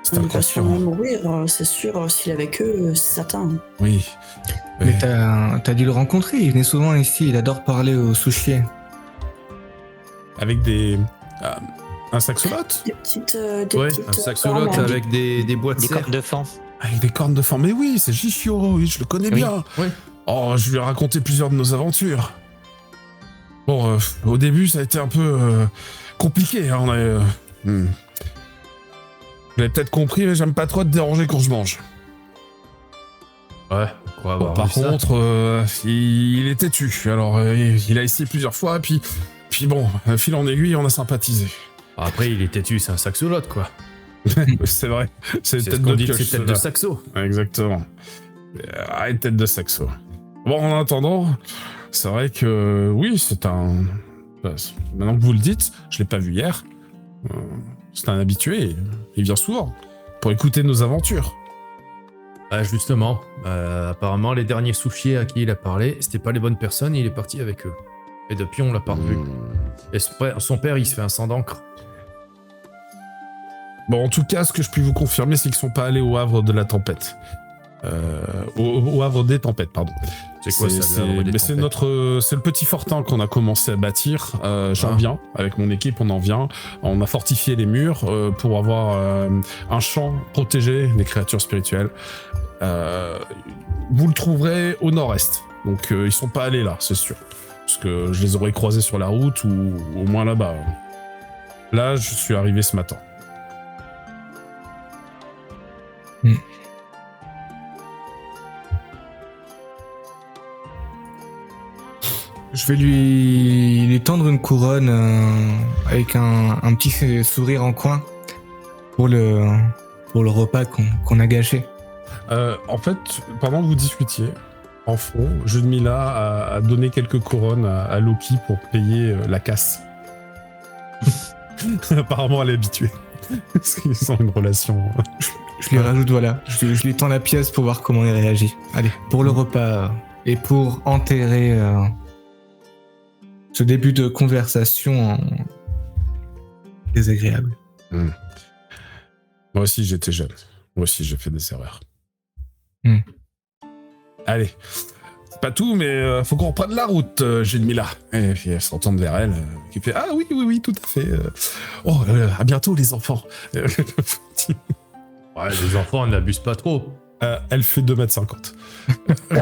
Speaker 1: C'est
Speaker 3: Il va sûrement
Speaker 1: inconscient.
Speaker 3: mourir, c'est sûr, s'il est avec eux, c'est certain.
Speaker 1: Oui.
Speaker 5: Mais t'as dû le rencontrer, il venait souvent ici, il adore parler aux sushis.
Speaker 1: Avec un saxolote?
Speaker 3: Des petites.
Speaker 6: Ouais, un saxolote
Speaker 3: cornes,
Speaker 6: avec des boîtes de
Speaker 2: Des
Speaker 6: serre.
Speaker 2: cornes de fan.
Speaker 1: Avec des cornes de forme. Mais oui, c'est Jishio, oui, je le connais
Speaker 2: Oui,
Speaker 1: bien.
Speaker 6: oui.
Speaker 1: Oh, je lui ai raconté plusieurs de nos aventures. Bon, au début, ça a été un peu compliqué. Hein, Vous l'avez peut-être compris, mais j'aime pas trop te déranger quand je mange.
Speaker 6: Ouais, on croit avoir
Speaker 1: Bon, par
Speaker 6: vu ça.
Speaker 1: contre, il est têtu. Alors, il a essayé plusieurs fois, puis bon, fil en aiguille, on a sympathisé.
Speaker 6: Après, il est têtu, c'est un saxolote, quoi.
Speaker 1: C'est vrai. C'est
Speaker 6: C'est
Speaker 1: tête
Speaker 6: ce qu'on
Speaker 1: de
Speaker 6: dit que
Speaker 1: pioche,
Speaker 6: c'est tête de
Speaker 1: ceux-là.
Speaker 6: saxo.
Speaker 1: Exactement. Arrête, tête de saxo. Bon, en attendant, c'est vrai que oui, c'est un... Maintenant que vous le dites, je l'ai pas vu hier. C'est un habitué, il vient souvent pour écouter nos aventures.
Speaker 6: Ah, justement, apparemment, les derniers sushis à qui il a parlé, c'était pas les bonnes personnes et il est parti avec eux. Et depuis, on l'a pas revu. Et son père, il se fait un sang d'encre.
Speaker 1: Bon, en tout cas, ce que je puis vous confirmer, c'est qu'ils sont pas allés au Havre de la Tempête. Au Havre des Tempêtes, pardon.
Speaker 6: C'est quoi ça, le Havre des
Speaker 1: c'est
Speaker 6: Tempêtes
Speaker 1: c'est le petit fortin qu'on a commencé à bâtir. J'en viens, avec mon équipe, on en vient. On a fortifié les murs pour avoir un champ protégé des créatures spirituelles. Vous le trouverez au nord-est. Donc ils sont pas allés là, c'est sûr. Parce que je les aurais croisés sur la route ou au moins là-bas. Là, je suis arrivé ce matin.
Speaker 5: Je vais lui tendre une couronne avec un petit sourire en coin pour le repas qu'on a gâché.
Speaker 1: En fait, pendant que vous discutiez, en fond, Judmila a donné quelques couronnes à Loki pour payer la casse. Apparemment, elle est habituée. Parce qu'ils ont une relation.
Speaker 5: Je lui rajoute, voilà, je lui tends la pièce pour voir comment il réagit. Allez, pour le repas et pour enterrer ce début de conversation désagréable.
Speaker 1: Moi aussi, j'étais jeune. Moi aussi, j'ai fait des erreurs. Allez. C'est pas tout, mais faut qu'on reprenne la route, Judmila. Et puis elle se retourne vers elle, qui fait « Ah oui, tout à fait. À bientôt, les enfants. »
Speaker 6: Ouais, les enfants, n'abusent pas trop.
Speaker 1: Elle fait 2,50 m.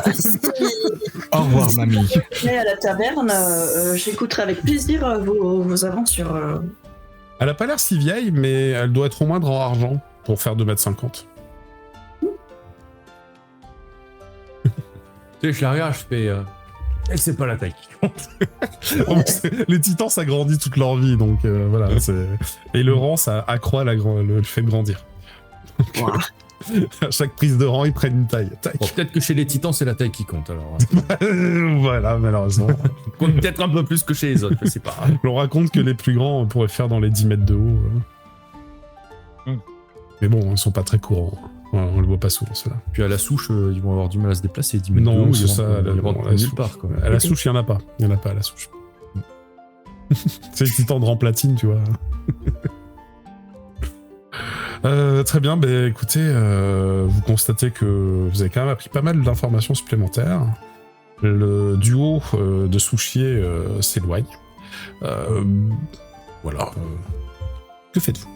Speaker 5: Au revoir, mamie.
Speaker 3: Mais à la taverne, j'écouterai avec plaisir vos aventures.
Speaker 1: Elle a pas l'air si vieille, mais elle doit être au moins en argent pour faire 2,50 m.
Speaker 6: Tu sais, je la regarde, je fais... Elle sait pas la taille qui compte.
Speaker 1: Les titans, ça grandit toute leur vie, donc voilà. Et le rang, ça accroît le fait de grandir. Donc, à chaque prise de rang, ils prennent une taille.
Speaker 6: Bon, peut-être que chez les titans, c'est la taille qui compte, alors.
Speaker 1: Voilà, malheureusement.
Speaker 6: Compte peut-être un peu plus que chez les autres, mais c'est pas grave.
Speaker 1: On raconte que les plus grands pourraient faire dans les 10 mètres de haut. Mais bon, ils sont pas très courants. On le voit pas souvent, ceux-là.
Speaker 6: Puis à la souche, ils vont avoir du mal à se déplacer. 10 mètres de
Speaker 1: Non,
Speaker 6: haut,
Speaker 1: c'est ça.
Speaker 6: Ils rentrent nulle part, quoi.
Speaker 1: À la souche, il y en a pas. Il y en a pas à la souche. C'est les titans de rang platine, tu vois. Très bien, écoutez, vous constatez que vous avez quand même appris pas mal d'informations supplémentaires. Le duo de souchiers s'éloigne. Voilà. Que faites-vous?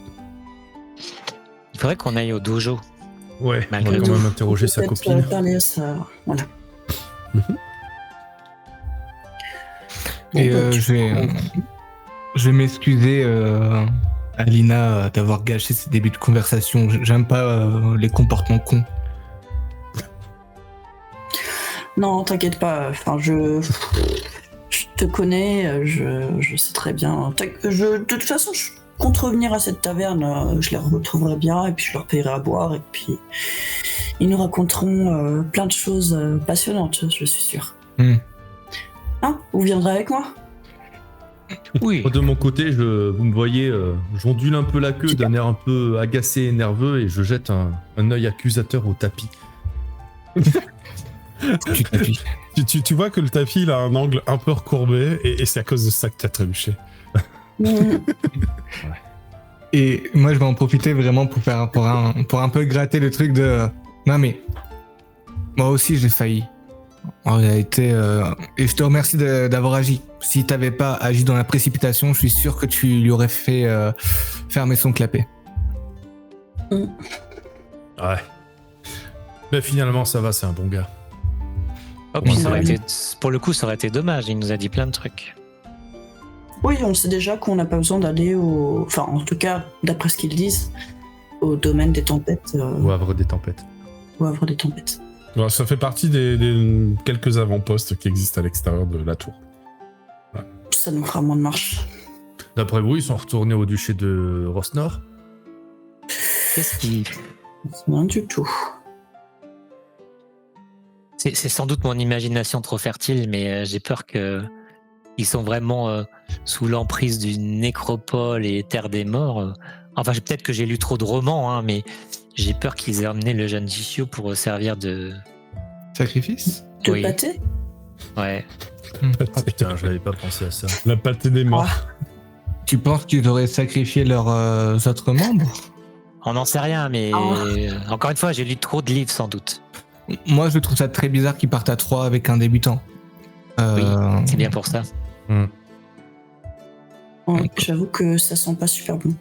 Speaker 2: Il faudrait qu'on aille au dojo.
Speaker 6: Ouais, on
Speaker 2: Malgré
Speaker 6: va
Speaker 2: tout.
Speaker 6: quand même interroger sa
Speaker 3: Peut-être
Speaker 6: copine.
Speaker 3: parler à ça. Voilà.
Speaker 5: Et
Speaker 3: Bon,
Speaker 5: je vais m'excuser à Lina d'avoir gâché ces débuts de conversation. J'aime pas les comportements cons.
Speaker 3: Non, t'inquiète pas. Enfin, je te connais, je sais très bien. De toute façon, je compte revenir à cette taverne. Je les retrouverai bien et puis je leur payerai à boire et puis ils nous raconteront plein de choses passionnantes, je suis sûr. Hein? Vous viendrez avec moi?
Speaker 2: Oui.
Speaker 6: De mon côté, vous me voyez, j'ondule un peu la queue d'un air un peu agacé et nerveux et je jette un œil accusateur au tapis.
Speaker 1: Tu vois que le tapis, il a un angle un peu recourbé et c'est à cause de ça que t'as trébuché.
Speaker 5: Et moi, je vais en profiter vraiment pour un peu gratter le truc de... Non mais, moi aussi j'ai failli. En réalité, et je te remercie d'avoir agi. Si t'avais pas agi dans la précipitation, je suis sûr que tu lui aurais fait fermer son clapet.
Speaker 6: Ouais. Mais finalement, ça va, c'est un bon gars.
Speaker 2: Oh, puis
Speaker 3: Ouais.
Speaker 2: ça aurait été, pour le coup, ça aurait été dommage. Il nous a dit plein de trucs.
Speaker 3: Oui, on sait déjà qu'on n'a pas besoin d'aller au... Enfin, en tout cas, d'après ce qu'ils disent, au domaine des tempêtes.
Speaker 6: Au havre des tempêtes.
Speaker 3: Au havre des tempêtes.
Speaker 1: Alors, ça fait partie des quelques avant-postes qui existent à l'extérieur de la tour.
Speaker 3: Ça nous fera moins de marche.
Speaker 6: D'après vous, ils sont retournés au duché de Rosnor.
Speaker 2: Qu'est-ce qui...
Speaker 3: Rien du tout.
Speaker 2: C'est sans doute mon imagination trop fertile, mais j'ai peur que ils sont vraiment sous l'emprise d'une nécropole et terre des morts. Enfin, peut-être que j'ai lu trop de romans, hein, mais j'ai peur qu'ils aient emmené le jeune Jishio pour servir de...
Speaker 5: Sacrifice?
Speaker 3: De
Speaker 2: Oui.
Speaker 3: pâté?
Speaker 2: Ouais.
Speaker 6: Ah putain, j'avais pas pensé à ça.
Speaker 1: La pâtée des morts.
Speaker 5: Tu penses qu'ils auraient sacrifié leurs autres membres?
Speaker 2: On n'en sait rien, mais encore une fois, j'ai lu trop de livres sans doute.
Speaker 5: Moi, je trouve ça très bizarre qu'ils partent à 3 avec un débutant.
Speaker 2: Oui, c'est bien pour ça.
Speaker 3: J'avoue que ça sent pas super bon.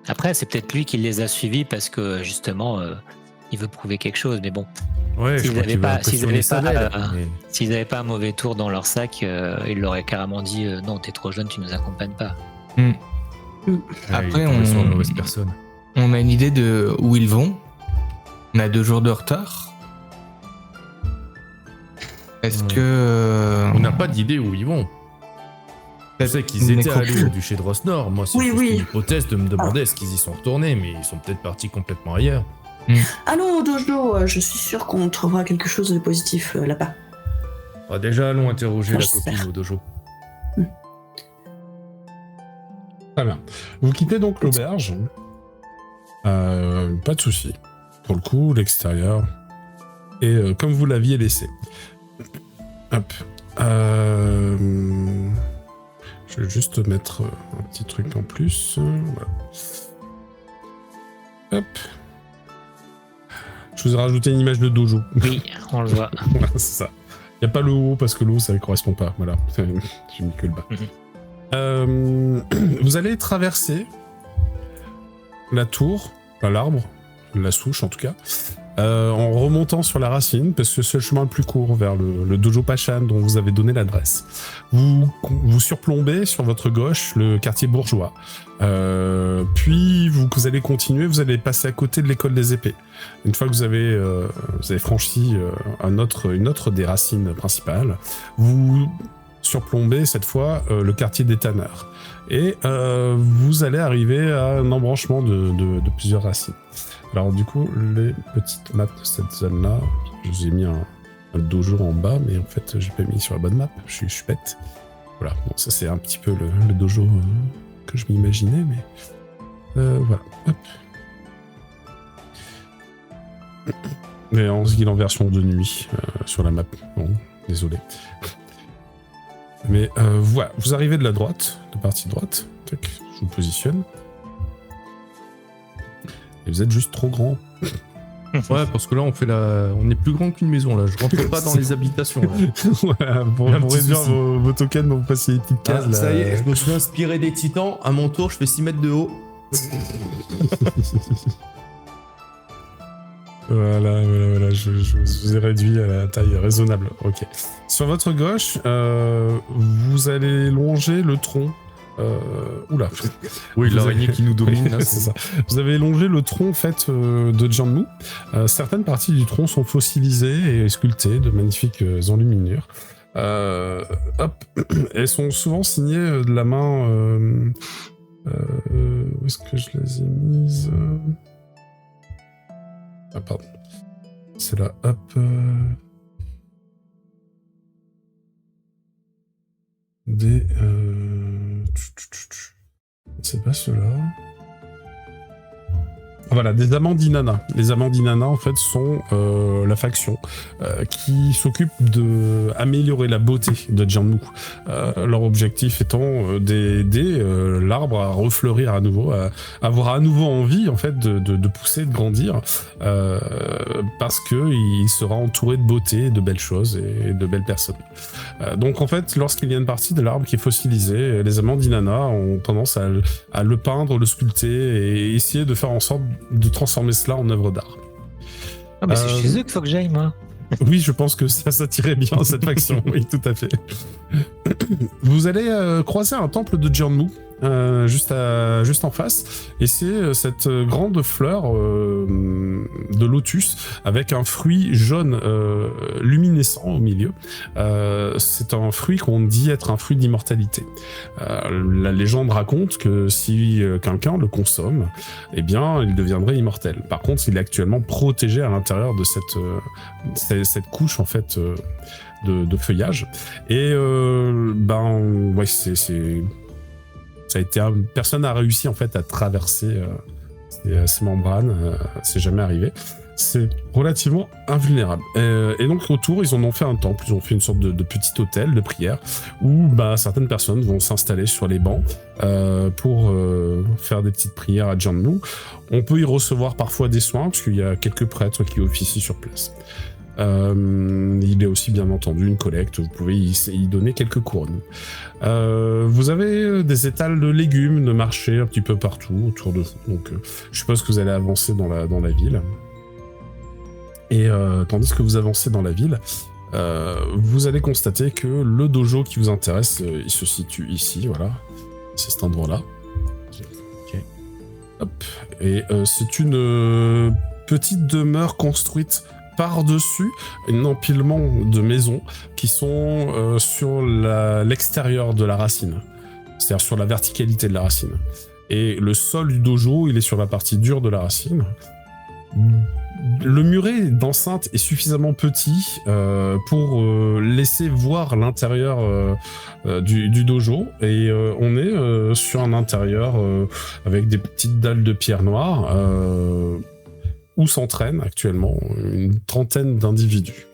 Speaker 2: Après, c'est peut-être lui qui les a suivis parce que justement, il veut prouver quelque chose. Mais bon,
Speaker 6: Ouais, je
Speaker 2: S'ils
Speaker 6: crois
Speaker 2: avaient
Speaker 6: qu'il va
Speaker 2: pas- s'ils
Speaker 6: impressionner
Speaker 2: avaient
Speaker 6: sa
Speaker 2: pas,
Speaker 6: belle, mais-
Speaker 2: s'ils n'avaient pas un mauvais tour dans leur sac, ils l'auraient carrément dit non, t'es trop jeune, tu nous accompagnes pas.
Speaker 6: Ouais,
Speaker 5: Après,
Speaker 6: il est tombé sur la mauvaise personne.
Speaker 5: On a une idée de où ils vont. On a 2 jours de retard. Est-ce que...
Speaker 6: On n'a pas d'idée où ils vont. Je sais qu'ils étaient allés au duché de Rosnor. Moi, c'est
Speaker 3: Oui,
Speaker 6: juste
Speaker 3: oui.
Speaker 6: une hypothèse de me demander est-ce qu'ils y sont retournés, mais ils sont peut-être partis complètement ailleurs.
Speaker 3: Allons au dojo, je suis sûr qu'on trouvera quelque chose de positif là-bas.
Speaker 6: Ah, déjà, allons interroger la
Speaker 3: J'espère.
Speaker 6: copine au dojo.
Speaker 1: Très bien. Vous quittez donc l'auberge. Pas de souci. Pour le coup, l'extérieur. Et comme vous l'aviez laissé. Hop. Je vais juste mettre un petit truc en plus. Voilà. Hop. Je vous ai rajouté une image de dojo.
Speaker 2: Oui, on le voit.
Speaker 1: Voilà, c'est ça. Il n'y a pas le haut parce que le haut, ça ne correspond pas. Voilà. J'ai mis que le bas. Vous allez traverser la tour, pas l'arbre, la souche en tout cas, en remontant sur la racine, parce que c'est le chemin le plus court vers le dojo Pachan dont vous avez donné l'adresse. Vous surplombez sur votre gauche le quartier bourgeois. Puis vous allez continuer, vous allez passer à côté de l'école des épées. Une fois que vous avez franchi une autre des racines principales, vous surplombez cette fois le quartier des tanneurs. Et vous allez arriver à un embranchement de plusieurs racines. Alors du coup, les petites maps de cette zone-là, je vous ai mis un dojo en bas, mais en fait, j'ai pas mis sur la bonne map, je suis bête. Voilà, bon, ça c'est un petit peu le dojo que je m'imaginais, mais voilà. Hop. Mais il est en version de nuit sur la map. Bon, désolé. Mais voilà, vous arrivez de la droite, de partie droite. Tac, je vous positionne. Et vous êtes juste trop grand.
Speaker 6: Ouais, parce que là, on est plus grand qu'une maison, là. Je rentre pas dans les habitations, là.
Speaker 1: Ouais, pour réduire vos tokens, vous passez les petites cases, là.
Speaker 6: Ça y est, je me suis inspiré des titans. À mon tour, je fais 6 mètres de haut.
Speaker 1: Voilà, je vous ai réduit à la taille raisonnable. Ok. Sur votre gauche, vous allez longer le tronc. Oula.
Speaker 6: Oui, l'araignée qui nous domine.
Speaker 1: Oui, c'est ça. Vous avez longé le tronc en fait de Jianmu. Certaines parties du tronc sont fossilisées et sculptées de magnifiques enluminures. Hop. Elles sont souvent signées de la main. Où est-ce que je les ai mises? Ah pardon. C'est là. Hop. C'est pas ceux-là. Voilà, des amants d'Inanna. Les amants d'Inanna, en fait, sont la faction qui s'occupe d'améliorer la beauté de Jianmu. Leur objectif étant d'aider l'arbre à refleurir à nouveau, à avoir à nouveau envie, en fait, de pousser, de grandir, parce qu'il sera entouré de beauté, de belles choses et de belles personnes. Donc, en fait, lorsqu'il y a une partie de l'arbre qui est fossilisée, les amants d'Inanna ont tendance à le peindre, le sculpter et essayer de faire en sorte de transformer cela en œuvre d'art.
Speaker 2: Ah bah c'est chez eux qu'il faut que j'aille, moi.
Speaker 1: Oui, je pense que ça tirait bien cette faction, oui, tout à fait. Vous allez croiser un temple de Jianmu, juste en face, et c'est cette grande fleur de lotus avec un fruit jaune luminescent au milieu. C'est un fruit qu'on dit être un fruit d'immortalité. La légende raconte que si quelqu'un le consomme, eh bien, il deviendrait immortel. Par contre, il est actuellement protégé à l'intérieur de cette couche en fait de feuillage. Et ouais, ça a été personne n'a réussi en fait à traverser ces membranes, c'est jamais arrivé. C'est relativement invulnérable. Et donc autour, ils en ont fait un temple, ils ont fait une sorte de petit hôtel de prière où certaines personnes vont s'installer sur les bancs pour faire des petites prières à Jianmu. On peut y recevoir parfois des soins parce qu'il y a quelques prêtres qui officient sur place. Il y a aussi bien entendu une collecte, vous pouvez y donner quelques couronnes. Vous avez des étals de légumes, de marché un petit peu partout autour de vous, donc je suppose que vous allez avancer dans la ville. Et tandis que vous avancez dans la ville, vous allez constater que le dojo qui vous intéresse, il se situe ici, voilà, c'est cet endroit-là. Okay. Hop. Et c'est une petite demeure construite par-dessus un empilement de maisons qui sont sur l'extérieur de la racine, c'est-à-dire sur la verticalité de la racine. Et le sol du dojo, il est sur la partie dure de la racine. Le muret d'enceinte est suffisamment petit pour laisser voir l'intérieur du dojo, et on est sur un intérieur avec des petites dalles de pierre noire où s'entraînent actuellement une trentaine d'individus.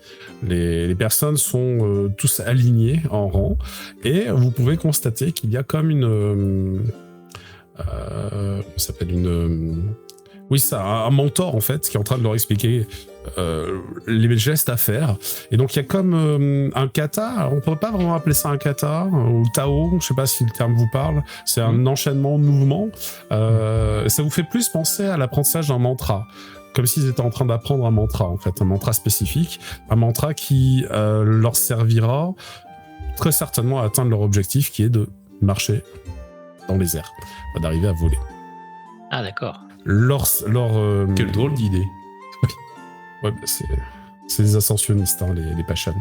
Speaker 1: Les personnes sont tous alignées en rang, et vous pouvez constater qu'il y a comme un mentor en fait qui est en train de leur expliquer les gestes à faire. Et donc il y a comme un kata, alors on peut pas vraiment appeler ça un kata ou Tao, je sais pas si le terme vous parle, c'est un enchaînement de mouvements. Ça vous fait plus penser à l'apprentissage d'un mantra. comme s'ils étaient en train d'apprendre un mantra, en fait, un mantra spécifique, un mantra qui leur servira très certainement à atteindre leur objectif, qui est de marcher dans les airs, d'arriver à voler.
Speaker 2: Ah, d'accord.
Speaker 6: Quelle drôle d'idée.
Speaker 1: Ouais, bah, c'est les ascensionnistes, hein, les Pachans.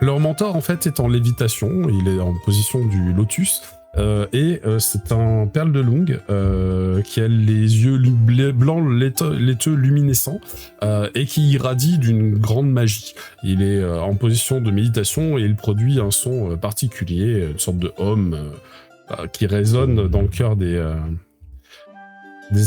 Speaker 1: Leur mentor, en fait, est en lévitation. Il est en position du lotus. C'est un perle de Lung qui a les yeux blancs laiteux luminescents et qui irradie d'une grande magie. Il est en position de méditation et il produit un son particulier, une sorte de hum qui résonne dans le cœur des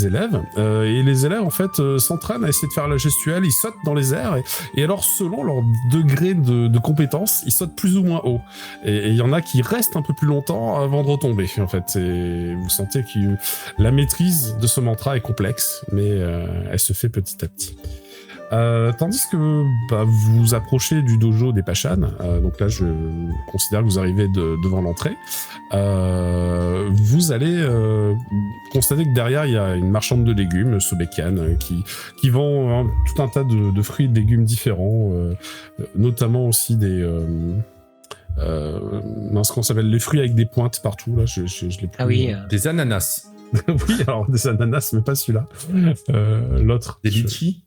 Speaker 1: élèves. Et les élèves, en fait, s'entraînent à essayer de faire la gestuelle. Ils sautent dans les airs. Et alors, selon leur degré de compétence, ils sautent plus ou moins haut. Et il y en a qui restent un peu plus longtemps avant de retomber, en fait. Et vous sentez que la maîtrise de ce mantra est complexe, mais elle se fait petit à petit. Tandis que vous approchez du dojo des Pachans, donc là je considère que vous arrivez devant l'entrée, vous allez constater que derrière il y a une marchande de légumes, Sobekan, qui vend tout un tas de fruits et de légumes différents, notamment aussi des... ce qu'on s'appelle les fruits avec des pointes partout, là je l'ai plus...
Speaker 2: Ah oui.
Speaker 6: Des ananas.
Speaker 1: Oui, alors des ananas, mais pas celui-là. L'autre.
Speaker 6: Des litchis.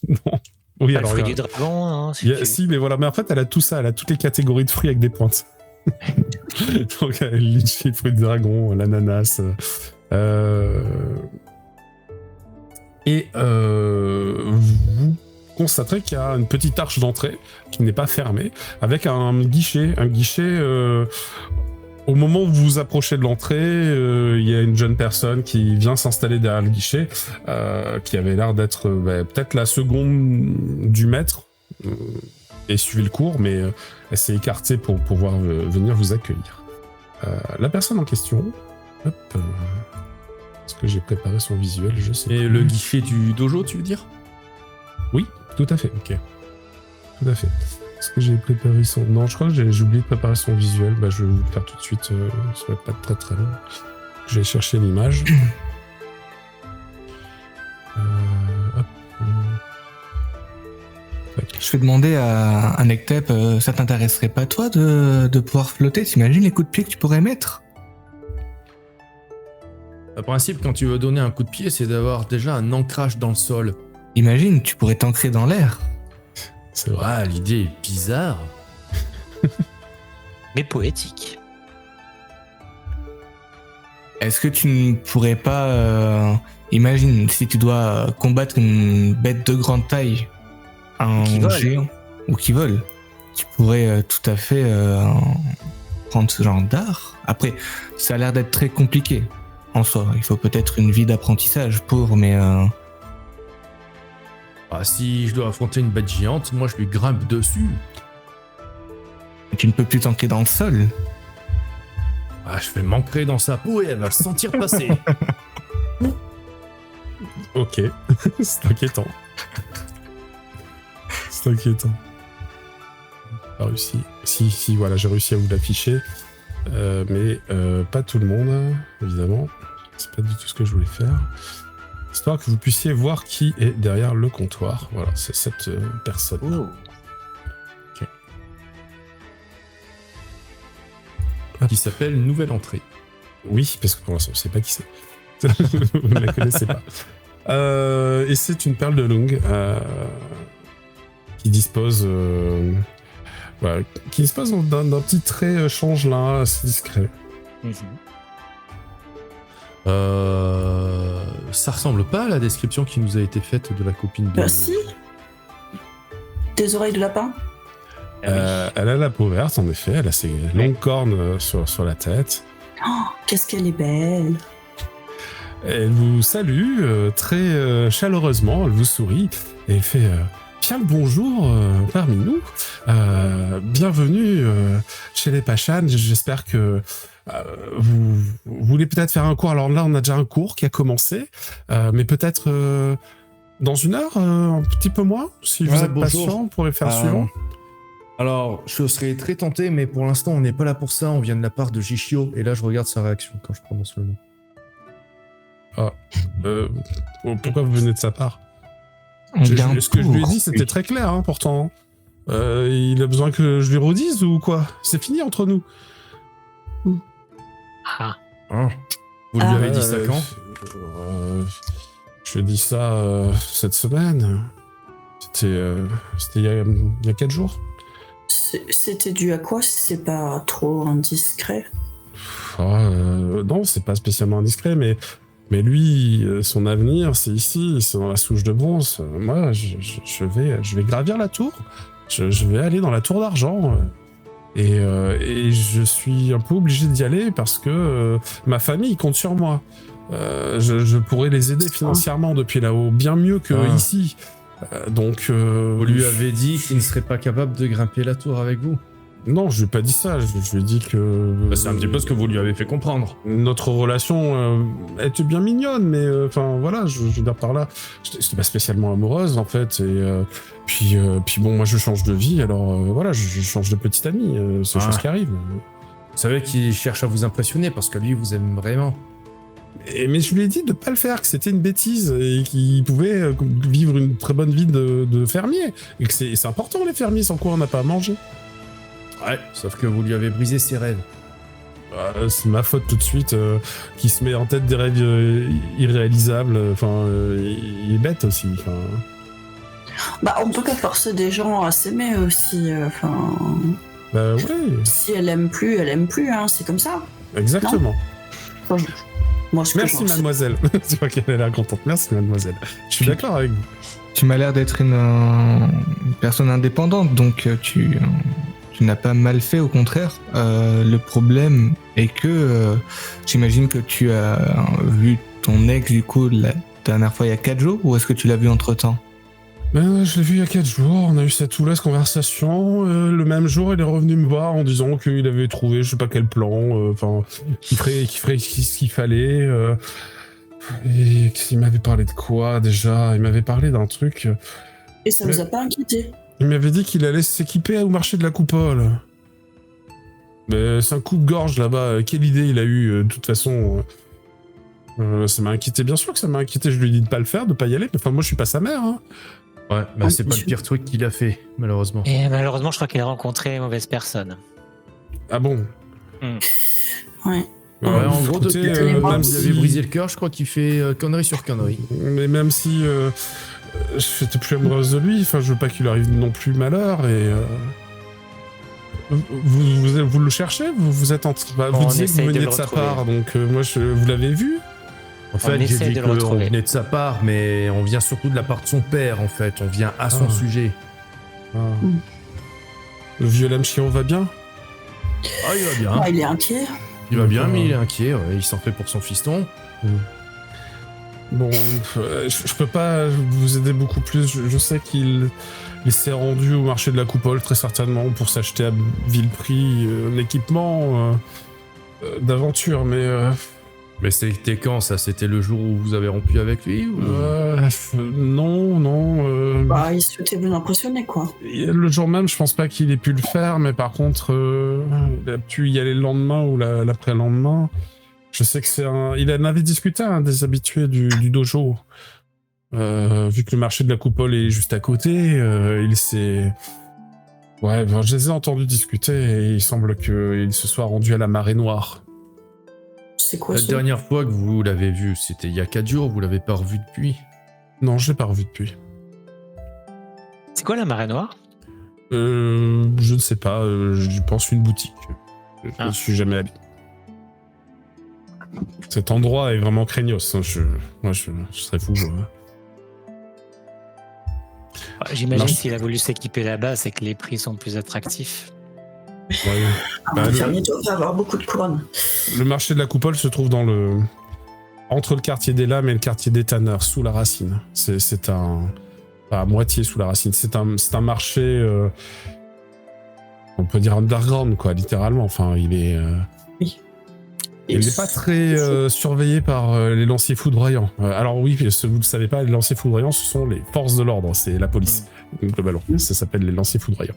Speaker 1: Non. Oui,
Speaker 2: Pas
Speaker 1: alors,
Speaker 2: le fruit du dragon, hein,
Speaker 1: si, mais voilà, mais en fait, elle a tout ça, elle a toutes les catégories de fruits avec des pointes. Donc, le litchi, le fruit de dragon, l'ananas. Vous constaterez qu'il y a une petite arche d'entrée qui n'est pas fermée, avec un guichet. Au moment où vous vous approchez de l'entrée, il y a une jeune personne qui vient s'installer derrière le guichet, qui avait l'air d'être peut-être la seconde du maître, et suivait le cours, mais elle s'est écartée pour pouvoir venir vous accueillir. La personne en question, est-ce que j'ai préparé son visuel? Je sais
Speaker 6: Et
Speaker 1: plus.
Speaker 6: le guichet du dojo, tu veux dire?
Speaker 1: Oui, tout à fait.
Speaker 6: Ok.
Speaker 1: Tout à fait. Est-ce que j'ai préparé son... Non, je crois que j'ai oublié de préparer son visuel. Je vais vous le faire tout de suite. Ça va pas être très très long. Je vais chercher l'image.
Speaker 5: Je vais demander à Nectep, ça t'intéresserait pas toi de pouvoir flotter? T'imagines les coups de pied que tu pourrais mettre?
Speaker 6: Le principe, quand tu veux donner un coup de pied, c'est d'avoir déjà un ancrage dans le sol.
Speaker 5: Imagine, tu pourrais t'ancrer dans l'air.
Speaker 1: C'est vrai.
Speaker 6: Ah, l'idée est bizarre.
Speaker 2: mais poétique.
Speaker 5: Est-ce que tu ne pourrais pas... imagine, si tu dois combattre une bête de grande taille, un
Speaker 2: Qui vole.
Speaker 5: géant, ou qui vole, tu pourrais tout à fait prendre ce genre d'art. Après, ça a l'air d'être très compliqué en soi. Il faut peut-être une vie d'apprentissage mais...
Speaker 6: Ah, si je dois affronter une bête géante, moi je lui grimpe dessus.
Speaker 5: tu ne peux plus t'ancrer dans le sol.
Speaker 6: Ah, je vais m'ancrer dans sa peau et elle va se sentir passer.
Speaker 1: Ok, c'est inquiétant. C'est inquiétant. Pas réussi. Si, voilà, j'ai réussi à vous l'afficher. Mais pas tout le monde, évidemment. C'est pas du tout ce que je voulais faire. Histoire que vous puissiez voir qui est derrière le comptoir. Voilà, c'est cette personne.
Speaker 2: Oh.
Speaker 6: Qui s'appelle Nouvelle Entrée.
Speaker 1: Oui, parce que pour l'instant, on ne sait pas qui c'est. Vous ne la connaissez pas. Et c'est une perle de Lung qui dispose, voilà, qui dispose d'un petit trait changelin assez discret.
Speaker 6: Ça ressemble pas à la description qui nous a été faite de la copine de...
Speaker 3: Bah si. Des oreilles de lapin.
Speaker 1: Elle a la peau verte, en effet. Elle a ses longues cornes sur la tête.
Speaker 3: Oh, qu'est-ce qu'elle est belle.
Speaker 1: Elle vous salue très chaleureusement. Elle vous sourit et elle fait bien le bonjour parmi nous. Bienvenue chez les Pachans. J'espère que vous voulez peut-être faire un cours. Alors là, on a déjà un cours qui a commencé, mais peut-être dans une heure, un petit peu moins, si vous êtes
Speaker 6: bonjour.
Speaker 1: patient, pour les faire suivant.
Speaker 6: Alors, je serais très tenté, mais pour l'instant, on n'est pas là pour ça. On vient de la part de Jishio. Et là, je regarde sa réaction quand je prononce le nom.
Speaker 1: Pourquoi vous venez de sa part?
Speaker 5: On vient
Speaker 1: Ce que je lui ai
Speaker 5: pour-
Speaker 1: dit, c'était très clair, hein, pourtant. Il a besoin que je lui redise ou quoi? C'est fini entre nous.
Speaker 2: Ah,
Speaker 6: Hein, vous lui
Speaker 3: Ah.
Speaker 6: avez dit ça quand?
Speaker 1: Je lui ai dit ça cette semaine. C'était il y a 4 jours.
Speaker 3: C'était dû à quoi si c'est pas trop indiscret?
Speaker 1: Non, c'est pas spécialement indiscret, mais lui, son avenir, c'est ici, c'est dans la souche de bronze. Moi, je vais gravir la tour. Je vais aller dans la tour d'argent. Et je suis un peu obligé d'y aller parce que ma famille compte sur moi. Je pourrais les aider financièrement depuis là-haut, bien mieux que ici. Donc,
Speaker 6: Vous lui avez dit qu'il ne serait pas capable de grimper la tour avec vous.
Speaker 1: non, je lui ai pas dit ça. Je lui ai dit que
Speaker 6: C'est un petit peu ce que vous lui avez fait comprendre.
Speaker 1: notre relation était bien mignonne, mais enfin voilà, je veux dire par là, j'étais pas spécialement amoureuse en fait. Et puis bon, moi je change de vie, alors voilà, je change de petite amie. C'est des choses qui arrivent.
Speaker 6: Vous savez qu'il cherche à vous impressionner parce que lui vous aime vraiment.
Speaker 1: Mais je lui ai dit de pas le faire, que c'était une bêtise et qu'il pouvait vivre une très bonne vie de fermier. Et que c'est important les fermiers, sans quoi on n'a pas à manger.
Speaker 6: Ouais, sauf que vous lui avez brisé ses rêves.
Speaker 1: C'est ma faute tout de suite, qui se met en tête des rêves irréalisables. Enfin, il est bête aussi. Enfin.
Speaker 3: Bah, on peut pas forcer des gens à s'aimer aussi. Enfin,
Speaker 1: Bah ouais,
Speaker 3: si elle aime plus, hein, c'est comme ça.
Speaker 1: exactement.
Speaker 3: Enfin, moi, ce que
Speaker 1: Merci
Speaker 3: j'en sais.
Speaker 1: mademoiselle. Tu vois qu'elle est là contente. merci mademoiselle. Je suis d'accord avec vous.
Speaker 5: Tu m'as l'air d'être une personne indépendante, donc tu n'as pas mal fait, au contraire. Le problème est que j'imagine que tu as vu ton ex, du coup, la dernière fois il y a 4 jours, ou est-ce que tu l'as vu entre-temps?
Speaker 1: Je l'ai vu il y a 4 jours, on a eu cette houleuse conversation. Le même jour, il est revenu me voir en disant qu'il avait trouvé je sais pas quel plan, enfin, qu'il ferait ce qu'il fallait. Et il m'avait parlé de quoi déjà? Il m'avait parlé d'un truc.
Speaker 3: Et ça vous a pas inquiété?
Speaker 1: Il m'avait dit qu'il allait s'équiper au marché de la coupole. Mais c'est un coup de gorge là-bas. Quelle idée il a eu, de toute façon. Ça m'a inquiété, bien sûr que ça m'a inquiété. Je lui ai dit de pas le faire, de pas y aller. Enfin, moi, je suis pas sa mère. Hein.
Speaker 6: Ouais, bah c'est pas le pire truc qu'il a fait, malheureusement.
Speaker 2: et malheureusement, je crois qu'il a rencontré les mauvaises personnes.
Speaker 1: Ah bon?
Speaker 3: Ouais.
Speaker 6: Ouais, en gros,
Speaker 1: écoutez,
Speaker 6: depuis que
Speaker 3: même
Speaker 6: vous
Speaker 1: si-
Speaker 6: avez brisé le cœur, je crois qu'il fait connerie sur connerie.
Speaker 1: Mais même si j'étais plus amoureuse de lui, enfin, je veux pas qu'il lui arrive non plus malheur. Et vous le cherchez? Vous êtes vous
Speaker 2: On
Speaker 1: disiez que
Speaker 2: essaye
Speaker 1: vous
Speaker 2: de
Speaker 1: veniez
Speaker 2: le
Speaker 1: de sa
Speaker 2: retrouver.
Speaker 1: part, donc moi, vous l'avez vu?
Speaker 6: En fait, j'ai
Speaker 2: essaie
Speaker 6: dit
Speaker 2: de le
Speaker 6: qu'on
Speaker 2: retrouver.
Speaker 6: venait de sa part, mais on vient surtout de la part de son père, en fait. On vient à son
Speaker 1: Ah.
Speaker 6: sujet.
Speaker 1: Le vieux lame chion va bien?
Speaker 6: Ah, il va bien.
Speaker 3: Ah, il est inquiet.
Speaker 6: Il va bien, mais il est inquiet. Ouais, il s'en fait pour son fiston.
Speaker 1: Bon, je peux pas vous aider beaucoup plus. Je sais qu'il s'est rendu au marché de la coupole, très certainement, pour s'acheter à vil prix un équipement d'aventure, mais
Speaker 6: Mais c'était quand, ça? C'était le jour où vous avez rompu avec lui ou...
Speaker 1: non.
Speaker 3: Bah, il souhaitait vous impressionner, quoi.
Speaker 1: Le jour même, je pense pas qu'il ait pu le faire, mais par contre, il a pu y aller le lendemain ou l'après-lendemain. Je sais que il en avait discuté, un des habitués du dojo. Vu que le marché de la coupole est juste à côté, il s'est... Ouais, ben, je les ai entendus discuter et il semble qu'il se soit rendu à la marée noire.
Speaker 3: C'est quoi
Speaker 6: La
Speaker 3: ça?
Speaker 6: dernière fois que vous l'avez vu, c'était il y a 4 jours, vous l'avez pas revu depuis.
Speaker 1: Non, je l'ai pas revu depuis.
Speaker 2: C'est quoi la marée noire?
Speaker 1: Je ne sais pas, je pense une boutique. Je ne
Speaker 2: Ah.
Speaker 1: suis jamais allé. Cet endroit est vraiment craignos. Hein. Moi, je serais fou.
Speaker 2: J'imagine
Speaker 1: Non.
Speaker 2: s'il a voulu s'équiper là-bas, c'est que les prix sont plus attractifs.
Speaker 1: Ouais. Bah,
Speaker 3: Un fermier doit pas avoir beaucoup de couronnes.
Speaker 1: Le marché de la coupole se trouve entre le quartier des lames et le quartier des tanneurs, sous la racine. C'est à moitié sous la racine. C'est un marché, on peut dire underground, quoi, littéralement. Enfin, il est... Il n'est pas très surveillé par les lanciers foudroyants. Alors oui, vous ne le savez pas, les lanciers foudroyants, ce sont les forces de l'ordre, c'est la police, globalement. Ça s'appelle les lanciers foudroyants.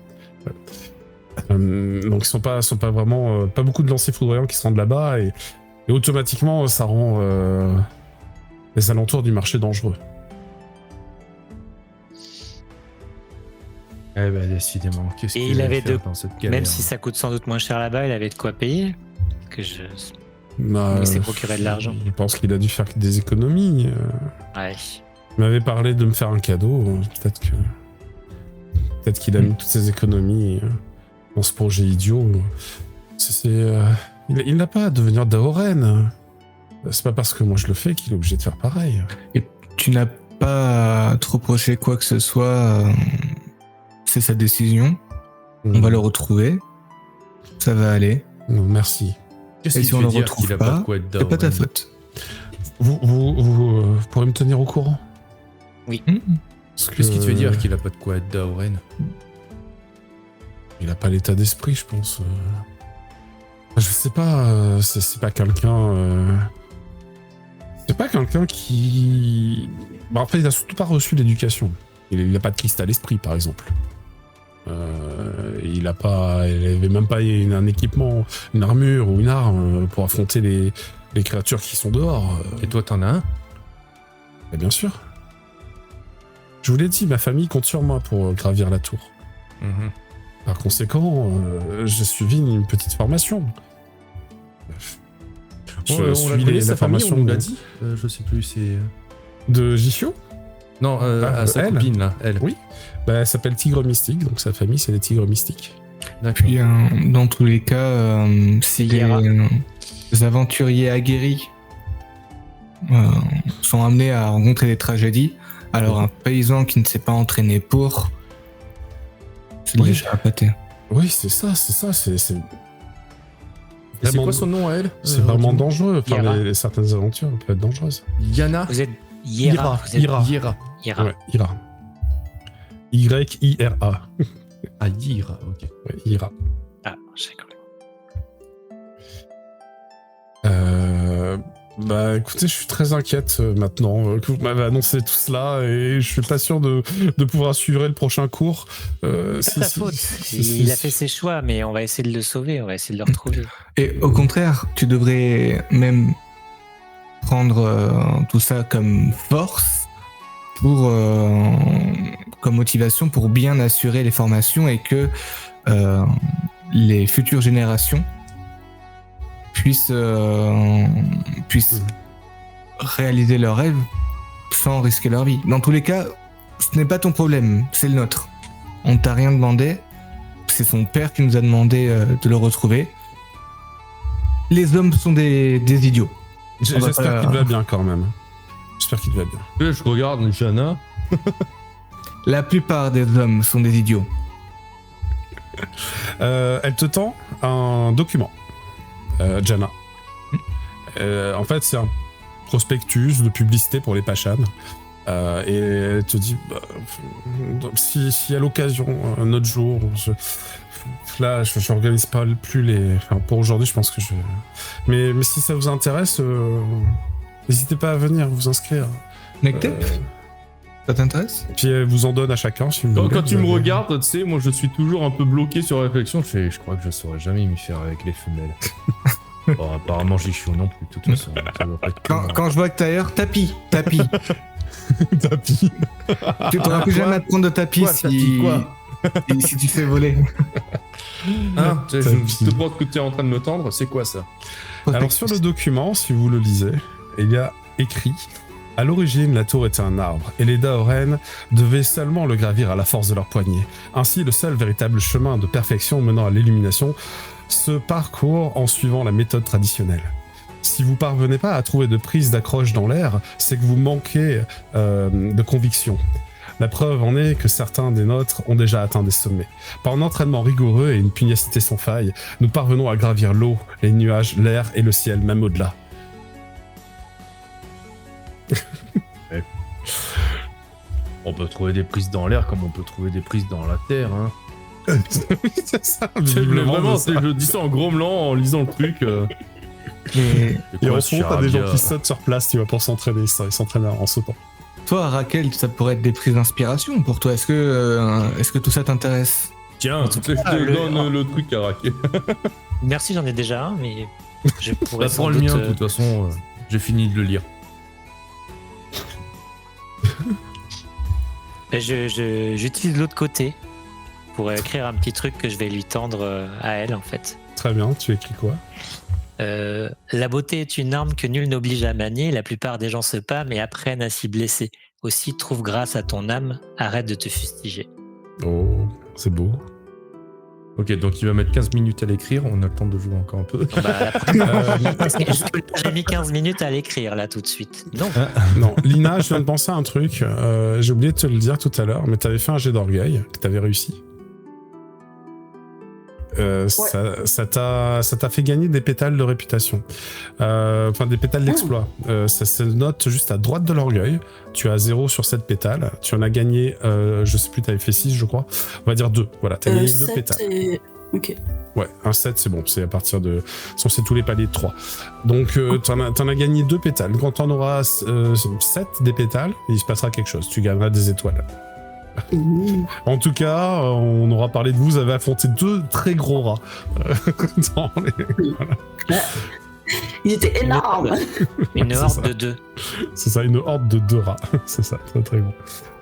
Speaker 1: Donc ils sont pas vraiment... pas beaucoup de lanciers foudroyants qui se rendent là-bas, et automatiquement, ça rend les alentours du marché dangereux.
Speaker 6: Eh ben, décidément, qu'est-ce
Speaker 2: Et
Speaker 6: qu'il
Speaker 2: il
Speaker 6: va
Speaker 2: avait
Speaker 6: faire
Speaker 2: de-
Speaker 6: dans cette galère?
Speaker 2: Même si ça coûte sans doute moins cher là-bas, il avait de quoi payer. Que je
Speaker 1: Bah,
Speaker 2: il s'est procuré de l'argent.
Speaker 1: Je pense qu'il a dû faire des économies.
Speaker 2: Ouais.
Speaker 1: Il m'avait parlé de me faire un cadeau. Peut-être qu'il a mis toutes ses économies dans ce projet idiot. Il n'a pas à devenir Daoren. C'est pas parce que moi je le fais qu'il est obligé de faire pareil.
Speaker 5: Tu n'as pas à te reprocher quoi que ce soit. C'est sa décision. On va le retrouver. Ça va aller.
Speaker 1: Non, merci.
Speaker 6: Qu'est-ce
Speaker 5: Et
Speaker 6: qui
Speaker 5: si on
Speaker 6: fait
Speaker 5: le
Speaker 6: dire
Speaker 5: retrouve
Speaker 6: qu'il a
Speaker 5: pas,
Speaker 6: pas de quoi être
Speaker 5: c'est pas ta
Speaker 6: Daoren?
Speaker 5: faute.
Speaker 1: Vous pourrez me tenir au courant? Parce que
Speaker 6: Qu'est-ce qui te fait dire qu'il a pas de quoi être Daoren?
Speaker 1: Il a pas l'état d'esprit, je pense. Je sais pas. C'est pas quelqu'un. C'est pas quelqu'un qui. Bah, après, il a surtout pas reçu l'éducation. Il a pas de cristal esprit, par exemple. Il avait même pas un équipement, une armure ou une arme pour affronter les créatures qui sont dehors.
Speaker 6: Et toi, t'en as un?
Speaker 1: Mais bien sûr. Je vous l'ai dit, ma famille compte sur moi pour gravir la tour. Par conséquent, j'ai suivi une petite formation.
Speaker 6: On la connaît, sa famille, on nous l'a dit. Je sais plus, c'est...
Speaker 1: De Jishio.
Speaker 6: Non, à sa
Speaker 1: elle.
Speaker 6: copine, là, elle.
Speaker 1: Oui. Bah, elle s'appelle Tigre Mystique, donc sa famille, c'est les Tigres Mystiques.
Speaker 6: D'accord.
Speaker 5: Puis, dans tous les cas, si les aventuriers aguerris sont amenés à rencontrer des tragédies, alors un paysan qui ne s'est pas entraîné pour, c'est
Speaker 1: Oui.
Speaker 5: déjà à pâter.
Speaker 1: Oui, c'est ça. C'est
Speaker 6: Et c'est
Speaker 1: vraiment-
Speaker 6: quoi son nom à elle?
Speaker 1: C'est vraiment dangereux. Enfin,
Speaker 2: Yara.
Speaker 1: certaines aventures peuvent être dangereuses.
Speaker 6: Yana?
Speaker 2: Vous êtes Yera. Vous êtes
Speaker 1: Ira.
Speaker 6: Yera.
Speaker 2: Yera.
Speaker 1: Ouais, Ira. Y-I-R-A.
Speaker 6: Ah, Yira, ok.
Speaker 1: Ouais, Ira.
Speaker 2: Ah, je sais quand même.
Speaker 1: Bah écoutez, je suis très inquiète maintenant que vous m'avez annoncé tout cela et je suis pas sûr de pouvoir suivre le prochain cours.
Speaker 2: C'est pas ta faute. Il a fait ses choix, mais on va essayer de le sauver, on va essayer de le retrouver.
Speaker 5: Et au contraire, tu devrais même prendre tout ça comme force, comme motivation pour bien assurer les formations et que les futures générations puissent réaliser leurs rêves sans risquer leur vie. Dans tous les cas, ce n'est pas ton problème, c'est le nôtre. On t'a rien demandé, c'est son père qui nous a demandé de le retrouver. Les hommes sont des idiots.
Speaker 1: J'espère qu'il va bien quand même. J'espère qu'il va bien.
Speaker 6: Là, je regarde Jana.
Speaker 5: La plupart des hommes sont des idiots.
Speaker 1: Elle te tend un document, Jana. En fait, c'est un prospectus de publicité pour les Pachan. Et elle te dit, si à l'occasion, un autre jour, là, je n'organise pas plus les... Enfin, pour aujourd'hui, je pense que je... Mais si ça vous intéresse, n'hésitez pas à venir vous inscrire.
Speaker 5: Nectep, ça t'intéresse?
Speaker 1: Puis elle vous en donne à chacun, si vous voulez.
Speaker 6: Quand tu
Speaker 1: Vous
Speaker 6: me
Speaker 1: avez-
Speaker 6: regardes, tu sais, moi je suis toujours un peu bloqué sur la réflexion. Je crois que je saurais jamais m'y faire avec les femelles. Bon, apparemment, j'y suis non plus, de toute façon. Ça doit pas être
Speaker 5: Quand je vois que t'as ailleurs, tapis.
Speaker 1: Tapis.
Speaker 5: Tu pourras plus jamais te prendre de tapis
Speaker 6: Quoi,
Speaker 5: si...
Speaker 6: tapis, quoi
Speaker 5: si tu fais voler.
Speaker 6: Hein, je
Speaker 1: Tapis.
Speaker 6: te pense que tu es en train de me tendre, c'est quoi ça?
Speaker 1: Alors sur le document, si vous le lisez, il y a écrit « À l'origine, la tour était un arbre, et les Daoren devaient seulement le gravir à la force de leurs poignets. Ainsi, le seul véritable chemin de perfection menant à l'illumination se parcourt en suivant la méthode traditionnelle. Si vous parvenez pas à trouver de prise d'accroche dans l'air, c'est que vous manquez de conviction. La preuve en est que certains des nôtres ont déjà atteint des sommets. Par un entraînement rigoureux et une pugnacité sans faille, nous parvenons à gravir l'eau, les nuages, l'air et le ciel, même au-delà.
Speaker 6: On peut trouver des prises dans l'air comme on peut trouver des prises dans la terre, hein.
Speaker 1: Oui, c'est ça,
Speaker 6: C'est
Speaker 1: visiblement,
Speaker 6: vraiment,
Speaker 1: c'est ça.
Speaker 6: je dis ça en grommelant, en lisant le truc.
Speaker 5: Et
Speaker 1: Et en ce moment, t'as des gens qui sautent sur place, tu vois, pour s'entraîner. Ils s'entraînent en sautant.
Speaker 5: toi, Raquel, ça pourrait être des prises d'inspiration pour toi. Est-ce que tout ça t'intéresse?
Speaker 6: Tiens, je te
Speaker 2: le-
Speaker 6: donne le truc à raquer.
Speaker 2: Merci, j'en ai déjà un, mais je pourrais
Speaker 6: Bah,
Speaker 2: sans
Speaker 6: prends le
Speaker 2: doute,
Speaker 6: mien, de toute façon, j'ai fini de le lire.
Speaker 2: J'utilise l'autre côté pour écrire un petit truc que je vais lui tendre à elle, en fait.
Speaker 1: Très bien, tu écris quoi?
Speaker 2: La beauté est une arme que nul n'oblige à manier. La plupart des gens se pâment et apprennent à s'y blesser. Aussi, trouve grâce à ton âme. Arrête de te fustiger.
Speaker 1: Oh, c'est beau.
Speaker 6: Ok, donc il va mettre 15 minutes à l'écrire, on a le temps de jouer encore un peu.
Speaker 2: J'ai mis 15 minutes à l'écrire, là, tout de suite. Non.
Speaker 1: Non, Lina, je viens de penser à un truc. J'ai oublié de te le dire tout à l'heure, mais t'avais fait un jet d'orgueil, que t'avais réussi. Ça t'a fait gagner des pétales de réputation. Enfin, des pétales d'exploit. Ça se note juste à droite de l'orgueil. Tu as 0 sur 7 pétales. Tu en as gagné, je sais plus, t'avais fait 6, je crois. On va dire 2. Voilà, t'as gagné 2 pétales.
Speaker 3: Ok.
Speaker 1: Ouais, un 7, c'est bon. C'est à partir de... C'est tous les paliers de 3. Donc, t'en as gagné 2 pétales. Quand t'en auras 7 des pétales, il se passera quelque chose. Tu gagneras des étoiles. En tout cas, on aura parlé de vous avez affronté 2 très gros rats.
Speaker 3: Voilà. Ils étaient énormes.
Speaker 2: Une horde de 2.
Speaker 1: C'est ça, une horde de 2 rats. C'est ça, très très bon.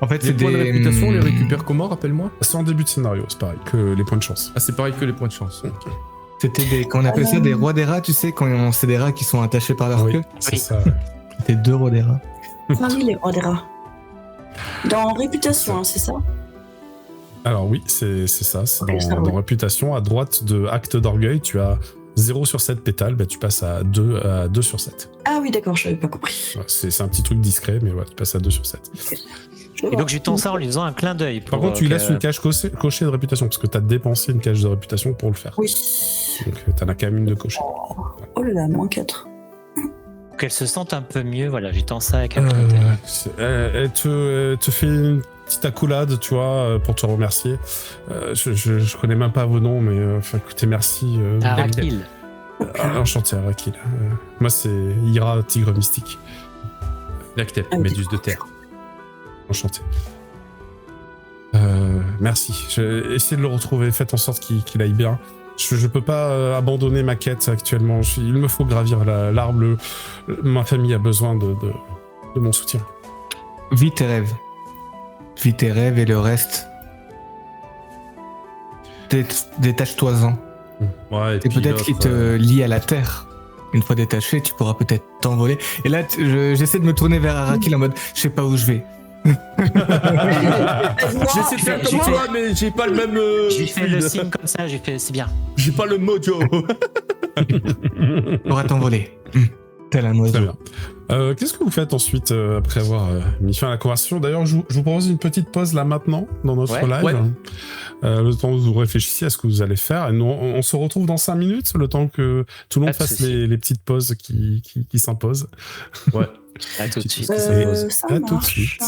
Speaker 5: En fait,
Speaker 6: Les
Speaker 5: c'est
Speaker 6: points de
Speaker 5: des
Speaker 6: réputation, on les récupère comment, rappelle-moi?
Speaker 1: C'est en début de scénario, c'est pareil que les points de chance.
Speaker 6: Ah, c'est pareil que les points de chance.
Speaker 1: Ok.
Speaker 5: C'était des, qu'on appelle ça des rois des rats, tu sais, quand c'est des rats qui sont attachés par leur
Speaker 1: Oui,
Speaker 5: queue.
Speaker 1: c'est
Speaker 2: Oui.
Speaker 1: ça.
Speaker 5: C'était 2 rois des rats.
Speaker 3: Ah oui, les rois des rats. Dans Réputation, hein, c'est ça?
Speaker 1: Alors oui, c'est ça. C'est
Speaker 3: Ok, ça,
Speaker 1: dans
Speaker 3: ouais.
Speaker 1: Réputation, à droite de Acte d'orgueil, tu as 0 sur 7 pétales, bah, tu passes à 2 sur 7.
Speaker 3: Ah oui, d'accord, je n'avais pas compris.
Speaker 1: Ouais, c'est un petit truc discret, mais voilà, tu passes à 2 sur 7.
Speaker 2: Et donc, je lui tends ça en lui faisant un clin d'œil.
Speaker 1: Par contre, tu lui laisses une cage cochée de réputation, parce que tu as dépensé une cage de réputation pour le faire.
Speaker 3: Oui.
Speaker 1: Donc t'en as quand même une de cochée.
Speaker 3: Oh là là, moins 4.
Speaker 2: Qu'elle se sente un peu mieux, voilà, je lui tends ça avec un clin d'œil.
Speaker 1: Elle te fait une petite accolade, tu vois, pour te remercier. Je connais même pas vos noms, mais écoutez, merci.
Speaker 2: Arakil.
Speaker 1: Enchanté, Arakil. Moi, c'est Ira, tigre mystique.
Speaker 6: Lactep,
Speaker 3: Ah oui.
Speaker 6: méduse de terre.
Speaker 1: Enchanté. Merci. J'ai essayé de le retrouver. Faites en sorte qu'il aille bien. Je peux pas abandonner ma quête actuellement. Il me faut gravir l'arbre. Ma famille a besoin de mon soutien.
Speaker 5: Vis tes rêves. Vis tes rêves et le reste. Détache-toi-en.
Speaker 6: Ouais, et
Speaker 5: Et
Speaker 6: puis
Speaker 5: peut-être qu'il
Speaker 6: l'autre,
Speaker 5: te lie à la terre. Une fois détaché, tu pourras peut-être t'envoler. Et là, j'essaie de me tourner vers Arakil en mode, je sais pas où je vais.
Speaker 6: J'essaie de faire comme toi, mais j'ai pas le même.
Speaker 2: Je lui fais le signe comme ça, je lui fais c'est bien.
Speaker 6: J'ai pas le mojo.
Speaker 5: Tu pourras t'envoler. Tel un oiseau.
Speaker 1: Très bien. Qu'est-ce que vous faites ensuite après avoir mis fin à la conversation? D'ailleurs, je vous propose une petite pause là maintenant dans notre live.
Speaker 6: ouais.
Speaker 1: Le temps que vous réfléchissiez à ce que vous allez faire. Et nous, on se retrouve dans 5 minutes, le temps que tout le monde
Speaker 2: Pas de
Speaker 1: fasse
Speaker 2: souci.
Speaker 1: les petites pauses qui s'imposent.
Speaker 6: Ouais.
Speaker 2: À tout de suite.
Speaker 3: Ça
Speaker 1: À tout de
Speaker 3: marche.
Speaker 1: suite.